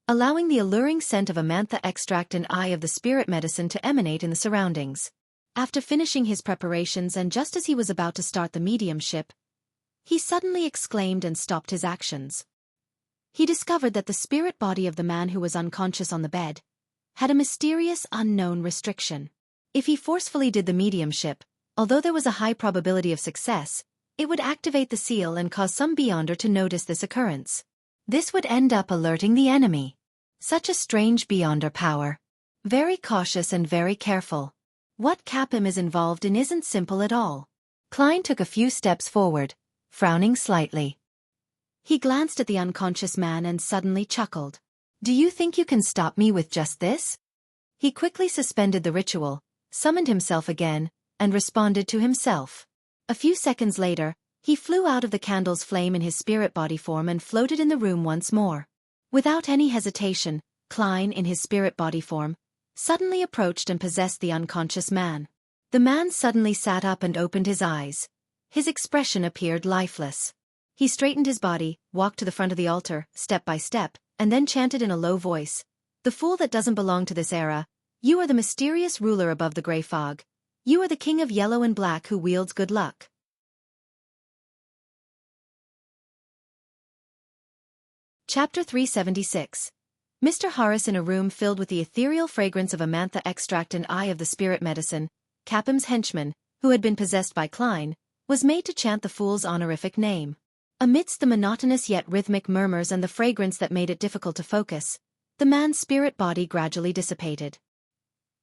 allowing the alluring scent of amantha extract and eye of the spirit medicine to emanate in the surroundings. After finishing his preparations and just as he was about to start the mediumship, he suddenly exclaimed and stopped his actions. He discovered that the spirit body of the man who was unconscious on the bed had a mysterious unknown restriction. If he forcefully did the mediumship, although there was a high probability of success, it would activate the seal and cause some Beyonder to notice this occurrence. This would end up alerting the enemy. Such a strange Beyonder power. Very cautious and very careful. What Capim is involved in isn't simple at all. Klein took a few steps forward, frowning slightly. He glanced at the unconscious man and suddenly chuckled. "Do you think you can stop me with just this?" He quickly suspended the ritual, summoned himself again, and responded to himself. A few seconds later, he flew out of the candle's flame in his spirit body form and floated in the room once more. Without any hesitation, Klein, in his spirit body form, suddenly approached and possessed the unconscious man. The man suddenly sat up and opened his eyes. His expression appeared lifeless. He straightened his body, walked to the front of the altar, step by step, and then chanted in a low voice, "The fool that doesn't belong to this era, you are the mysterious ruler above the gray fog. You are the king of yellow and black who wields good luck." Chapter 376. Mr. Horace, in a room filled with the ethereal fragrance of amantha extract and eye of the spirit medicine, Capim's henchman, who had been possessed by Klein, was made to chant the fool's honorific name. Amidst the monotonous yet rhythmic murmurs and the fragrance that made it difficult to focus, the man's spirit body gradually dissipated.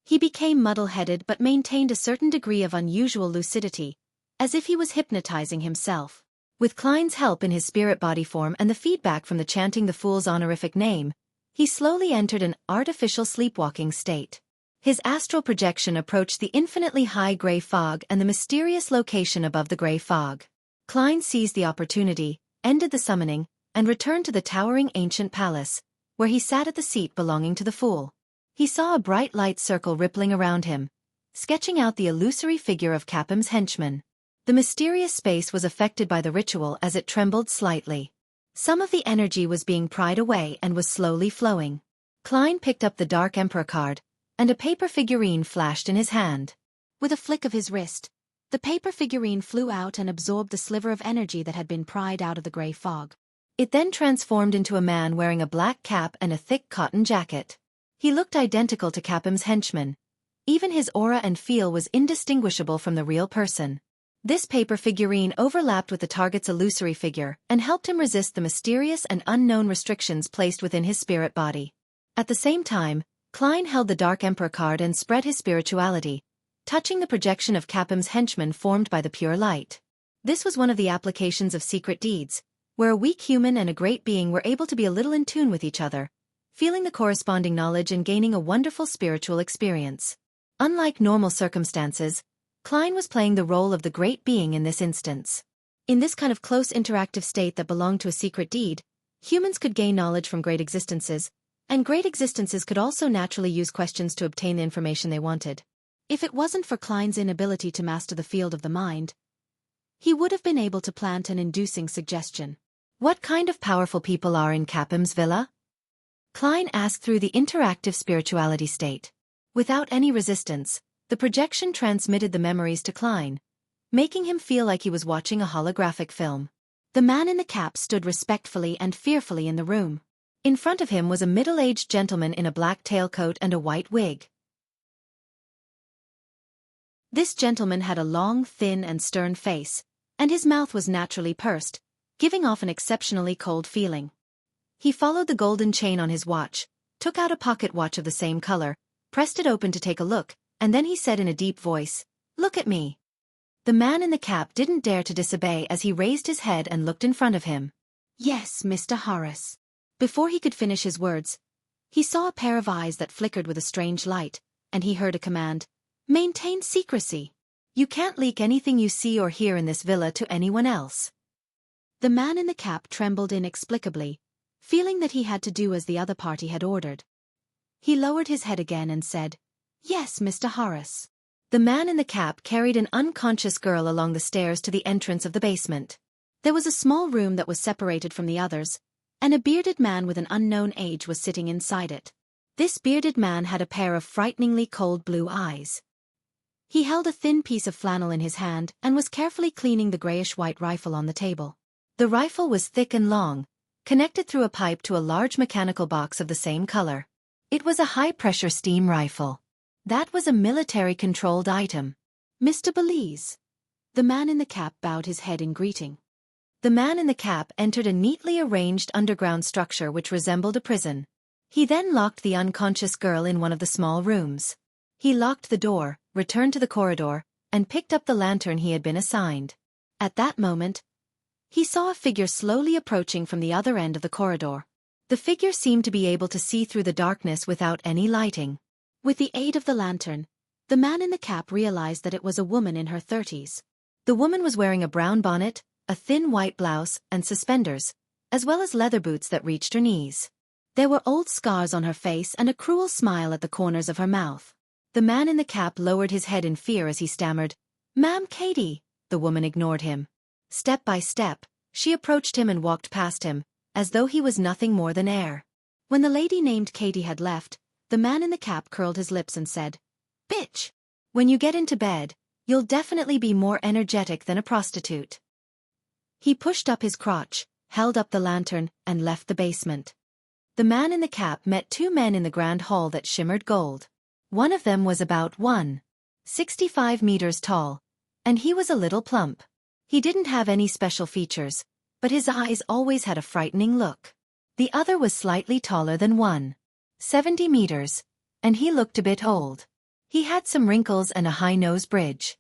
He became muddle-headed but maintained a certain degree of unusual lucidity, as if he was hypnotizing himself. With Klein's help in his spirit body form and the feedback from the chanting the fool's honorific name, he slowly entered an artificial sleepwalking state. His astral projection approached the infinitely high gray fog and the mysterious location above the gray fog. Klein seized the opportunity, ended the summoning, and returned to the towering ancient palace, where he sat at the seat belonging to the fool. He saw a bright light circle rippling around him, sketching out the illusory figure of Capim's henchman. The mysterious space was affected by the ritual as it trembled slightly. Some of the energy was being pried away and was slowly flowing. Klein picked up the Dark Emperor card, and a paper figurine flashed in his hand. With a flick of his wrist, the paper figurine flew out and absorbed the sliver of energy that had been pried out of the gray fog. It then transformed into a man wearing a black cap and a thick cotton jacket. He looked identical to Capim's henchman. Even his aura and feel was indistinguishable from the real person. This paper figurine overlapped with the target's illusory figure and helped him resist the mysterious and unknown restrictions placed within his spirit body. At the same time, Klein held the Dark Emperor card and spread his spirituality, touching the projection of Capim's henchman formed by the pure light. This was one of the applications of secret deeds, where a weak human and a great being were able to be a little in tune with each other, feeling the corresponding knowledge and gaining a wonderful spiritual experience. Unlike normal circumstances, Klein was playing the role of the great being in this instance. In this kind of close interactive state that belonged to a secret deed, humans could gain knowledge from great existences, and great existences could also naturally use questions to obtain the information they wanted. If it wasn't for Klein's inability to master the field of the mind, he would have been able to plant an inducing suggestion. What kind of powerful people are in Capim's villa? Klein asked through the interactive spirituality state. Without any resistance, the projection transmitted the memories to Klein, making him feel like he was watching a holographic film. The man in the cap stood respectfully and fearfully in the room. In front of him was a middle-aged gentleman in a black tailcoat and a white wig. This gentleman had a long, thin and stern face, and his mouth was naturally pursed, giving off an exceptionally cold feeling. He followed the golden chain on his watch, took out a pocket watch of the same color, pressed it open to take a look, and then he said in a deep voice, "Look at me." The man in the cap didn't dare to disobey as he raised his head and looked in front of him. "Yes, Mr. Horace." Before he could finish his words, he saw a pair of eyes that flickered with a strange light, and he heard a command, "Maintain secrecy. You can't leak anything you see or hear in this villa to anyone else." The man in the cap trembled inexplicably, feeling that he had to do as the other party had ordered. He lowered his head again and said, "Yes, Mr. Horace." The man in the cap carried an unconscious girl along the stairs to the entrance of the basement. There was a small room that was separated from the others, and a bearded man with an unknown age was sitting inside it. This bearded man had a pair of frighteningly cold blue eyes. He held a thin piece of flannel in his hand and was carefully cleaning the grayish-white rifle on the table. The rifle was thick and long, connected through a pipe to a large mechanical box of the same color. It was a high-pressure steam rifle. That was a military-controlled item. "Mr. Belize." The man in the cap bowed his head in greeting. The man in the cap entered a neatly arranged underground structure which resembled a prison. He then locked the unconscious girl in one of the small rooms. He locked the door, returned to the corridor, and picked up the lantern he had been assigned. At that moment, he saw a figure slowly approaching from the other end of the corridor. The figure seemed to be able to see through the darkness without any lighting. With the aid of the lantern, the man in the cap realized that it was a woman in her 30s. The woman was wearing a brown bonnet, a thin white blouse, and suspenders, as well as leather boots that reached her knees. There were old scars on her face and a cruel smile at the corners of her mouth. The man in the cap lowered his head in fear as he stammered, "Ma'am Katie." The woman ignored him. Step by step, she approached him and walked past him, as though he was nothing more than air. When the lady named Katie had left, the man in the cap curled his lips and said, "Bitch. When you get into bed, you'll definitely be more energetic than a prostitute." He pushed up his crotch, held up the lantern, and left the basement. The man in the cap met two men in the grand hall that shimmered gold. One of them was about 1.65 meters tall, and he was a little plump. He didn't have any special features, but his eyes always had a frightening look. The other was slightly taller than 170 meters, and he looked a bit old. He had some wrinkles and a high nose bridge.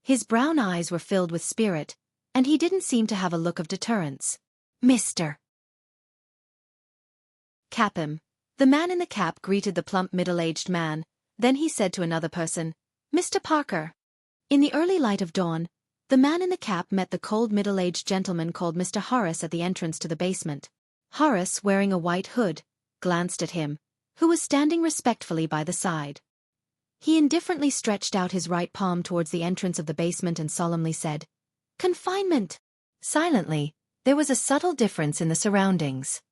His brown eyes were filled with spirit, and he didn't seem to have a look of deterrence. Mr. Capim. The man in the cap greeted the plump middle-aged man, then he said to another person, Mr. Parker. In the early light of dawn, the man in the cap met the cold middle-aged gentleman called Mr. Horace at the entrance to the basement. Horace, wearing a white hood, glanced at him, who was standing respectfully by the side. He indifferently stretched out his right palm towards the entrance of the basement and solemnly said, Confinement! Silently, there was a subtle difference in the surroundings.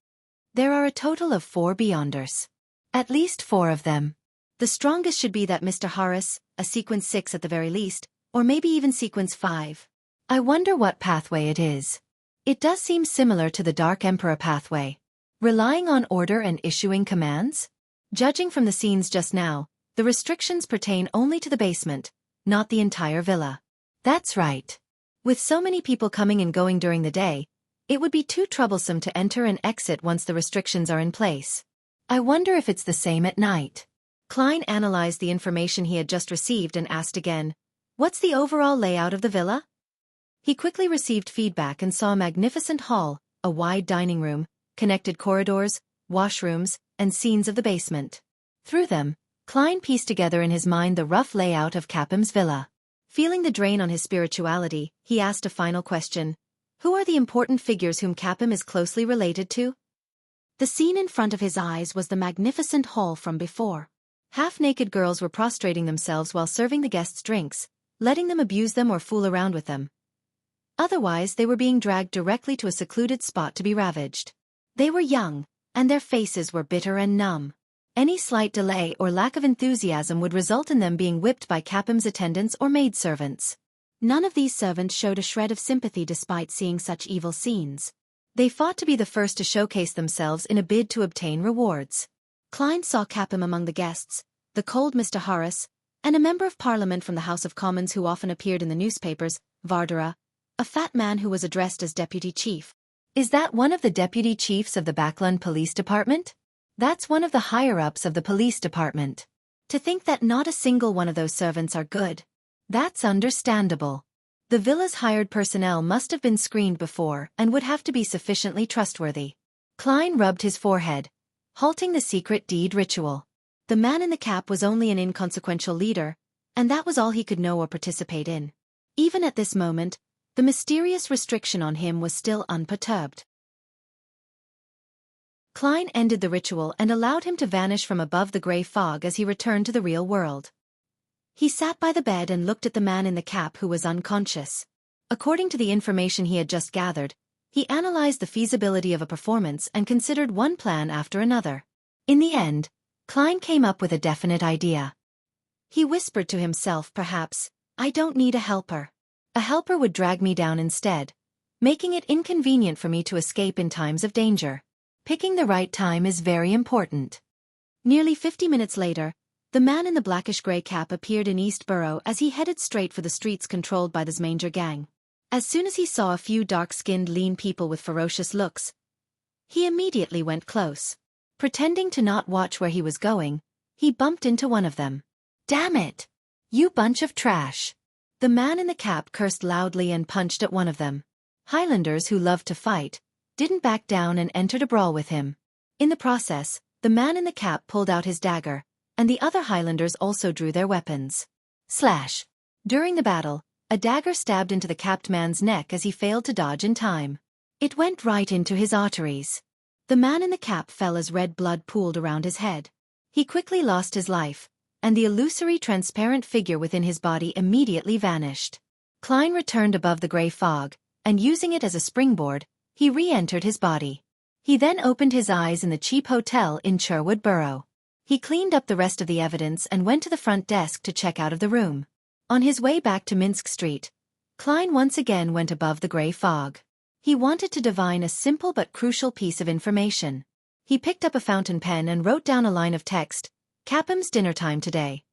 There are a total of 4 Beyonders. At least 4 of them. The strongest should be that Mr. Horace, a sequence 6 at the very least, or maybe even sequence 5. I wonder what pathway it is. It does seem similar to the Dark Emperor pathway. Relying on order and issuing commands? Judging from the scenes just now, the restrictions pertain only to the basement, not the entire villa. That's right. With so many people coming and going during the day, it would be too troublesome to enter and exit once the restrictions are in place. I wonder if it's the same at night. Klein analyzed the information he had just received and asked again, What's the overall layout of the villa? He quickly received feedback and saw a magnificent hall, a wide dining room, connected corridors, washrooms, and scenes of the basement. Through them, Klein pieced together in his mind the rough layout of Capim's villa. Feeling the drain on his spirituality, he asked a final question. Who are the important figures whom Capim is closely related to? The scene in front of his eyes was the magnificent hall from before. Half-naked girls were prostrating themselves while serving the guests drinks, letting them abuse them or fool around with them. Otherwise, they were being dragged directly to a secluded spot to be ravaged. They were young, and their faces were bitter and numb. Any slight delay or lack of enthusiasm would result in them being whipped by Capim's attendants or maidservants. None of these servants showed a shred of sympathy despite seeing such evil scenes. They fought to be the first to showcase themselves in a bid to obtain rewards. Klein saw Capim among the guests, the cold Mr. Horace, and a member of Parliament from the House of Commons who often appeared in the newspapers, Vardara, a fat man who was addressed as Deputy Chief. Is that one of the Deputy Chiefs of the Backlund Police Department? That's one of the higher-ups of the police department. To think that not a single one of those servants are good. That's understandable. The villa's hired personnel must have been screened before and would have to be sufficiently trustworthy. Klein rubbed his forehead, halting the secret deed ritual. The man in the cap was only an inconsequential leader, and that was all he could know or participate in. Even at this moment, the mysterious restriction on him was still unperturbed. Klein ended the ritual and allowed him to vanish from above the grey fog as he returned to the real world. He sat by the bed and looked at the man in the cap who was unconscious. According to the information he had just gathered, he analyzed the feasibility of a performance and considered one plan after another. In the end, Klein came up with a definite idea. He whispered to himself, perhaps, I don't need a helper. A helper would drag me down instead, making it inconvenient for me to escape in times of danger. Picking the right time is very important. Nearly 50 minutes later, the man in the blackish-gray cap appeared in East Borough as he headed straight for the streets controlled by the Zmanger gang. As soon as he saw a few dark-skinned lean people with ferocious looks, he immediately went close. Pretending to not watch where he was going, he bumped into one of them. Damn it! You bunch of trash! The man in the cap cursed loudly and punched at one of them. Highlanders who loved to fight didn't back down and entered a brawl with him. In the process, the man in the cap pulled out his dagger, and the other Highlanders also drew their weapons. Slash! During the battle, a dagger stabbed into the capped man's neck as he failed to dodge in time. It went right into his arteries. The man in the cap fell as red blood pooled around his head. He quickly lost his life, and the illusory transparent figure within his body immediately vanished. Klein returned above the grey fog, and using it as a springboard, he re-entered his body. He then opened his eyes in the cheap hotel in Sherwood Borough. He cleaned up the rest of the evidence and went to the front desk to check out of the room. On his way back to Minsk Street, Klein once again went above the grey fog. He wanted to divine a simple but crucial piece of information. He picked up a fountain pen and wrote down a line of text, Capim's dinner time today.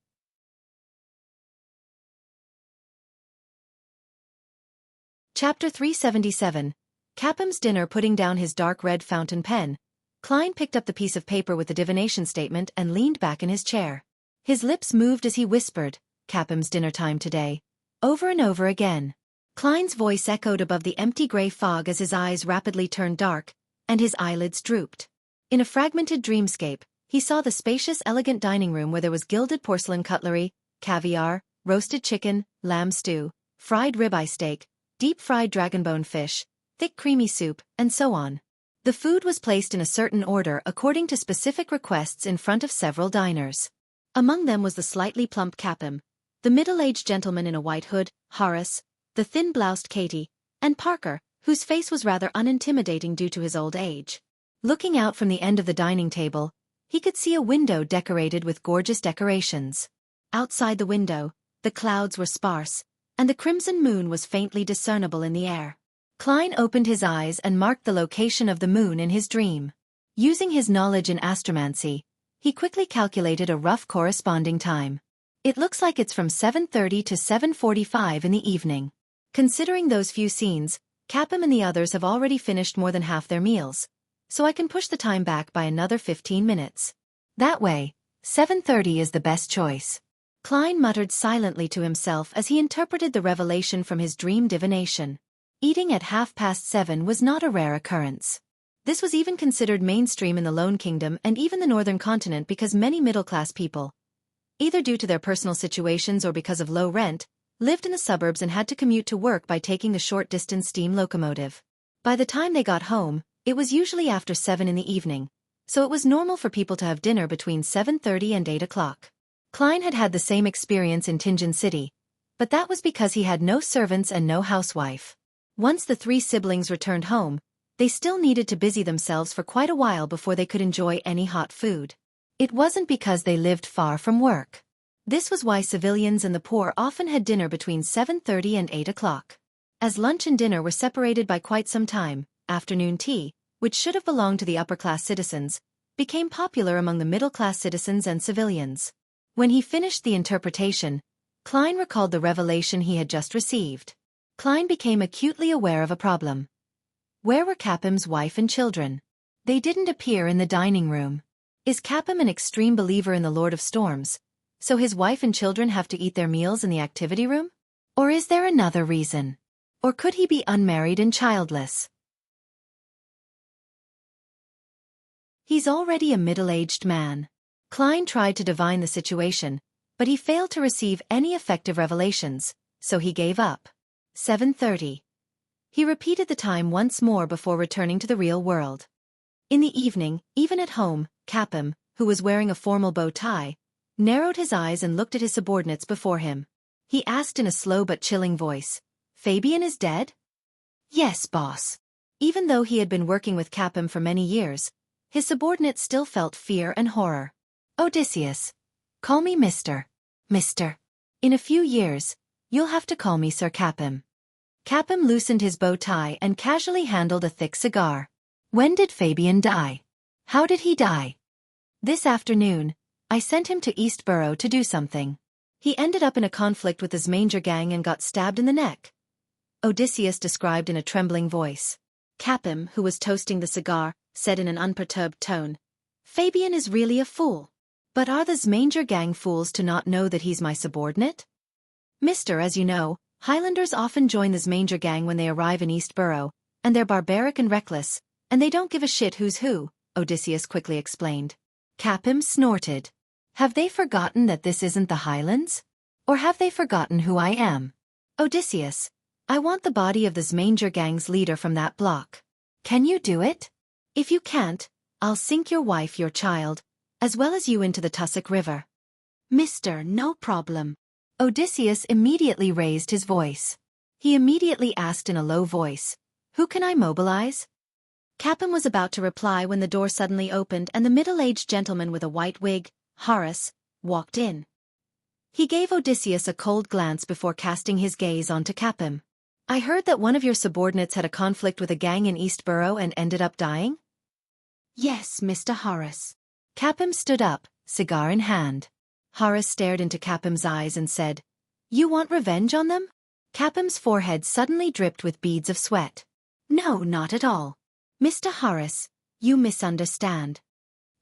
Chapter 377. Capham's dinner putting down his dark red fountain pen, Klein picked up the piece of paper with the divination statement and leaned back in his chair. His lips moved as he whispered, "Capham's dinner time today," over and over again. Klein's voice echoed above the empty gray fog as his eyes rapidly turned dark, and his eyelids drooped. In a fragmented dreamscape, he saw the spacious, elegant dining room where there was gilded porcelain cutlery, caviar, roasted chicken, lamb stew, fried ribeye steak, deep-fried dragonbone fish, thick creamy soup, and so on. The food was placed in a certain order according to specific requests in front of several diners. Among them was the slightly plump Capham, the middle-aged gentleman in a white hood, Horace, the thin-bloused Katie, and Parker, whose face was rather unintimidating due to his old age. Looking out from the end of the dining table, he could see a window decorated with gorgeous decorations. Outside the window, the clouds were sparse, and the crimson moon was faintly discernible in the air. Klein opened his eyes and marked the location of the moon in his dream. Using his knowledge in astromancy, he quickly calculated a rough corresponding time. It looks like it's from 7:30 to 7:45 in the evening. Considering those few scenes, Capham and the others have already finished more than half their meals, so I can push the time back by another 15 minutes. That way, 7:30 is the best choice. Klein muttered silently to himself as he interpreted the revelation from his dream divination. Eating at 7:30 was not a rare occurrence. This was even considered mainstream in the Lone Kingdom and even the Northern Continent because many middle-class people, either due to their personal situations or because of low rent, lived in the suburbs and had to commute to work by taking the short-distance steam locomotive. By the time they got home, it was usually after 7 in the evening, so it was normal for people to have dinner between 7:30 and 8 o'clock. Klein had had the same experience in Tianjin City, but that was because he had no servants and no housewife. Once the three siblings returned home, they still needed to busy themselves for quite a while before they could enjoy any hot food. It wasn't because they lived far from work. This was why civilians and the poor often had dinner between 7:30 and 8 o'clock. As lunch and dinner were separated by quite some time, afternoon tea, which should have belonged to the upper-class citizens, became popular among the middle-class citizens and civilians. When he finished the interpretation, Klein recalled the revelation he had just received. Klein became acutely aware of a problem. Where were Capham's wife and children? They didn't appear in the dining room. Is Capham an extreme believer in the Lord of Storms, so his wife and children have to eat their meals in the activity room? Or is there another reason? Or could he be unmarried and childless? He's already a middle-aged man. Klein tried to divine the situation, but he failed to receive any effective revelations, so he gave up. 7:30. He repeated the time once more before returning to the real world. In the evening, even at home, Capham, who was wearing a formal bow tie, narrowed his eyes and looked at his subordinates before him. He asked in a slow but chilling voice, "Fabian is dead?" "Yes, boss." Even though he had been working with Capham for many years, his subordinates still felt fear and horror. "Odysseus. Call me Mr. In a few years, you'll have to call me Sir Capham." Capham loosened his bow tie and casually handled a thick cigar. "When did Fabian die? How did he die?" "This afternoon. I sent him to East Borough to do something. He ended up in a conflict with his Manger gang and got stabbed in the neck," Odysseus described in a trembling voice. Capham, who was toasting the cigar, said in an unperturbed tone, "Fabian is really a fool. But are the Manger gang fools to not know that he's my subordinate?" "Mister, as you know, Highlanders often join the Manger gang when they arrive in East Borough, and they're barbaric and reckless, and they don't give a shit who's who," Odysseus quickly explained. Capham snorted. "Have they forgotten that this isn't the Highlands? Or have they forgotten who I am? Odysseus, I want the body of the Manger gang's leader from that block. Can you do it? If you can't, I'll sink your wife, your child, as well as you into the Tussock River." "Mister, no problem." Odysseus immediately raised his voice. He immediately asked in a low voice, "Who can I mobilize?" Capham was about to reply when the door suddenly opened and the middle-aged gentleman with a white wig, Horace, walked in. He gave Odysseus a cold glance before casting his gaze onto Capham. "I heard that one of your subordinates had a conflict with a gang in East Borough and ended up dying?" "Yes, Mr. Horace." Capham stood up, cigar in hand. Horace stared into Capham's eyes and said, "You want revenge on them?" Capham's forehead suddenly dripped with beads of sweat. No, not at all. Mr. Horace, you misunderstand.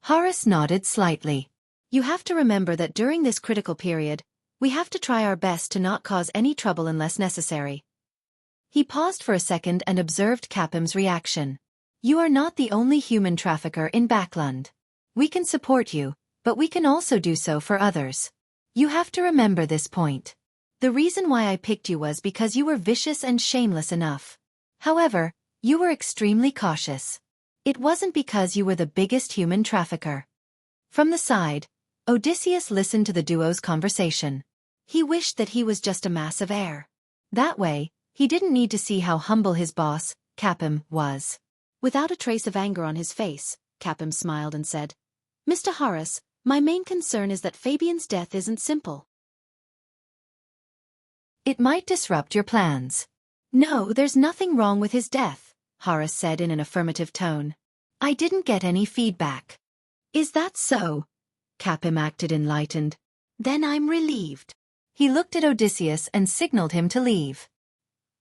Horace nodded slightly. You have to remember that during this critical period, we have to try our best to not cause any trouble unless necessary. He paused for a second and observed Capim's reaction. You are not the only human trafficker in Backland. We can support you, but we can also do so for others. You have to remember this point. The reason why I picked you was because you were vicious and shameless enough. However, you were extremely cautious. It wasn't because you were the biggest human trafficker. From the side, Odysseus listened to the duo's conversation. He wished that he was just a mass of air. That way, he didn't need to see how humble his boss, Capim, was. Without a trace of anger on his face, Capim smiled and said, Mr. Horace, my main concern is that Fabian's death isn't simple. It might disrupt your plans. No, there's nothing wrong with his death, Horace said in an affirmative tone. I didn't get any feedback. Is that so? Capim acted enlightened. Then I'm relieved. He looked at Odysseus and signaled him to leave.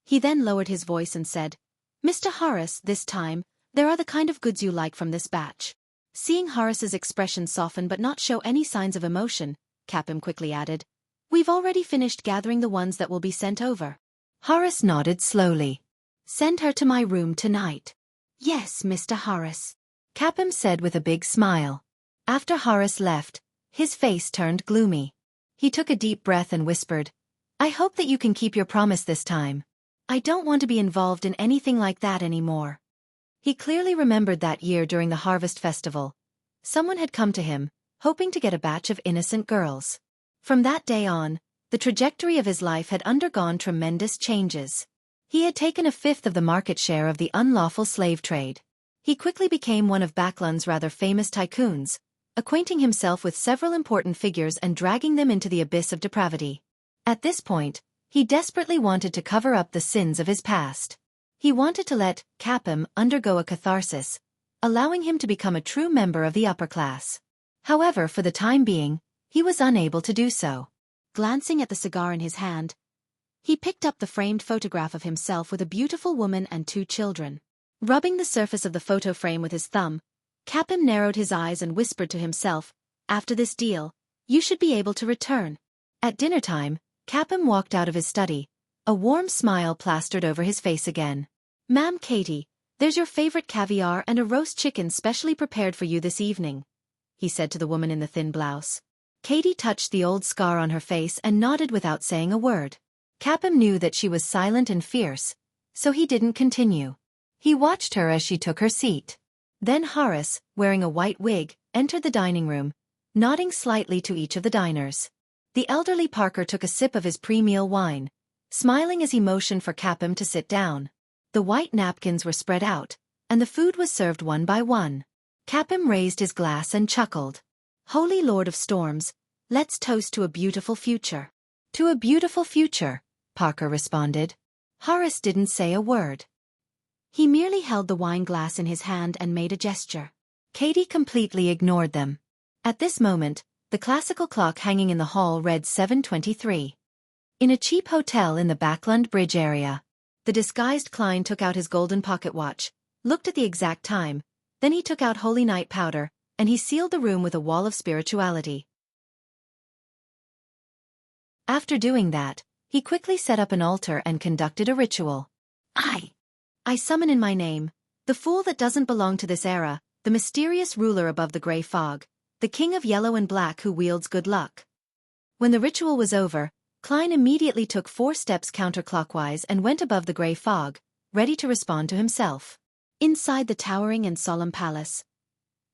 He then lowered his voice and said, Mr. Horace, this time, there are the kind of goods you like from this batch. Seeing Horace's expression soften but not show any signs of emotion, Capim quickly added, We've already finished gathering the ones that will be sent over. Horace nodded slowly. Send her to my room tonight. Yes, Mr. Horace, Capim said with a big smile. After Horace left, his face turned gloomy. He took a deep breath and whispered, I hope that you can keep your promise this time. I don't want to be involved in anything like that anymore. He clearly remembered that year during the Harvest Festival. Someone had come to him, hoping to get a batch of innocent girls. From that day on, the trajectory of his life had undergone tremendous changes. He had taken a fifth of the market share of the unlawful slave trade. He quickly became one of Backland's rather famous tycoons, acquainting himself with several important figures and dragging them into the abyss of depravity. At this point, he desperately wanted to cover up the sins of his past. He wanted to let Capim undergo a catharsis, allowing him to become a true member of the upper class. However, for the time being, he was unable to do so. Glancing at the cigar in his hand, he picked up the framed photograph of himself with a beautiful woman and 2 children. Rubbing the surface of the photo frame with his thumb, Capim narrowed his eyes and whispered to himself, After this deal, you should be able to return. At dinner time, Capim walked out of his study. A warm smile plastered over his face again. Ma'am Katie, there's your favorite caviar and a roast chicken specially prepared for you this evening, he said to the woman in the thin blouse. Katie touched the old scar on her face and nodded without saying a word. Capim knew that she was silent and fierce, so he didn't continue. He watched her as she took her seat. Then Horace, wearing a white wig, entered the dining room, nodding slightly to each of the diners. The elderly Parker took a sip of his pre-meal wine, smiling as he motioned for Capim to sit down. The white napkins were spread out, and the food was served one by one. Capim raised his glass and chuckled. Holy Lord of Storms, let's toast to a beautiful future. To a beautiful future, Parker responded. Horace didn't say a word. He merely held the wine glass in his hand and made a gesture. Katie completely ignored them. At this moment, the classical clock hanging in the hall read 7:23. In a cheap hotel in the Backland Bridge area, the disguised Klein took out his golden pocket watch, looked at the exact time, then he took out holy night powder, and he sealed the room with a wall of spirituality. After doing that, he quickly set up an altar and conducted a ritual. I summon in my name, the fool that doesn't belong to this era, the mysterious ruler above the gray fog, the king of yellow and black who wields good luck. When the ritual was over, Klein immediately took 4 steps counterclockwise and went above the gray fog, ready to respond to himself. Inside the towering and solemn palace,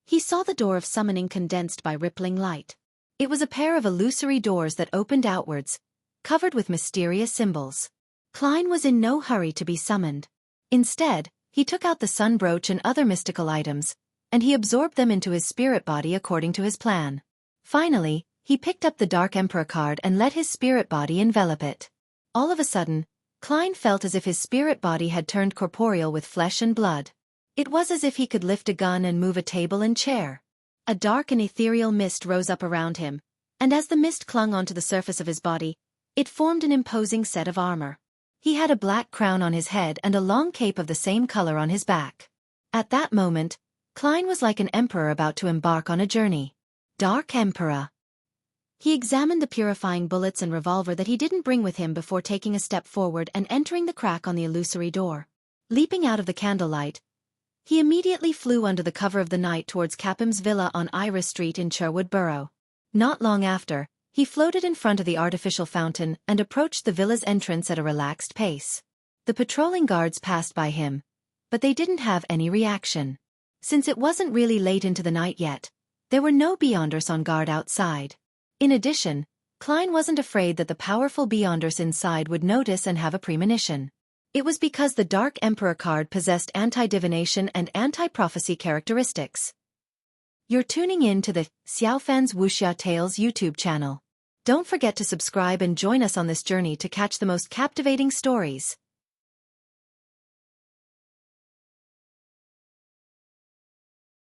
he saw the door of summoning condensed by rippling light. It was a pair of illusory doors that opened outwards, covered with mysterious symbols. Klein was in no hurry to be summoned. Instead, he took out the sun brooch and other mystical items, and he absorbed them into his spirit body according to his plan. Finally, he picked up the Dark Emperor card and let his spirit body envelop it. All of a sudden, Klein felt as if his spirit body had turned corporeal with flesh and blood. It was as if he could lift a gun and move a table and chair. A dark and ethereal mist rose up around him, and as the mist clung onto the surface of his body, it formed an imposing set of armor. He had a black crown on his head and a long cape of the same color on his back. At that moment, Klein was like an emperor about to embark on a journey. Dark Emperor. He examined the purifying bullets and revolver that he didn't bring with him before taking a step forward and entering the crack on the illusory door. Leaping out of the candlelight, he immediately flew under the cover of the night towards Capim's villa on Iris Street in Sherwood Borough. Not long after, he floated in front of the artificial fountain and approached the villa's entrance at a relaxed pace. The patrolling guards passed by him, but they didn't have any reaction. Since it wasn't really late into the night yet, there were no Beyonders on guard outside. In addition, Klein wasn't afraid that the powerful Beyonders inside would notice and have a premonition. It was because the Dark Emperor card possessed anti-divination and anti-prophecy characteristics. You're tuning in to the Xiaofan's Wuxia Tales YouTube channel. Don't forget to subscribe and join us on this journey to catch the most captivating stories.